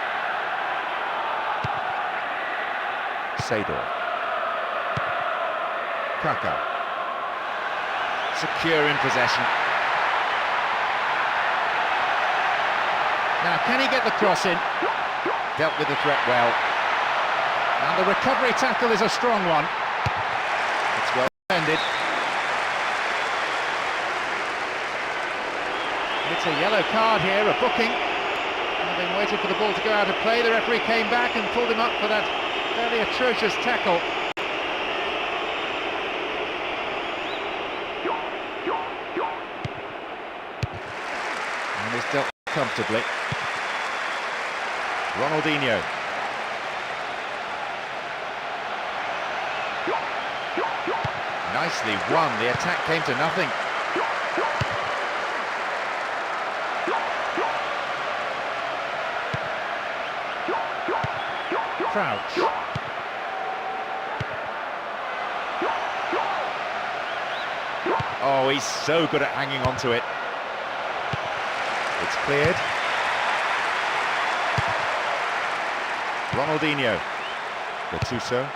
Seydor. Kaka. Secure in possession. Now, can he get the cross in? Dealt with the threat well. And the recovery tackle is a strong one. It's well defended. It's a yellow card here, a booking. Having waited for the ball to go out of play, the referee came back and pulled him up for that fairly atrocious tackle. And he's dealt comfortably. Ronaldinho. Nicely won, the attack came to nothing. Crouch. Oh, he's so good at hanging on to it. It's cleared. Ronaldinho. Gattuso.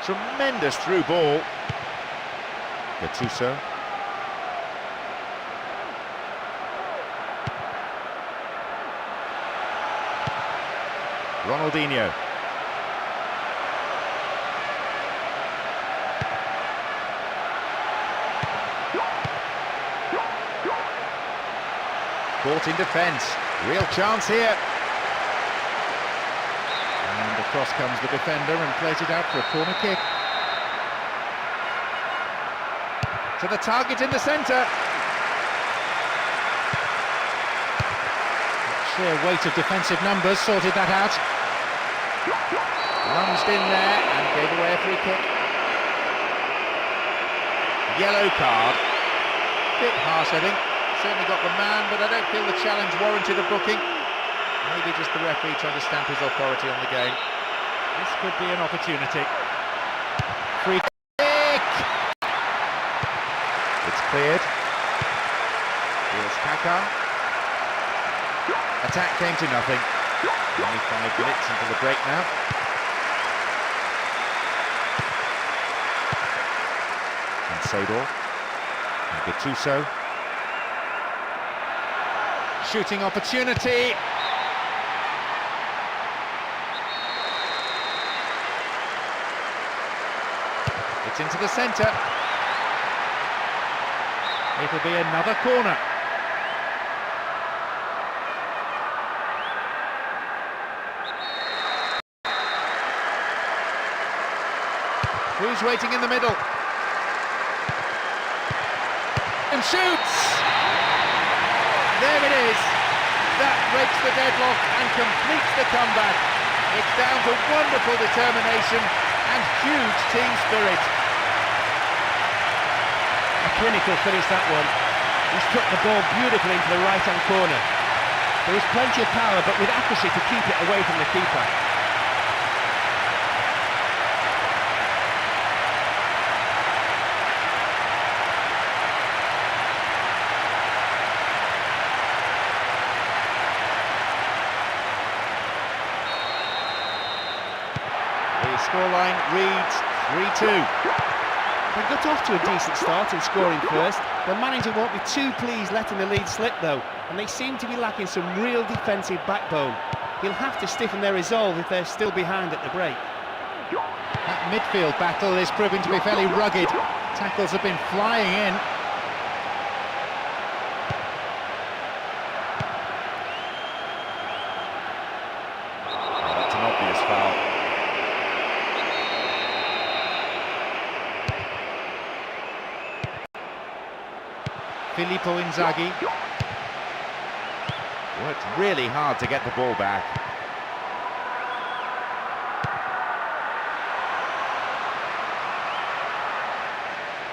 Tremendous through ball. Gattuso. Ronaldinho. Caught in defence. Real chance here. And across comes the defender and plays it out for a corner kick. To the target in the centre. Sheer weight of defensive numbers sorted that out. Lunged in there and gave away a free kick. Yellow card. Bit harsh, I think. Certainly got the man, but I don't feel the challenge warranted a booking. Maybe just the referee trying to stamp his authority on the game. This could be an opportunity. Free kick! It's cleared. Kaká. Attack came to nothing. Only 5 minutes into the break now. And Sador. And Gattuso. Shooting opportunity. It's into the centre. It'll be another corner. Who's waiting in the middle? And shoots! There it is. That breaks the deadlock and completes the comeback. It's down to wonderful determination and huge team spirit. A clinical finish, that one. He struck the ball beautifully into the right-hand corner. There was plenty of power, but with accuracy to keep it away from the keeper. The scoreline reads 3-2. They got off to a decent start in scoring first. The manager won't be too pleased letting the lead slip though, and they seem to be lacking some real defensive backbone. He'll have to stiffen their resolve if they're still behind at the break. That midfield battle is proving to be fairly rugged. Tackles have been flying in. Oh, that's an obvious foul. Filippo Inzaghi worked really hard to get the ball back.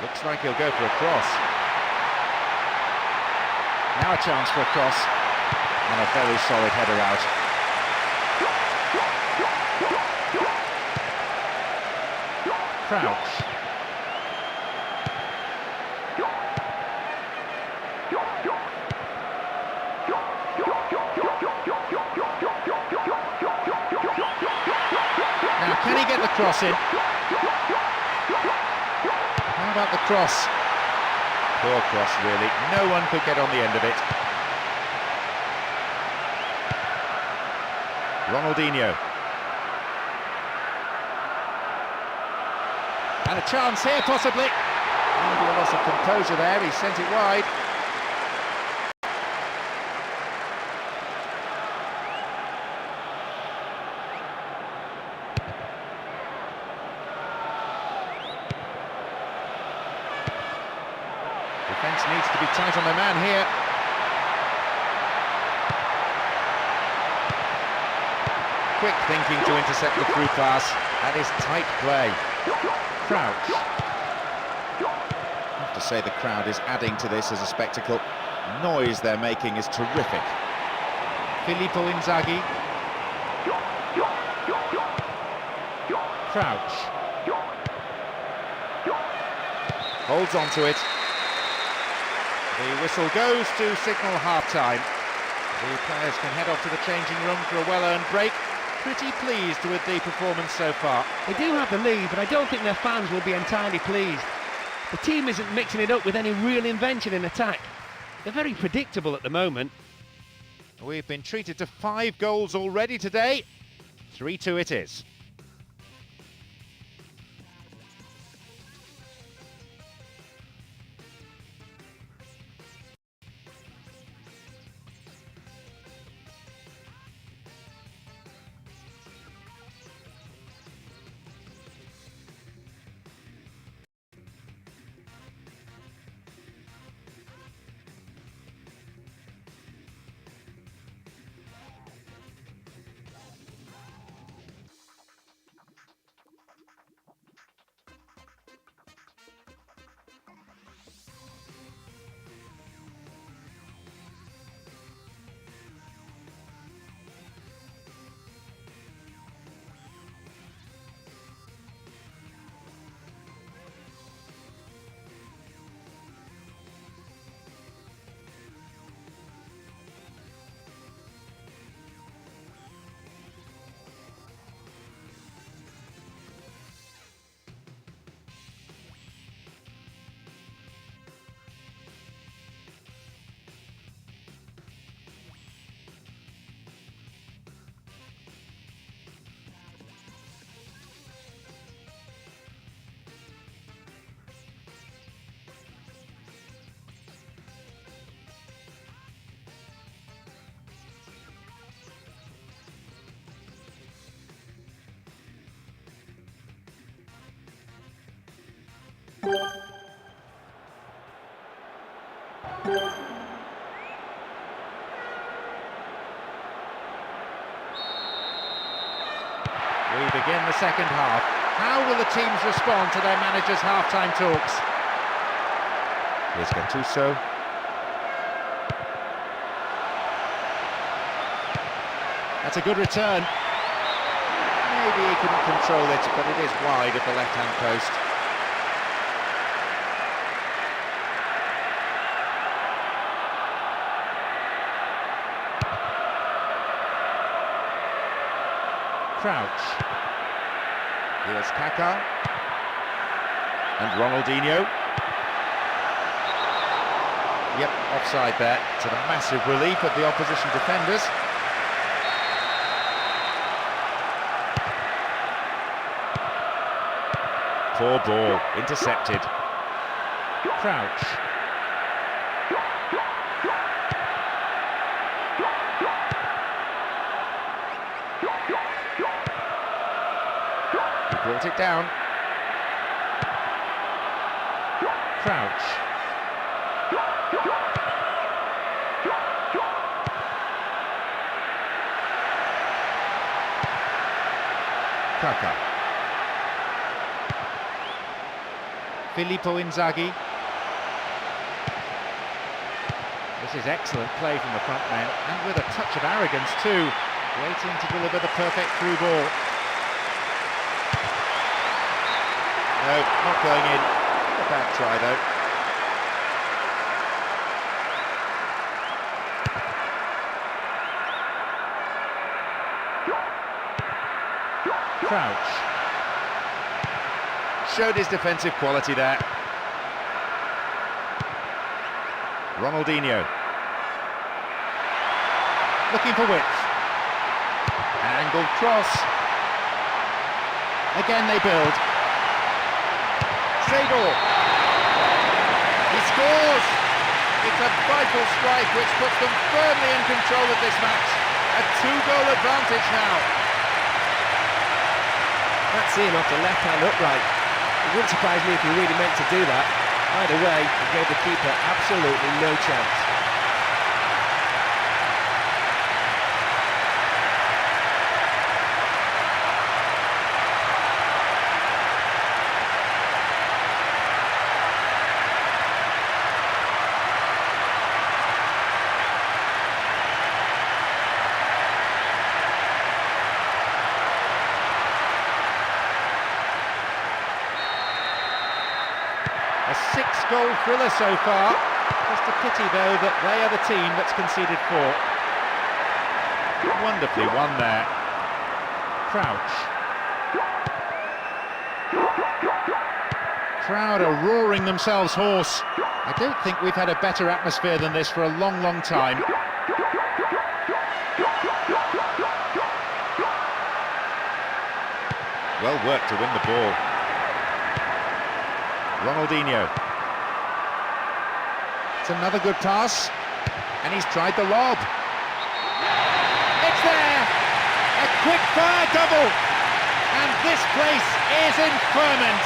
Looks like he'll go for a cross. Now a chance for a cross, and a very solid header out. Crouch. Now, can he get the cross in? How about the cross? Poor cross, really. No one could get on the end of it. Ronaldinho. And a chance here, possibly. Maybe a loss of composure there. He sent it wide. Defence needs to be tight on their man here. Quick thinking to intercept the through pass. That is tight play. Crouch. I have to say the crowd is adding to this as a spectacle. Noise they're making is terrific. Filippo Inzaghi. Crouch. Holds on to it. The whistle goes to signal half-time. The players can head off to the changing room for a well-earned break. Pretty pleased with the performance so far. They do have the lead, but I don't think their fans will be entirely pleased. The team isn't mixing it up with any real invention in attack. They're very predictable at the moment. We've been treated to 5 goals already today. 3-2 it is. We begin the second half. How will the teams respond to their manager's half-time talks? Here's Gattuso. That's a good return. Maybe he couldn't control it, but it is wide at the left-hand post. Crouch. Here's Kaká. And Ronaldinho. Yep, offside there, to the massive relief of the opposition defenders. Poor ball, intercepted. Crouch. He brought it down. Crouch. Kaká. Filippo Inzaghi. This is excellent play from the front men, and with a touch of arrogance too, waiting to deliver the perfect through ball. No, not going in. A bad try though. Crouch. Showed his defensive quality there. Ronaldinho. Looking for width. Angled cross. Again they build. Segal. He scores! It's a vital strike which puts them firmly in control of this match. A 2-goal advantage now. That's in off the left-hand upright. It wouldn't surprise me if he really meant to do that. Either way, he gave the keeper absolutely no chance. A 6-goal thriller so far. Just a pity, though, that they are the team that's conceded 4. Wonderfully won there. Crouch. Crowd are roaring themselves hoarse. I don't think we've had a better atmosphere than this for a long, long time. Well worked to win the ball. Ronaldinho. It's another good pass, and he's tried the lob. It's there! A quick-fire double! And this place is in ferment.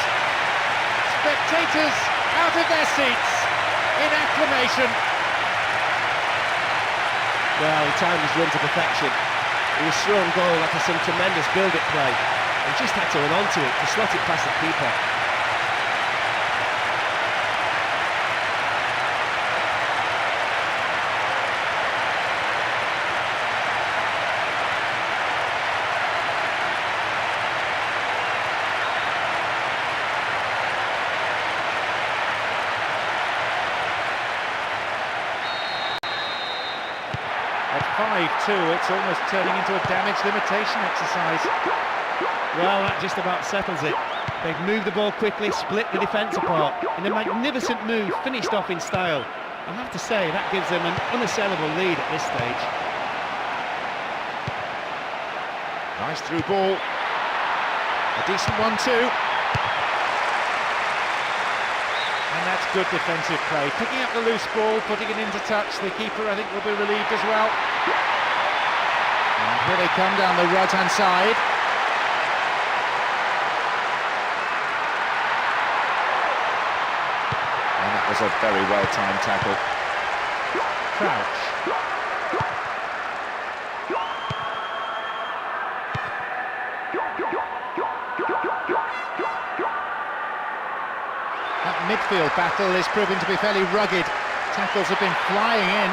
Spectators out of their seats in acclamation. Well, he timed his run to perfection. It was thrown goal after some tremendous build-up play. He just had to run onto it to slot it past the keeper. At 5-2, it's almost turning into a damage limitation exercise. Well, that just about settles it. They've moved the ball quickly, split the defence apart. In a magnificent move, finished off in style. I have to say, that gives them an unassailable lead at this stage. Nice through ball. A decent one too. And that's good defensive play. Picking up the loose ball, putting it into touch. The keeper, I think, will be relieved as well. And here they come down the right-hand side. was a very well-timed tackle. Crouch. That midfield battle is proving to be fairly rugged. Tackles have been flying in.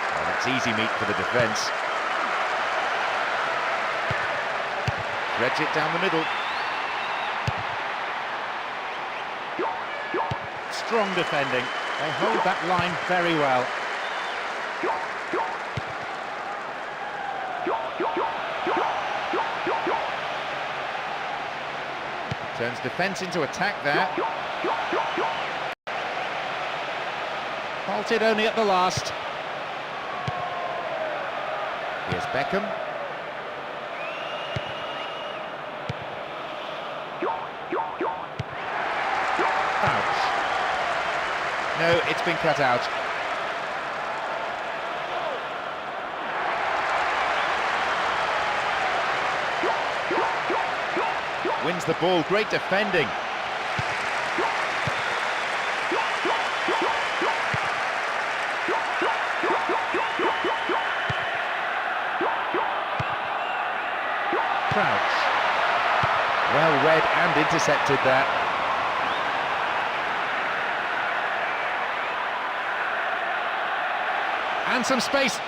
Oh, that's easy meat for the defence. Threads it down the middle. Strong defending. They hold that line very well. Turns defence into attack there. Halted only at the last. Here's Beckham. Ouch. No, it's been cut out. Wins the ball, great defending. Crouch. Well read and intercepted there. And some space.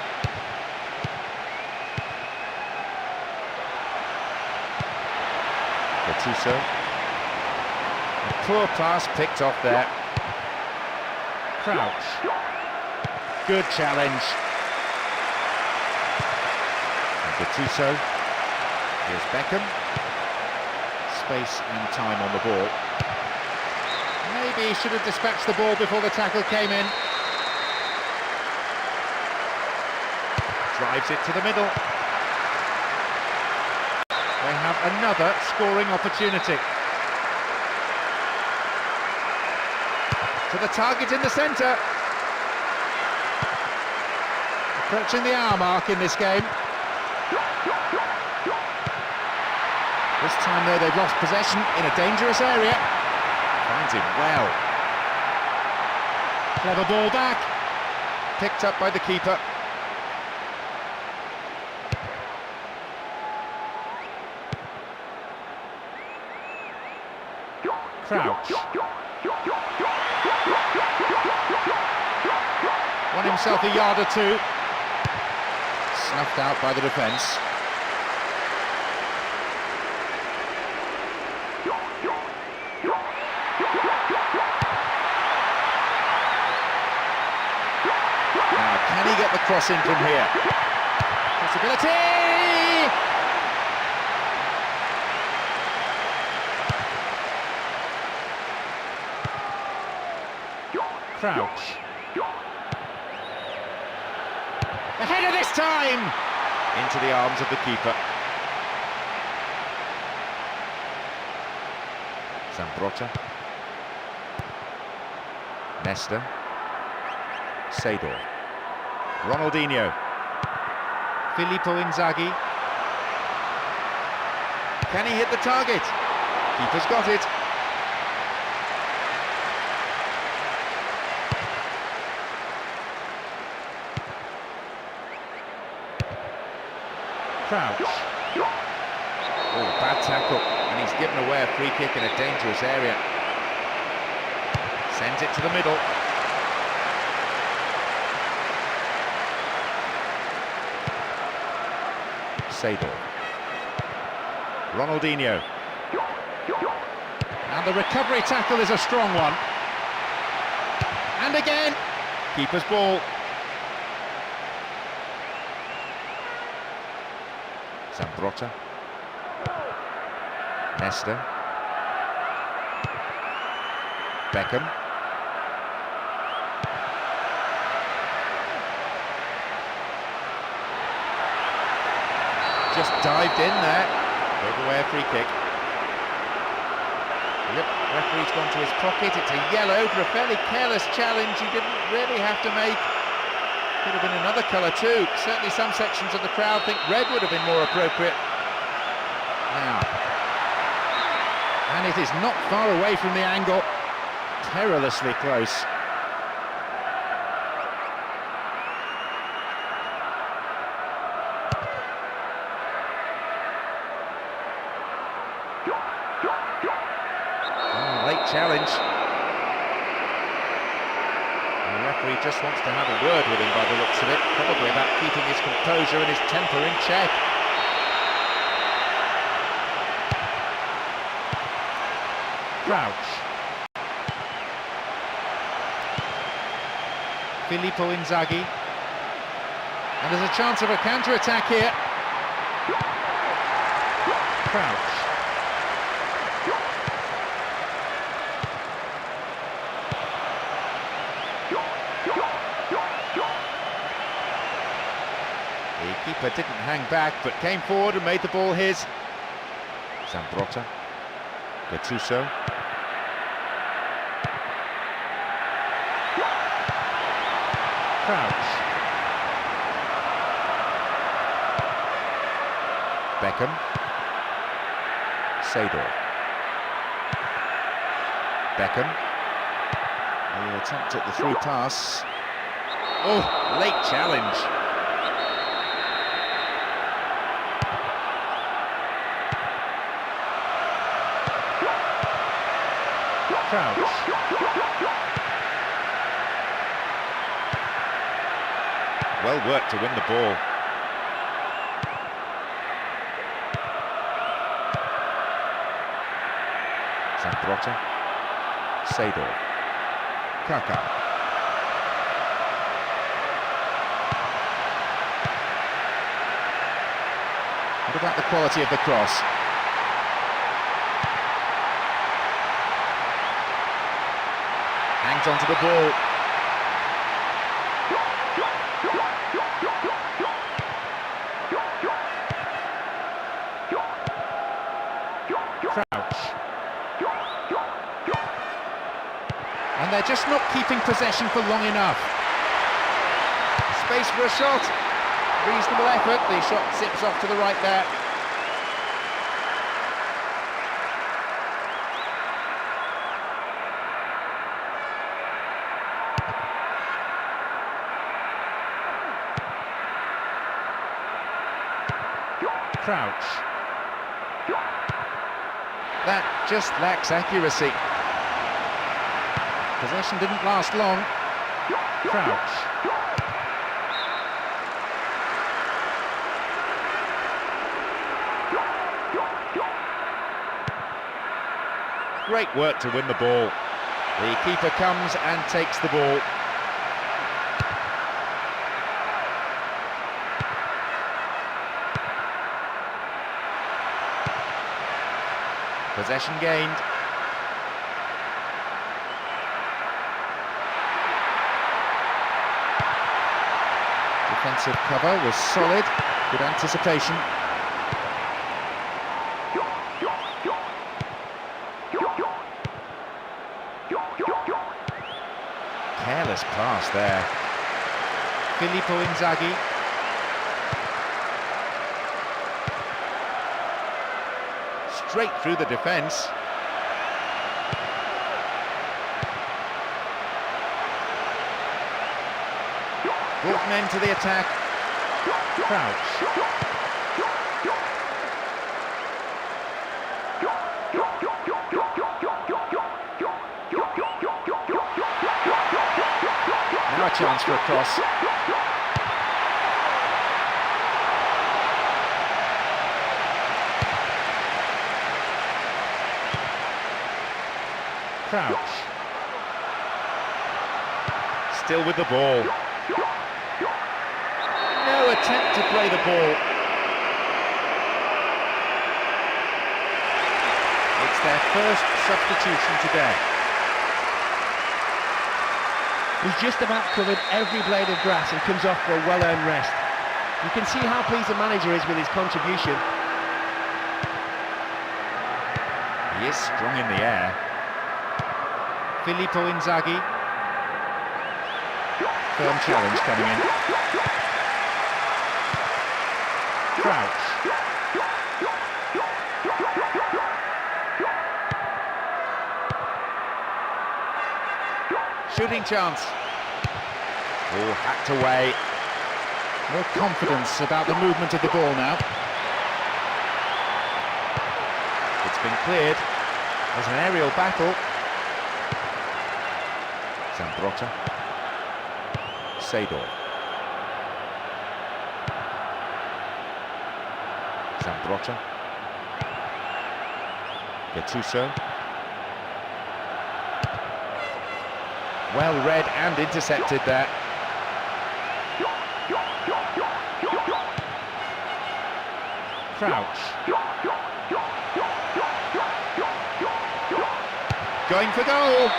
Gattuso. A poor pass picked off there. Crouch. Good challenge. And Gattuso. Here's Beckham. Space and time on the ball. Maybe he should have dispatched the ball before the tackle came in. Drives it to the middle. They have another scoring opportunity. To the target in the centre. Approaching the hour mark in this game. This time though they've lost possession in a dangerous area. Finds him well. Clever ball back. Picked up by the keeper. Crouch. Won himself a yard or two. Snuffed out by the defence. Now, can he get the cross in from here? Possibility! Crouch. The header this time! Into the arms of the keeper. Zambrotta. Nesta. Seedorf. Ronaldinho. Filippo Inzaghi. Can he hit the target? Keeper's got it. Crouch. Oh, bad tackle, and he's given away a free kick in a dangerous area. Sends it to the middle. Seedorf. Ronaldinho. And the recovery tackle is a strong one. And again, keeper's ball. Zambrotta. Nesta. Beckham. Just dived in there. Gave away a free kick. Yep, referee's gone to his pocket. It's a yellow for a fairly careless challenge he didn't really have to make. Could have been another colour too. Certainly some sections of the crowd think red would have been more appropriate. Now, and it is not far away from the angle. Perilously close. Late challenge. The referee just wants to have a word with him by the looks of it, probably about keeping his composure and his temper in check. Crouch. Filippo Inzaghi. And there's a chance of a counter-attack here. Crouch. The keeper didn't hang back, but came forward and made the ball his. Zambrotta. Gattuso. Crouch. Beckham. Seedorf. Beckham. The attempt at the through pass. Oh, late challenge. Crouch. Well worked to win the ball. Zambrotta. Seedorf. Kaka. What about the quality of the cross? Hangs onto the ball. Crouch. And they're just not keeping possession for long enough. Space for a shot. Reasonable effort. The shot zips off to the right there. Crouch. That just lacks accuracy. Possession didn't last long. Crouch. Great work to win the ball. The keeper comes and takes the ball. Possession gained. Defensive cover was solid. Good anticipation. Careless pass there. Filippo Inzaghi. Straight through the defence. Brought an end to the attack. Crouch. Now a chance for a cross. Crouch. Still with the ball. No attempt to play the ball. It's their first substitution today. He's just about covered every blade of grass and comes off for a well-earned rest. You can see how pleased the manager is with his contribution. He is strong in the air. Filippo Inzaghi. Firm challenge coming in. Crouch. Shooting chance. Oh, hacked away. More confidence about the movement of the ball now. It's been cleared. There's an aerial battle. Zambrotta. Seydor. Zambrotta. Gattuso. Well read and intercepted there. Crouch. Going for goal.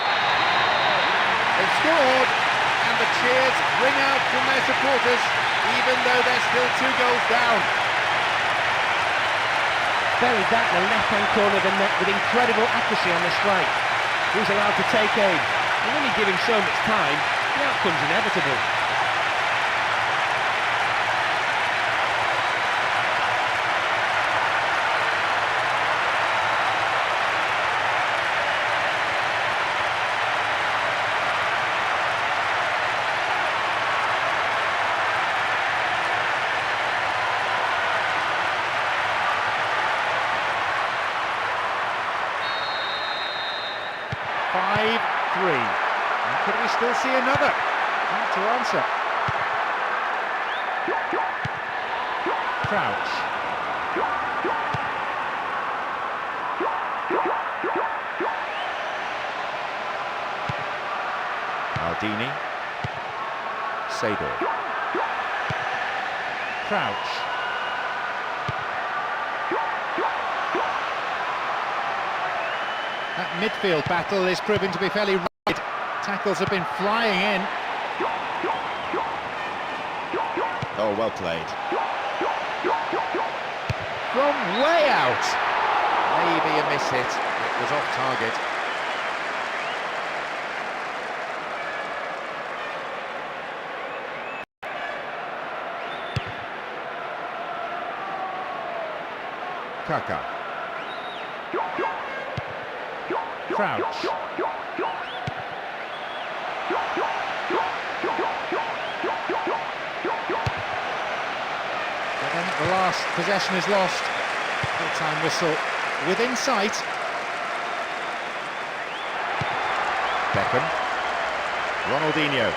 They've scored, and the cheers ring out from their supporters, even though they're still 2 goals down. Buried that in the left-hand corner of the net with incredible accuracy on the strike. He was allowed to take aim. And when you give him so much time, the outcome's inevitable. And could we still see another? Hard to answer. Crouch. Maldini. Seydor. Crouch. That midfield battle is proving to be fairly rapid. Tackles have been flying in. Oh, well played. From way out. Maybe a miss hit. It was off target. Kaka. Crouch. But then the last possession is lost. Full-time whistle within sight. Beckham. Ronaldinho.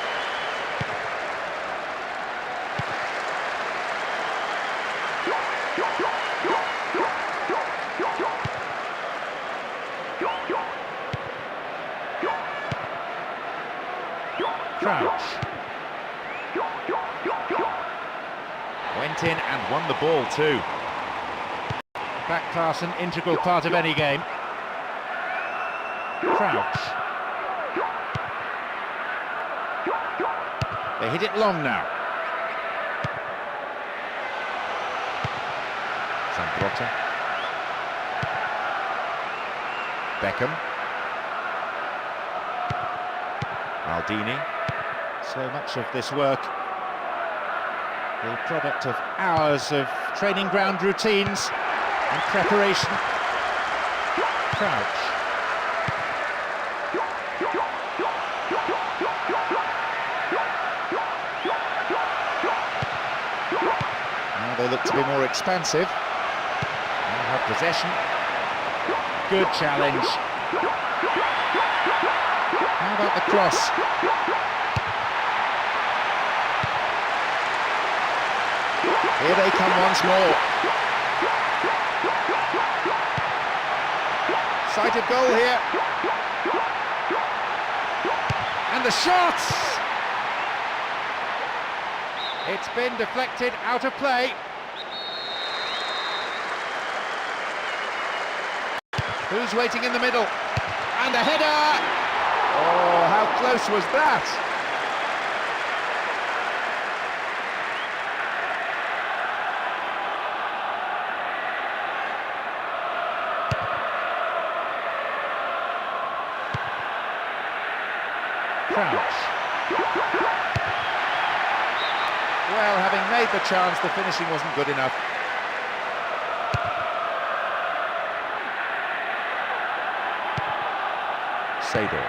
Crouch. Went in and won the ball too. Back pass an integral part of any game. Crouch. They hit it long now. Zambrotta. Beckham. Maldini. So much of this work, the product of hours of training ground routines and preparation. Crouch. Now they look to be more expansive. Now have possession. Good challenge. How about the cross? Here they come once more. Sighted goal here. And the shot! It's been deflected out of play. Who's waiting in the middle? And a header! Oh, how close was that? Crouch. Well, having made the chance, the finishing wasn't good enough. Sador.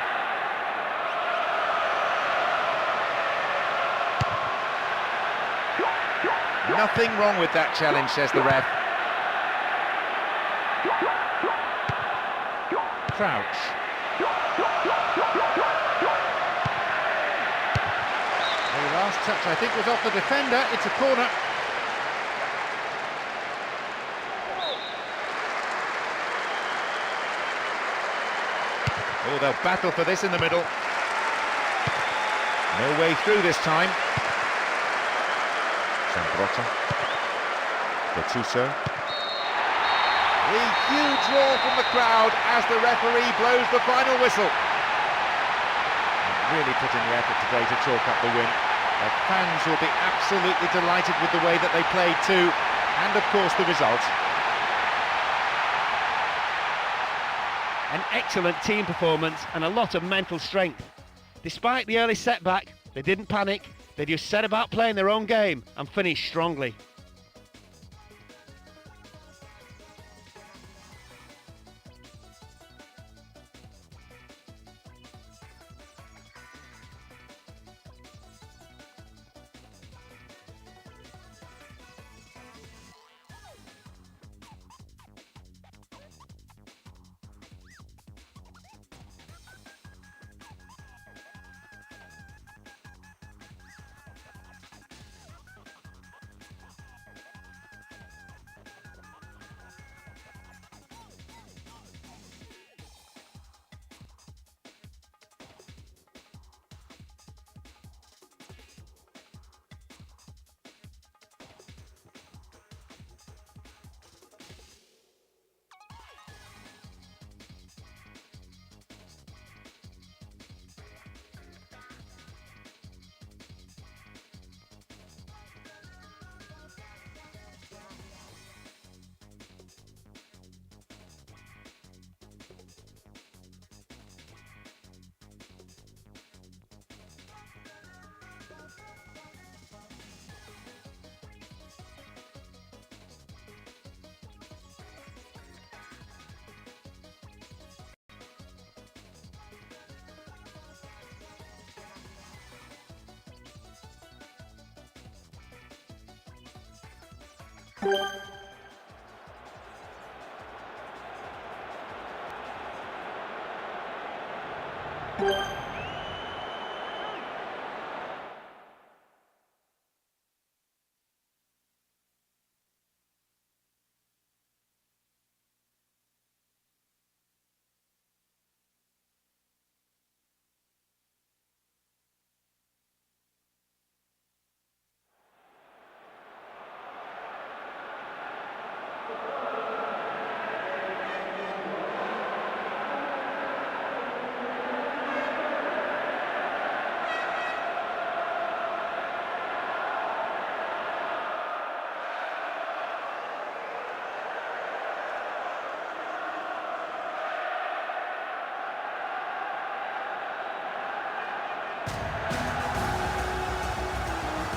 Nothing wrong with that challenge, says the ref. Crouch. The last touch, I think, was off the defender. It's a corner. Oh, they'll battle for this in the middle. No way through this time. Sambrotta. Gattuso. The huge roar from the crowd as the referee blows the final whistle. Really put in the effort today to chalk up the win. The fans will be absolutely delighted with the way that they played too, and of course the result. An excellent team performance and a lot of mental strength. Despite the early setback, they didn't panic, they just set about playing their own game and finished strongly.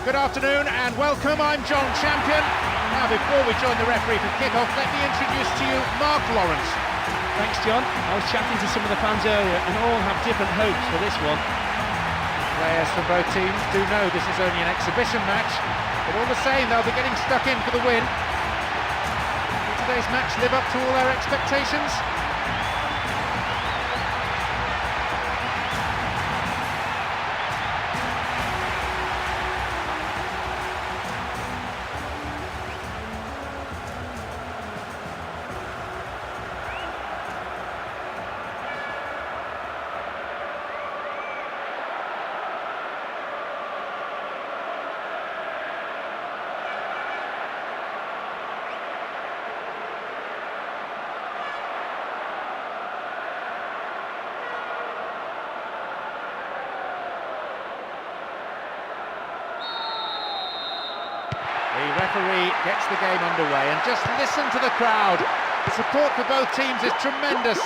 Good afternoon and welcome, I'm John Champion. Now before we join the referee for kick-off, let me introduce to you Mark Lawrence. Thanks, John. I was chatting to some of the fans earlier and all have different hopes for this one. Players from both teams do know this is only an exhibition match, but all the same they'll be getting stuck in for the win. Will today's match live up to all their expectations? The referee gets the game underway, and just listen to the crowd. The support for both teams is tremendous.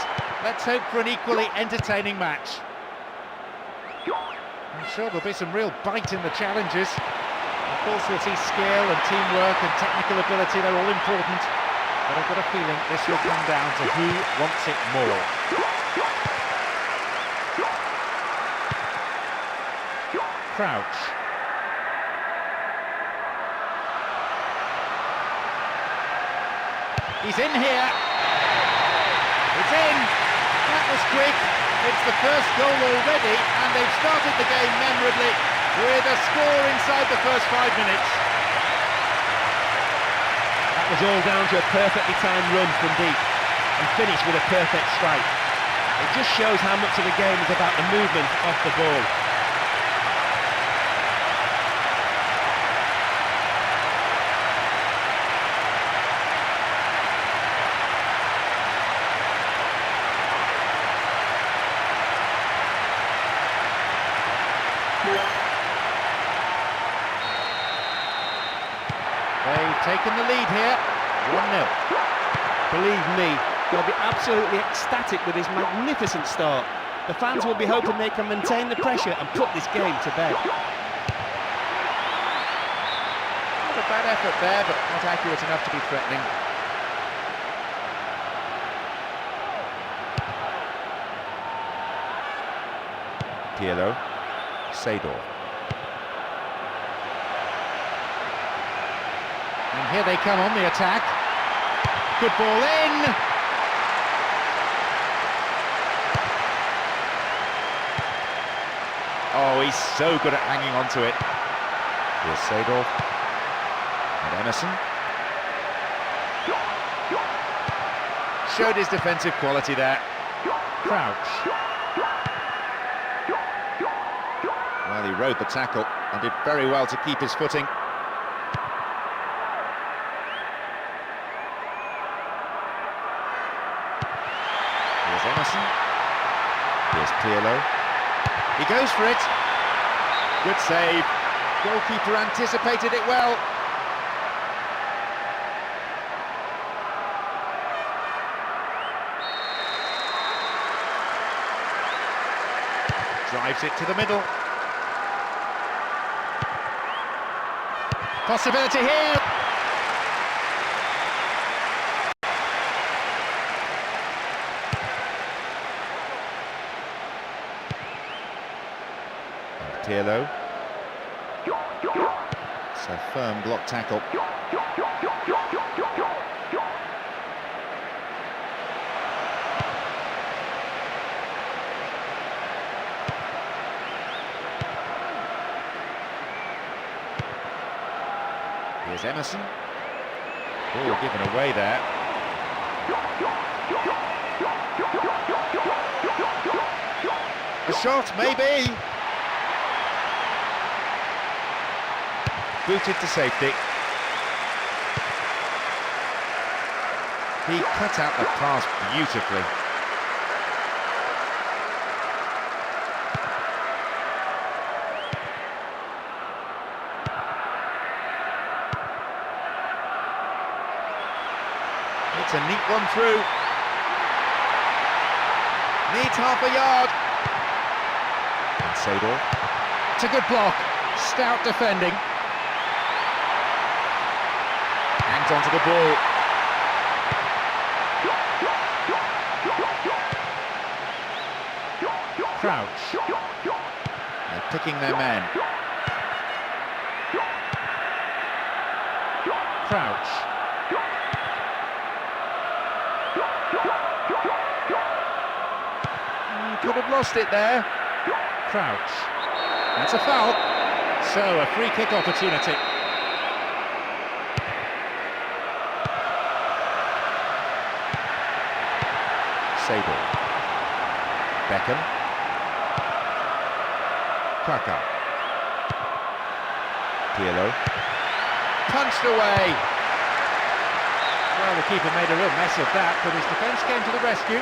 Let's hope for an equally entertaining match. I'm sure there'll be some real bite in the challenges. Of course, we'll see skill and teamwork and technical ability, they're all important. But I've got a feeling this will come down to who wants it more. Crouch. He's in here. It's in. That was quick. It's the first goal already, and they've started the game memorably with a score inside the first 5 minutes. That was all down to a perfectly timed run from deep and finished with a perfect strike. It just shows how much of the game is about the movement off the ball. They've taken the lead here, 1-0. Believe me, they'll be absolutely ecstatic with this magnificent start. The fans will be hoping they can maintain the pressure and put this game to bed. Not a bad effort there, but not accurate enough to be threatening. Pirlo, Seedorf. And here they come on the attack. Good ball in. Oh, he's so good at hanging on to it. Here's Seedorf. And Emerson. Showed his defensive quality there. Crouch. Well, he rode the tackle and did very well to keep his footing. Here's Emerson. Here's Pirlo. He goes for it. Good save. Goalkeeper anticipated it well. Drives it to the middle. Possibility here. Pirlo. It's a firm block tackle. Here's Emerson. Ball given away there. A shot, maybe. Booted to safety. He cut out the pass beautifully. It's a neat one through. Needs half a yard. And Seedorf. It's a good block. Stout defending. Hangs onto the ball. Crouch. They're picking their man. Crouch. Could have lost it there. Crouch. That's a foul. So, a free kick opportunity. Seedorf. Beckham. Kaka. Pirlo. Punched away. Well, the keeper made a real mess of that, but his defence came to the rescue.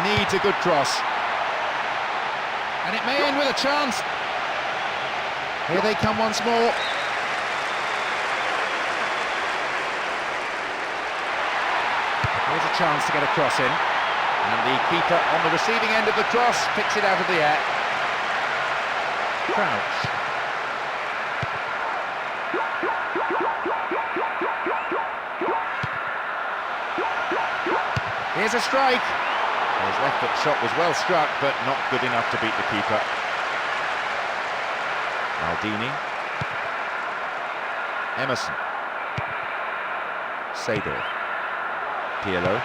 Needs a good cross. And it may end with a chance. Here they come once more. Here's a chance to get a cross in. And the keeper on the receiving end of the cross picks it out of the air. Crouch. Here's a strike. His left foot shot was well struck, but not good enough to beat the keeper. Maldini. Emerson. Seedorf. Pirlo.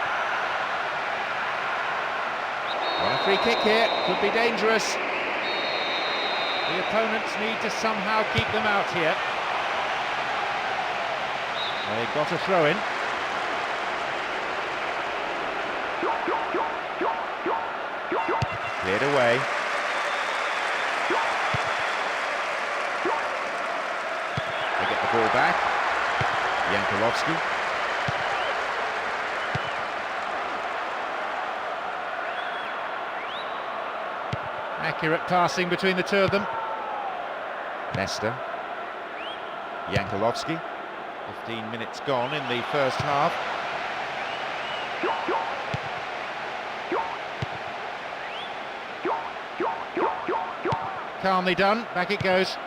On a free kick here, could be dangerous. The opponents need to somehow keep them out here. They got a throw in. Cleared away. They get the ball back. Yankolovsky. Accurate passing between the two of them. Nesta. Yankolovsky. 15 minutes gone in the first half. Calmly done, back it goes.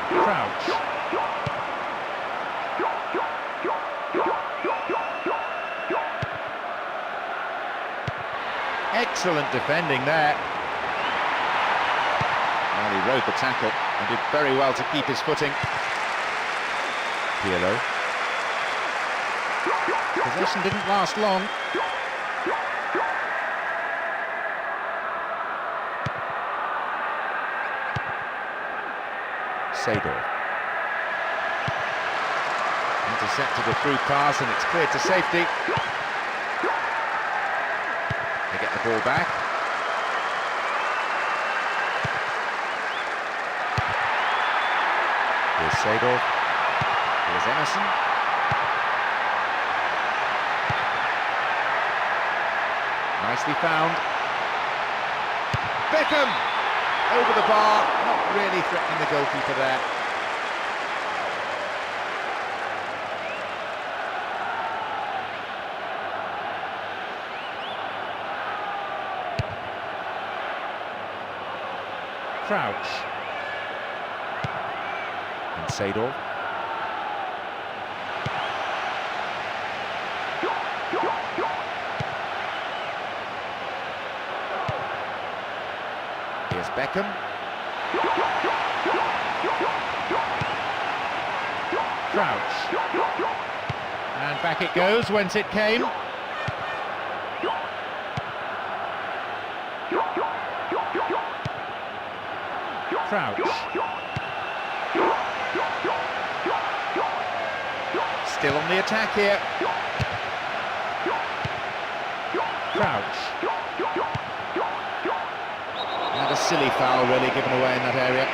Crouch. Excellent defending there. Well, he rode the tackle and did very well to keep his footing. Pirlo. Possession didn't last long. Seedorf. Intercepted a through pass and it's cleared to safety. They get the ball back. Here's Seedorf. Here's Emerson. Nicely found. Beckham! Over the bar, not really threatening the goalkeeper there. Crouch. And Seedorf. Here's Beckham. Crouch. And back it goes, whence it came. Crouch. Still on the attack here. Crouch. And a silly foul really given away in that area.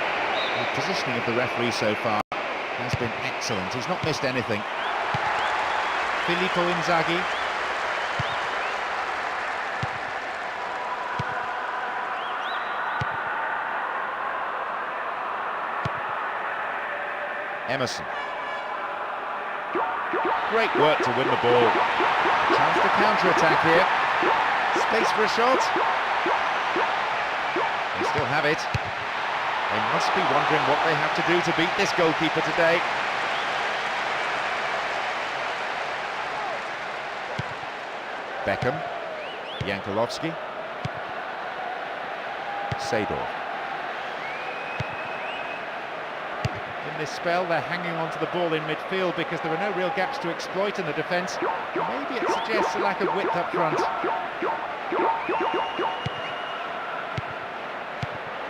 The positioning of the referee so far has been excellent. He's not missed anything. Filippo Inzaghi. Emerson. Great work to win the ball. Chance to counter-attack here. Space for a shot. They still have it. They must be wondering what they have to do to beat this goalkeeper today. Beckham. Yankolovsky. Seedorf. In this spell, they're hanging on to the ball in midfield because there are no real gaps to exploit in the defence. Maybe it suggests a lack of width up front.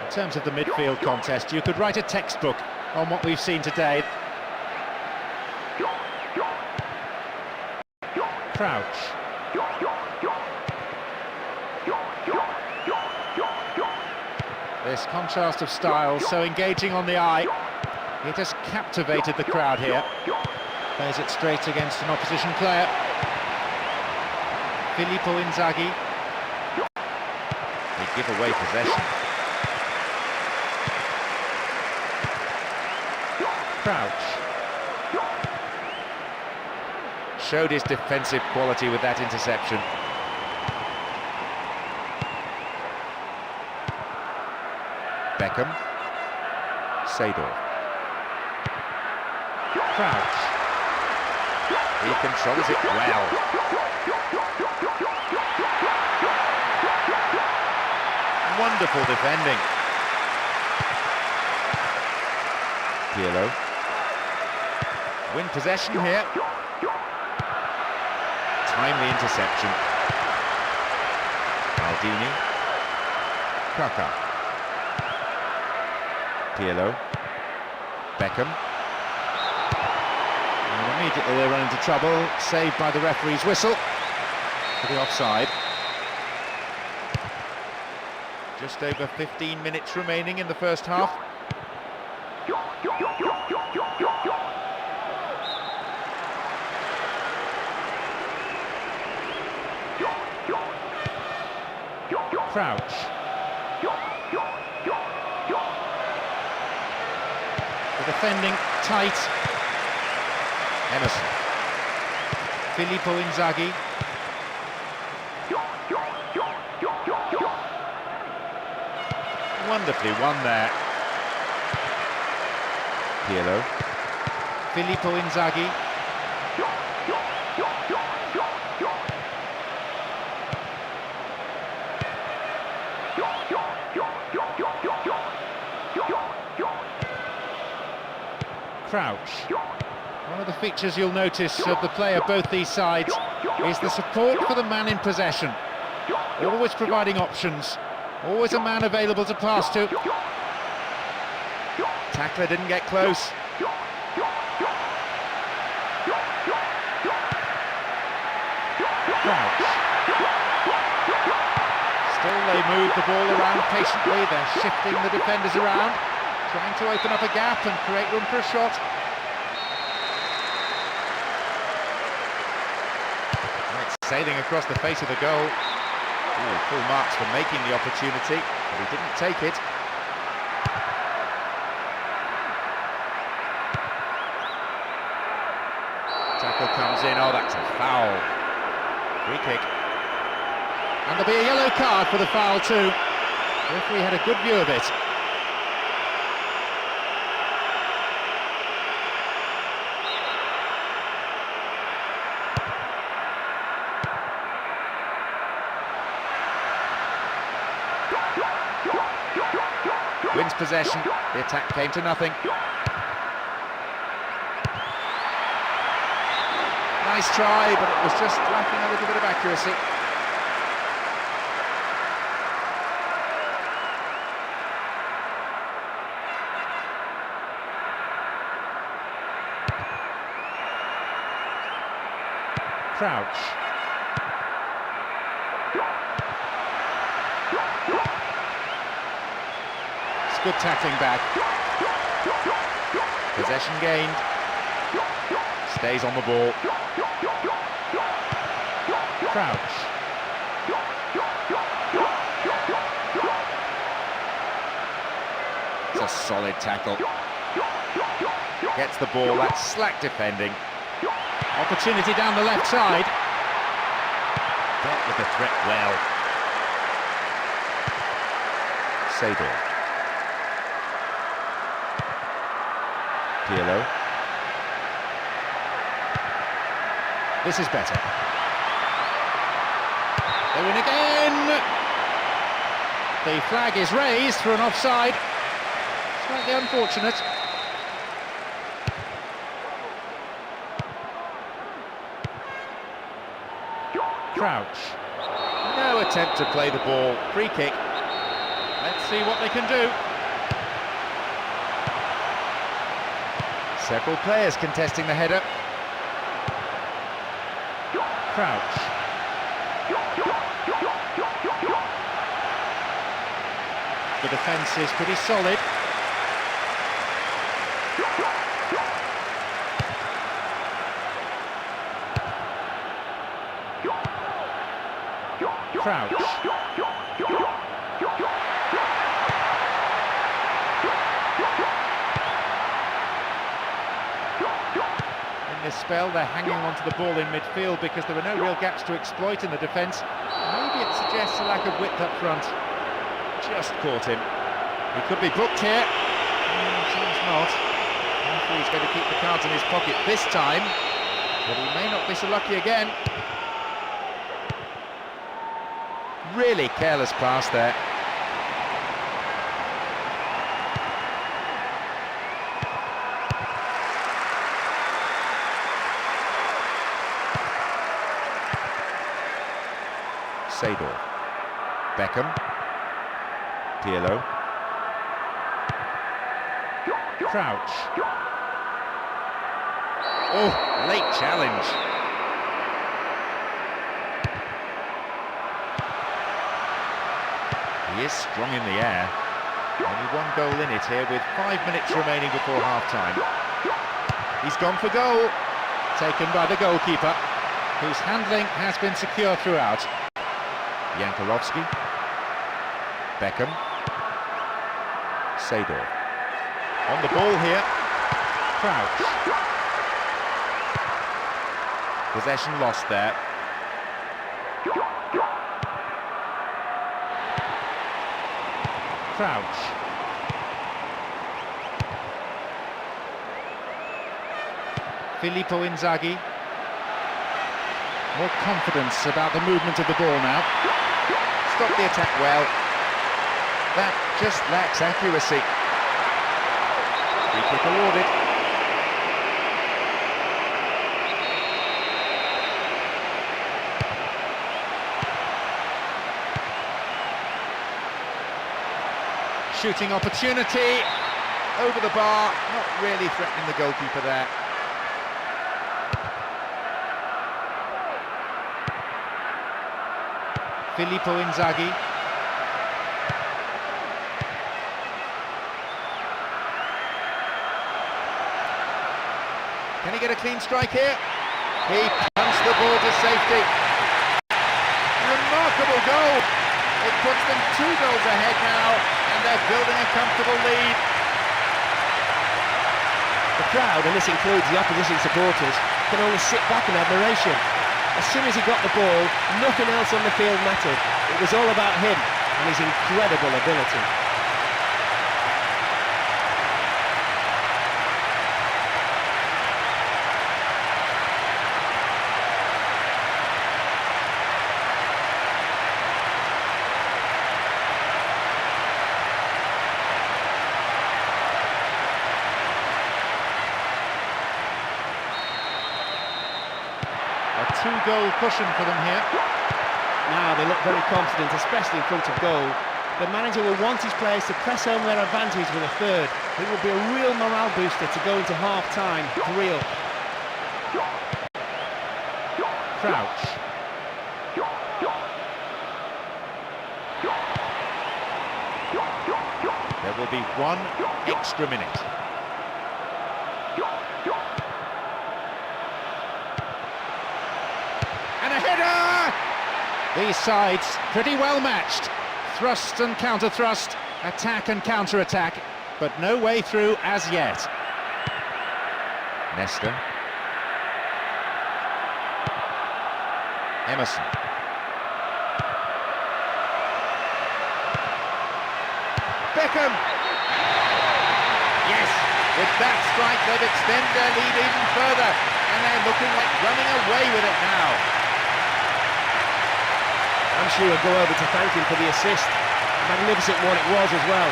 In terms of the midfield contest, you could write a textbook on what we've seen today. Crouch. This contrast of styles, so engaging on the eye. It has captivated the crowd here. Plays it straight against an opposition player. Filippo Inzaghi. They give away possession. Crouch. Showed his defensive quality with that interception. Beckham. Seedorf. Crouch. He controls it well. Wonderful defending. Pirlo. Win possession here. Timely interception. Maldini. Kaka. Pirlo. Beckham. And immediately they run into trouble. Saved by the referee's whistle for the offside. Just over 15 minutes remaining in the first half. Crouch. The defending tight. Emerson. Filippo Inzaghi. Wonderfully won there. Pirlo. Filippo Inzaghi. Crouch. One of the features you'll notice of the play of both these sides is the support for the man in possession. Always providing options. Always a man available to pass to. Tackler didn't get close. Crouch. Still they move the ball around patiently. They're shifting the defenders around, trying to open up a gap and create room for a shot. And it's sailing across the face of the goal. Ooh, full marks for making the opportunity, but he didn't take it. Tackle comes in. Oh, that's a foul. Free kick. And there'll be a yellow card for the foul too. The referee had a good view of it. Wins possession, the attack came to nothing. Nice try, but it was just lacking a little bit of accuracy. Crouch. Good tackling back. Possession gained. Stays on the ball. Crouch. It's a solid tackle. Gets the ball. That's slack defending. Opportunity down the left side. Dealt with the threat well. Sador. Pirlo. This is better. They win again! The flag is raised for an offside. Slightly unfortunate. Crouch. No attempt to play the ball. Free kick. Let's see what they can do. Several players contesting the header. Crouch. The defence is pretty solid. Crouch. In this spell, they're hanging onto the ball in midfield because there were no real gaps to exploit in the defence. Maybe it suggests a lack of width up front. Just caught him. He could be booked here. Seems not. The referee's going to keep the cards in his pocket this time. but he may not be so lucky again. Really careless pass there. Sador, Beckham, Pirlo, Crouch. Oh, late challenge. He is strong in the air. Only one goal in it here with 5 minutes remaining before half-time. He's gone for goal. Taken by the goalkeeper, whose handling has been secure throughout. Yankolovsky, Beckham, Sador. On the ball here, Crouch. Possession lost there. Crouch. Filippo Inzaghi. More confidence about the movement of the ball now. Stop the attack well. That just lacks accuracy. Free kick awarded. Shooting opportunity. Over the bar. Not really threatening the goalkeeper there. Filippo Inzaghi. Can he get a clean strike here? He punched the ball to safety. Remarkable goal. It puts them 2 goals ahead now, and they're building a comfortable lead. The crowd, and this includes the opposition supporters, can only sit back in admiration. As soon as he got the ball, nothing else on the field mattered. It was all about him and his incredible ability. A 2-goal cushion for them here. Now they look very confident, especially in front of goal. The manager will want his players to press home their advantage with a third. It will be a real morale booster to go into half-time 3-up. Crouch. There will be 1 extra minute. And a header! These sides pretty well matched. Thrust and counter-thrust, attack and counter-attack, but no way through as yet. Nesta. Emerson. Beckham! Yes, with that strike they've extended their lead even further, and they're looking like running away with it now. I'm sure he'll go over to thank him for the assist. A magnificent one it was as well.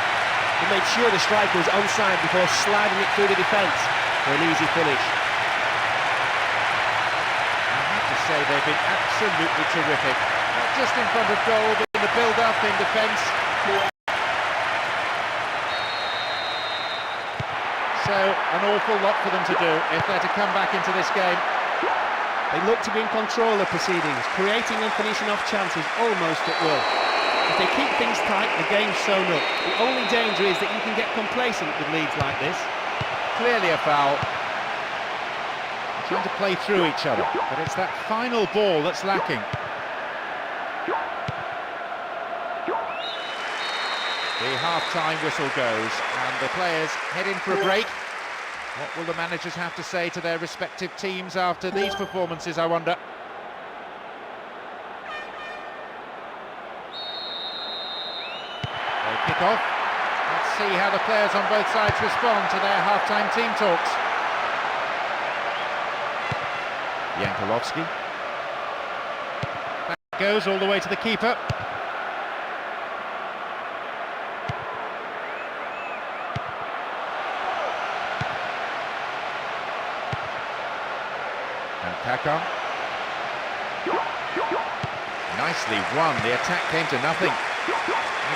He made sure the striker was onside before sliding it through the defence for an easy finish. I have to say they've been absolutely terrific. Not just in front of goal, but in the build-up in defence. So, an awful lot for them to do if they're to come back into this game. They look to be in control of proceedings, creating and finishing off chances almost at will. If they keep things tight, the game's sewn up. The only danger is that you can get complacent with leads like this. Clearly a foul. Trying to play through each other, but it's that final ball that's lacking. The half-time whistle goes, and the players head in for a break. What will the managers have to say to their respective teams after these performances, I wonder? They kick off. Let's see how the players on both sides respond to their half-time team talks. Yankolovsky. Back goes all the way to the keeper. And Kaka. Nicely won, the attack came to nothing.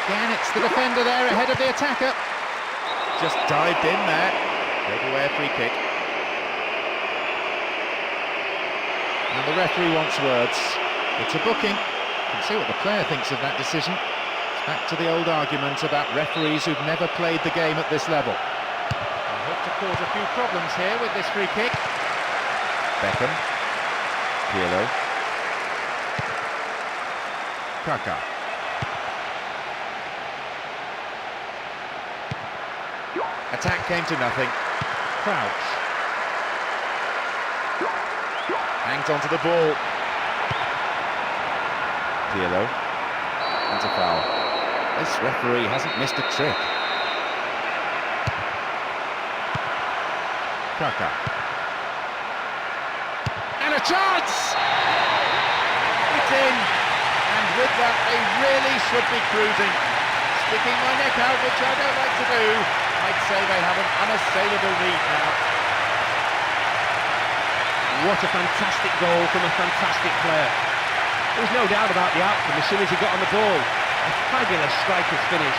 Again, it's the defender there ahead of the attacker. Just dived in there, gave away a free kick. And the referee wants words. It's a booking. You can see what the player thinks of that decision. It's back to the old argument about referees who've never played the game at this level. I hope to cause a few problems here with this free kick. Beckham. Pirlo. Kaka. Attack came to nothing. Crouch. Hangs onto the ball. Pirlo. That's a foul. This referee hasn't missed a trick. Kaka. And a chance! It's in. And with that, they really should be cruising. Sticking my neck out, which I don't like to do. I'd say they have an unassailable lead now. What a fantastic goal from a fantastic player. There was no doubt about the outcome as soon as he got on the ball. A fabulous striker's finish.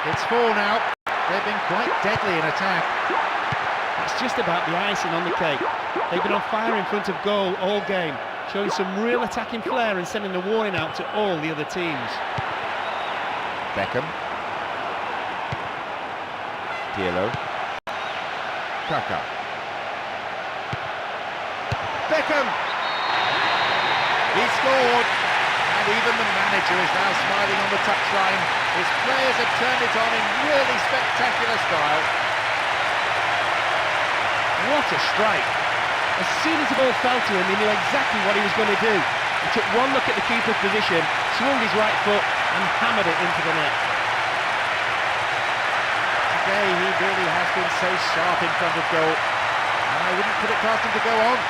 It's 4 now. They've been quite deadly in attack. It's just about the icing on the cake. They've been on fire in front of goal all game, showing some real attacking flair and sending a warning out to all the other teams. Beckham. Pirlo. Kaka. Beckham! He scored! And even the manager is now smiling on the touchline. His players have turned it on in really spectacular style. What a strike! As soon as the ball fell to him, he knew exactly what he was going to do. He took one look at the keeper's position, swung his right foot and hammered it into the net. Today he really has been so sharp in front of goal. And I wouldn't put it past him to go on.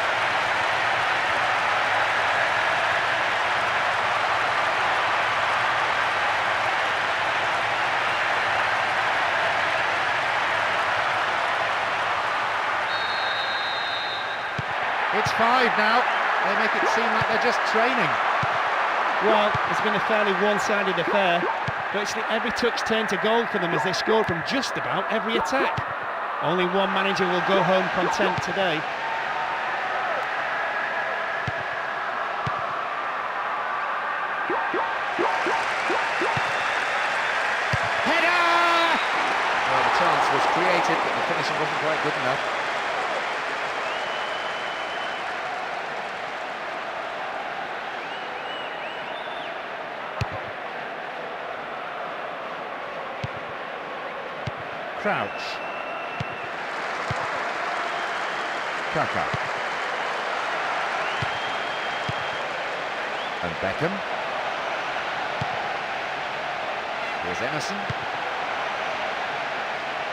It's 5 now. They make it seem like they're just training. Well, it's been a fairly one-sided affair. Virtually every touch turned to goal for them as they scored from just about every attack. Only one manager will go home content today. Header! Well, the chance was created, but the finishing wasn't quite good enough. Crouch. Kaka. And Beckham. Here's Emerson.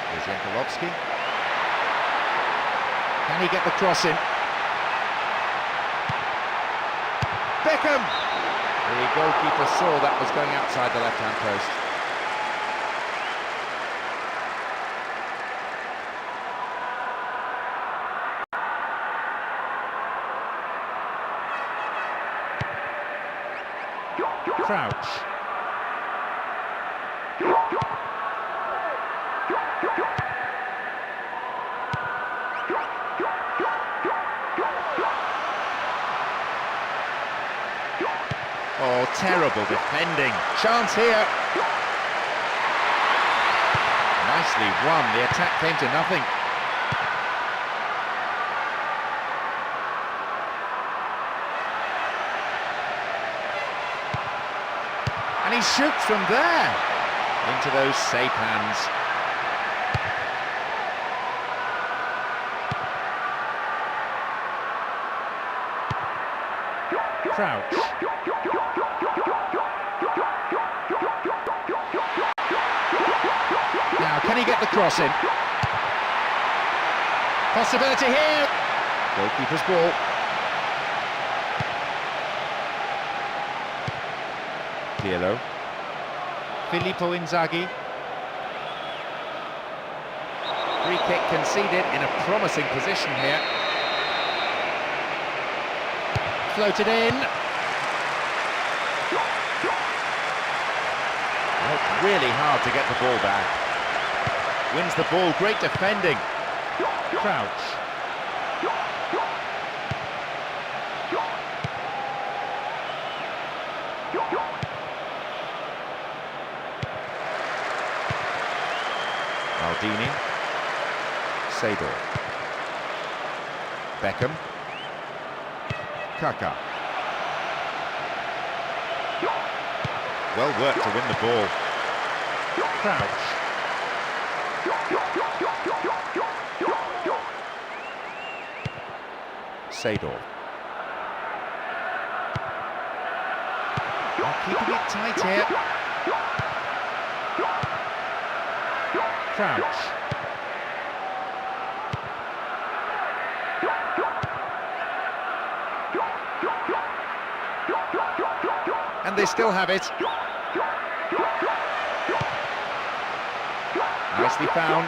Here's Yankolovsky. Can he get the cross in? Beckham! The goalkeeper saw that was going outside the left-hand post. Crouch. Oh, terrible defending. Chance here. Nicely won. The attack came to nothing. And he shoots from there. Into those safe hands. Crouch. Now, can he get the cross in? Possibility here. Goalkeeper's ball. Pirlo. Filippo Inzaghi. Free kick conceded in a promising position here. Floated in. Worked really hard to get the ball back. Wins the ball, great defending. Crouch. Maldini. Sador. Beckham. Kaka. Well worked to win the ball. Crouch. Sador. Keeping it tight here. Crouch. And they still have it. Nicely found.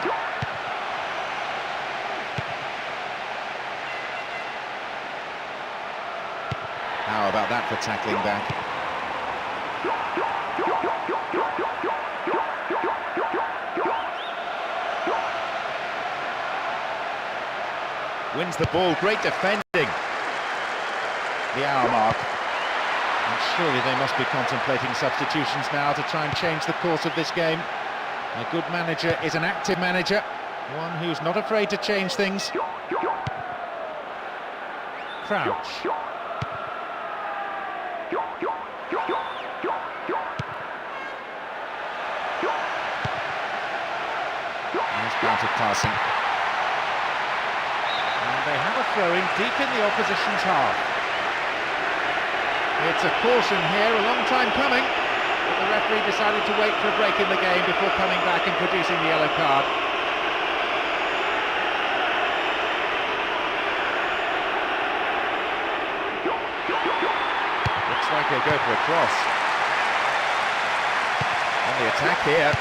How about that for tackling back? Wins the ball, great defending. The hour mark. And surely they must be contemplating substitutions now to try and change the course of this game. A good manager is an active manager, one who's not afraid to change things. Crouch. Nice bout of passing. And they have a throw-in deep in the opposition's half. It's a caution here, a long time coming. But the referee decided to wait for a break in the game before coming back and producing the yellow card. Looks like he'll go for a cross. On the attack here.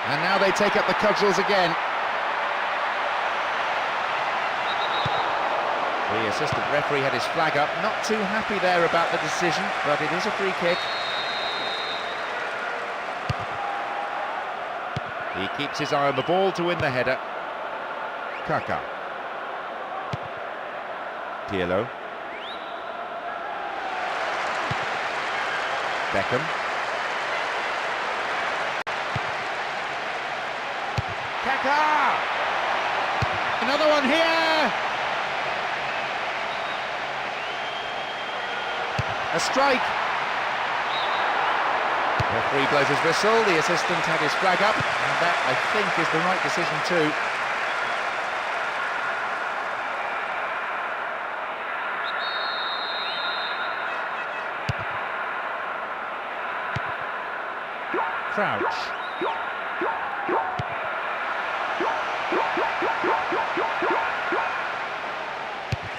And now they take up the cudgels again. The assistant referee had his flag up, not too happy there about the decision, but it is a free kick. He keeps his eye on the ball to win the header. Kaka. Pirlo. Beckham. Kaka! Another one here! A strike. Referee blows his whistle, the assistant had his flag up, and that, I think, is the right decision too. Crouch.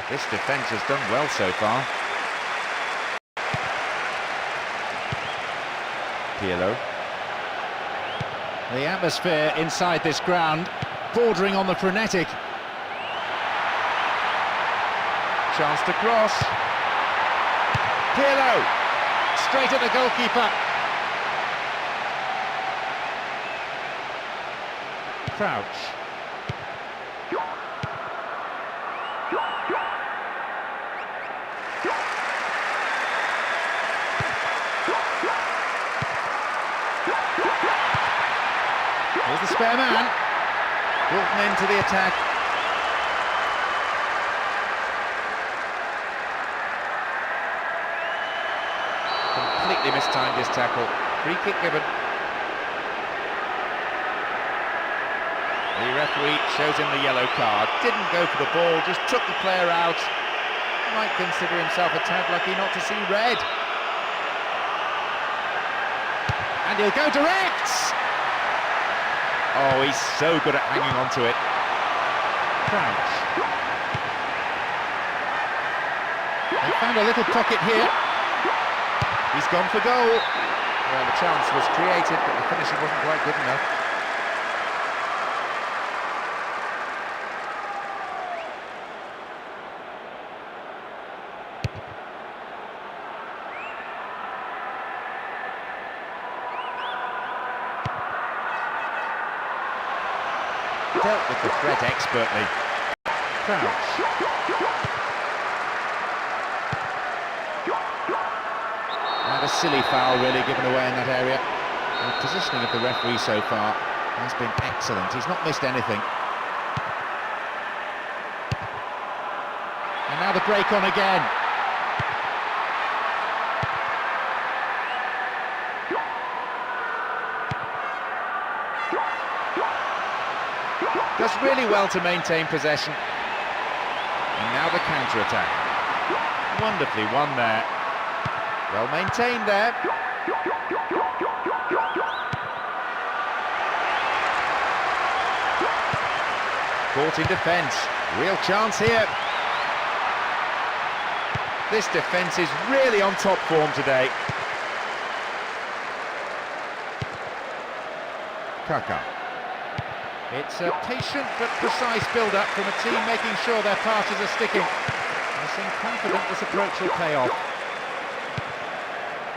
This defence has done well so far. Pirlo. The atmosphere inside this ground, bordering on the frenetic. Chance to cross. Pirlo! Straight at the goalkeeper. Crouch. Here's the spare man. Brought into the attack. Completely mistimed his tackle. Free kick given. The referee shows him the yellow card. Didn't go for the ball, just took the player out. Might consider himself a tad lucky not to see red. And he'll go direct! Oh, he's so good at hanging on to it. Crouch. They found a little pocket here. He's gone for goal. Well, the chance was created, but the finishing wasn't quite good enough. Dealt with the threat expertly. Crouch. And a silly foul really given away in that area. The positioning of the referee so far has been excellent. He's not missed anything. And now the break on again. Does really well to maintain possession. And now the counter-attack. Wonderfully won there. Well maintained there. Caught in defence. Real chance here. This defence is really on top form today. Kaka. It's a patient but precise build-up from a team making sure their passes are sticking. I seem confident this approach will pay off.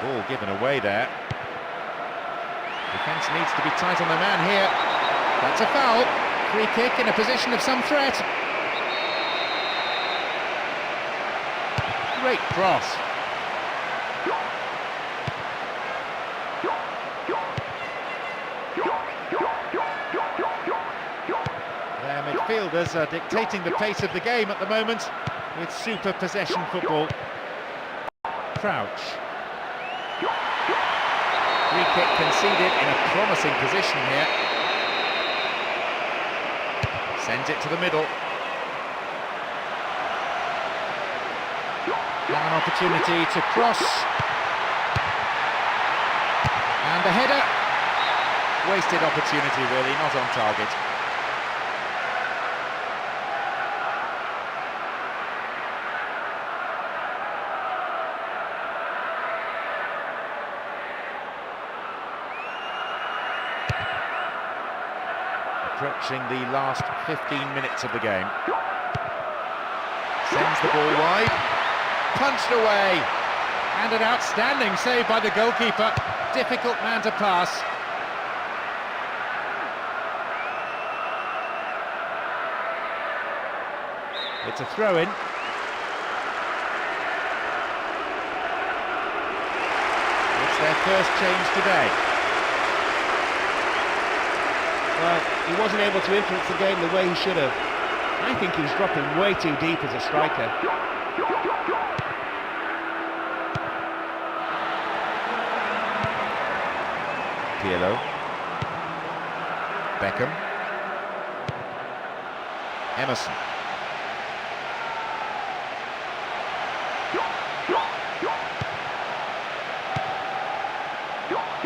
Ball given away there. Defence needs to be tight on the man here. That's a foul. Free kick in a position of some threat. Great cross. Their midfielders are dictating the pace of the game at the moment with super possession football. Crouch. Free kick conceded in a promising position here. Sends it to the middle. Now an opportunity to cross. And the header. Wasted opportunity really, not on target. Approaching the last 15 minutes of the game. Sends the ball wide. Punched away. And an outstanding save by the goalkeeper. Difficult man to pass. It's a throw-in. It's their first change today. Well, he wasn't able to influence the game the way he should have. I think he was dropping way too deep as a striker. Pirlo. Beckham. Emerson.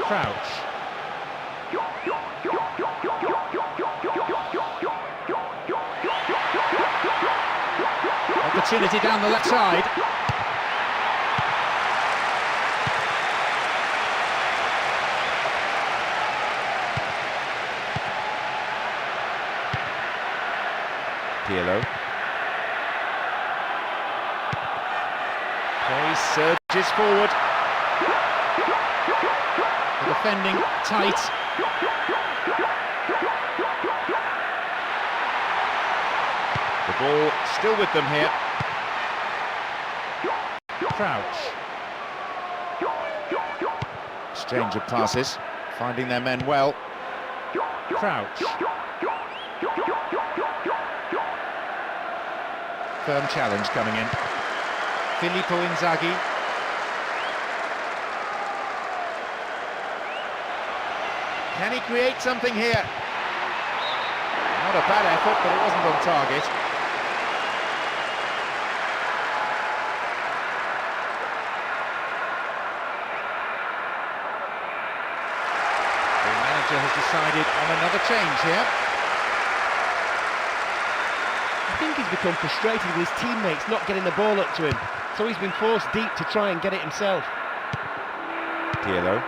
Crouch. Opportunity down the left side. Pirlo. He surges forward. The defending tight. The ball still with them here. Crouch. Exchange of passes, finding their men well. Crouch. Firm challenge coming in. Filippo Inzaghi. Can he create something here? Not a bad effort, but it wasn't on target. The manager has decided on another change here. I think he's become frustrated with his teammates not getting the ball up to him, so he's been forced deep to try and get it himself. Pirlo.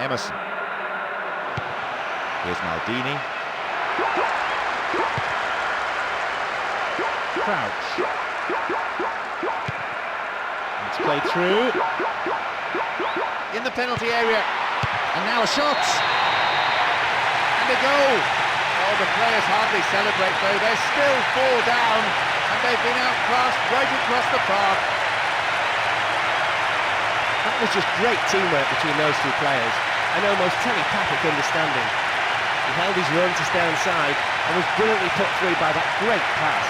Emerson. Here's Maldini. Crouch. It's played through. In the penalty area. And now a shot. And a goal. Oh, the players hardly celebrate though. They're still 4 down. And they've been outclassed right across the park. That was just great teamwork between those two players, and almost telepathic understanding. He held his run to stay onside and was brilliantly put through by that great pass.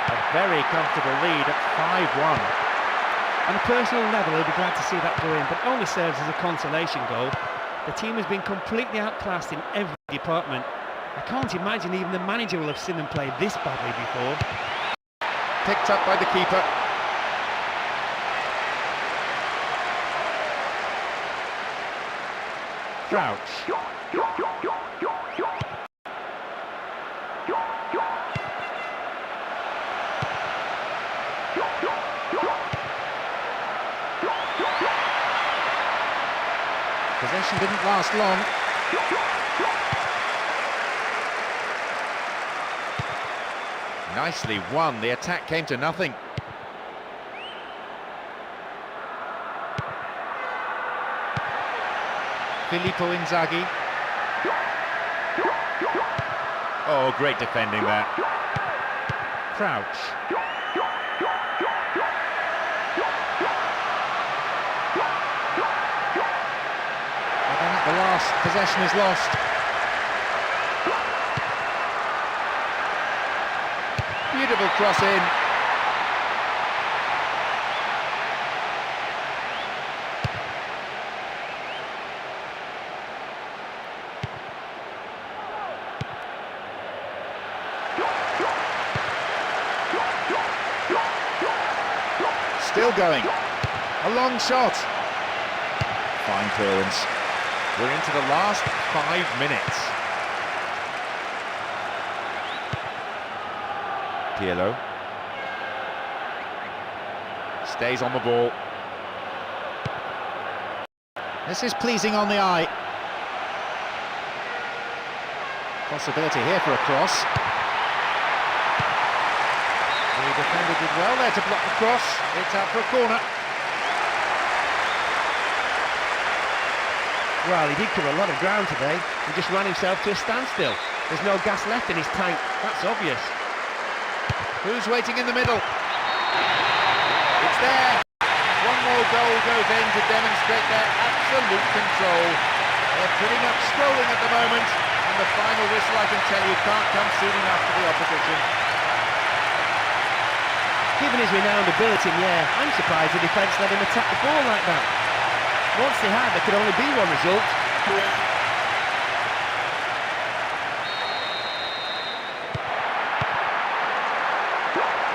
A very comfortable lead at 5-1. On a personal level, he'll be glad to see that go in, but only serves as a consolation goal. The team has been completely outclassed in every department. I can't imagine even the manager will have seen them play this badly before. Picked up by the keeper. Crouch. Possession didn't last long. Nicely won. The attack came to nothing. Filippo Inzaghi. Oh, great defending there. Crouch. The last possession is lost. Beautiful cross in. Still going. A long shot. Fine clearance. We're into the last 5 minutes. Pirlo. Stays on the ball. This is pleasing on the eye. Possibility here for a cross. The defender did well there to block the cross. It's out for a corner. Well, he did cover a lot of ground today. He just ran himself to a standstill. There's no gas left in his tank. That's obvious. Who's waiting in the middle? It's there. One more goal goes in to demonstrate their absolute control. They're pretty much strolling at the moment, and the final whistle, I can tell you, can't come soon enough for the opposition. Given his renowned ability in the air, I'm surprised the defence let him attack the ball like that. Once they had, there could only be one result.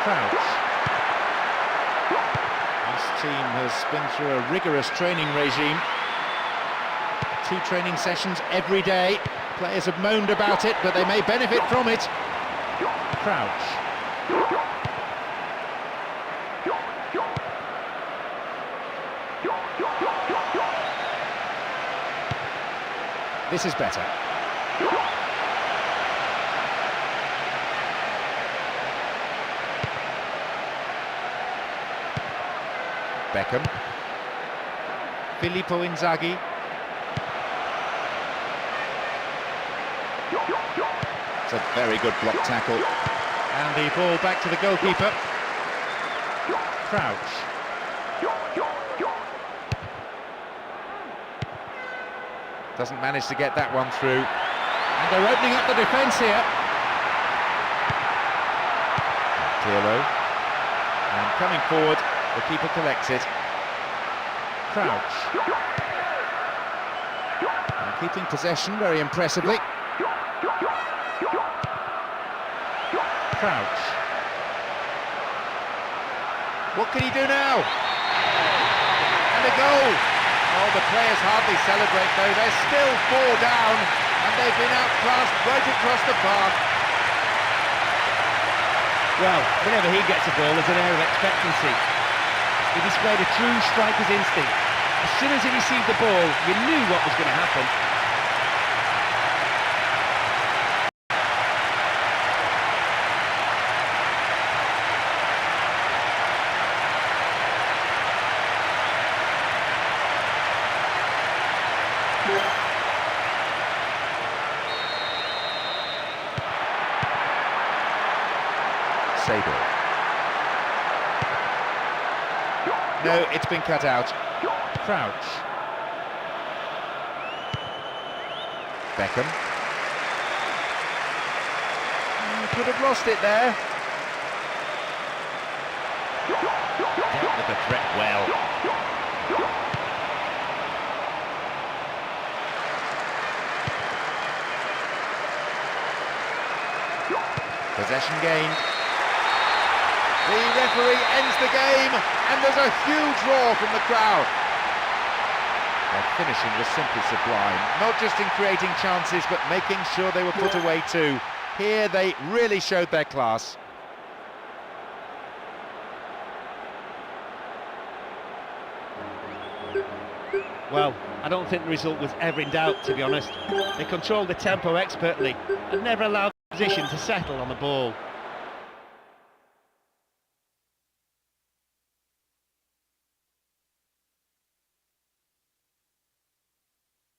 Crouch. This team has been through a rigorous training regime. 2 training sessions every day. Players have moaned about it, but they may benefit from it. Crouch. This is better. Beckham. Filippo Inzaghi. It's a very good block tackle. And the ball back to the goalkeeper. Crouch. Doesn't manage to get that one through. And they're opening up the defence here. Pirlo. And coming forward, the keeper collects it. Crouch. And keeping possession very impressively. Crouch. What can he do now? And a goal! Oh, the players hardly celebrate though, they're still 4 down, and they've been outclassed right across the park. Well, whenever he gets a ball, there's an air of expectancy. He displayed a true striker's instinct. As soon as he received the ball, you knew what was going to happen. No, it's been cut out. Crouch. Beckham. Could have lost it there. Dealt with the threat well. Possession gained. The referee ends the game, and there's a huge roar from the crowd. Their finishing was simply sublime, not just in creating chances, but making sure they were put away too. Here they really showed their class. Well, I don't think the result was ever in doubt, to be honest. They controlled the tempo expertly and never allowed the opposition to settle on the ball.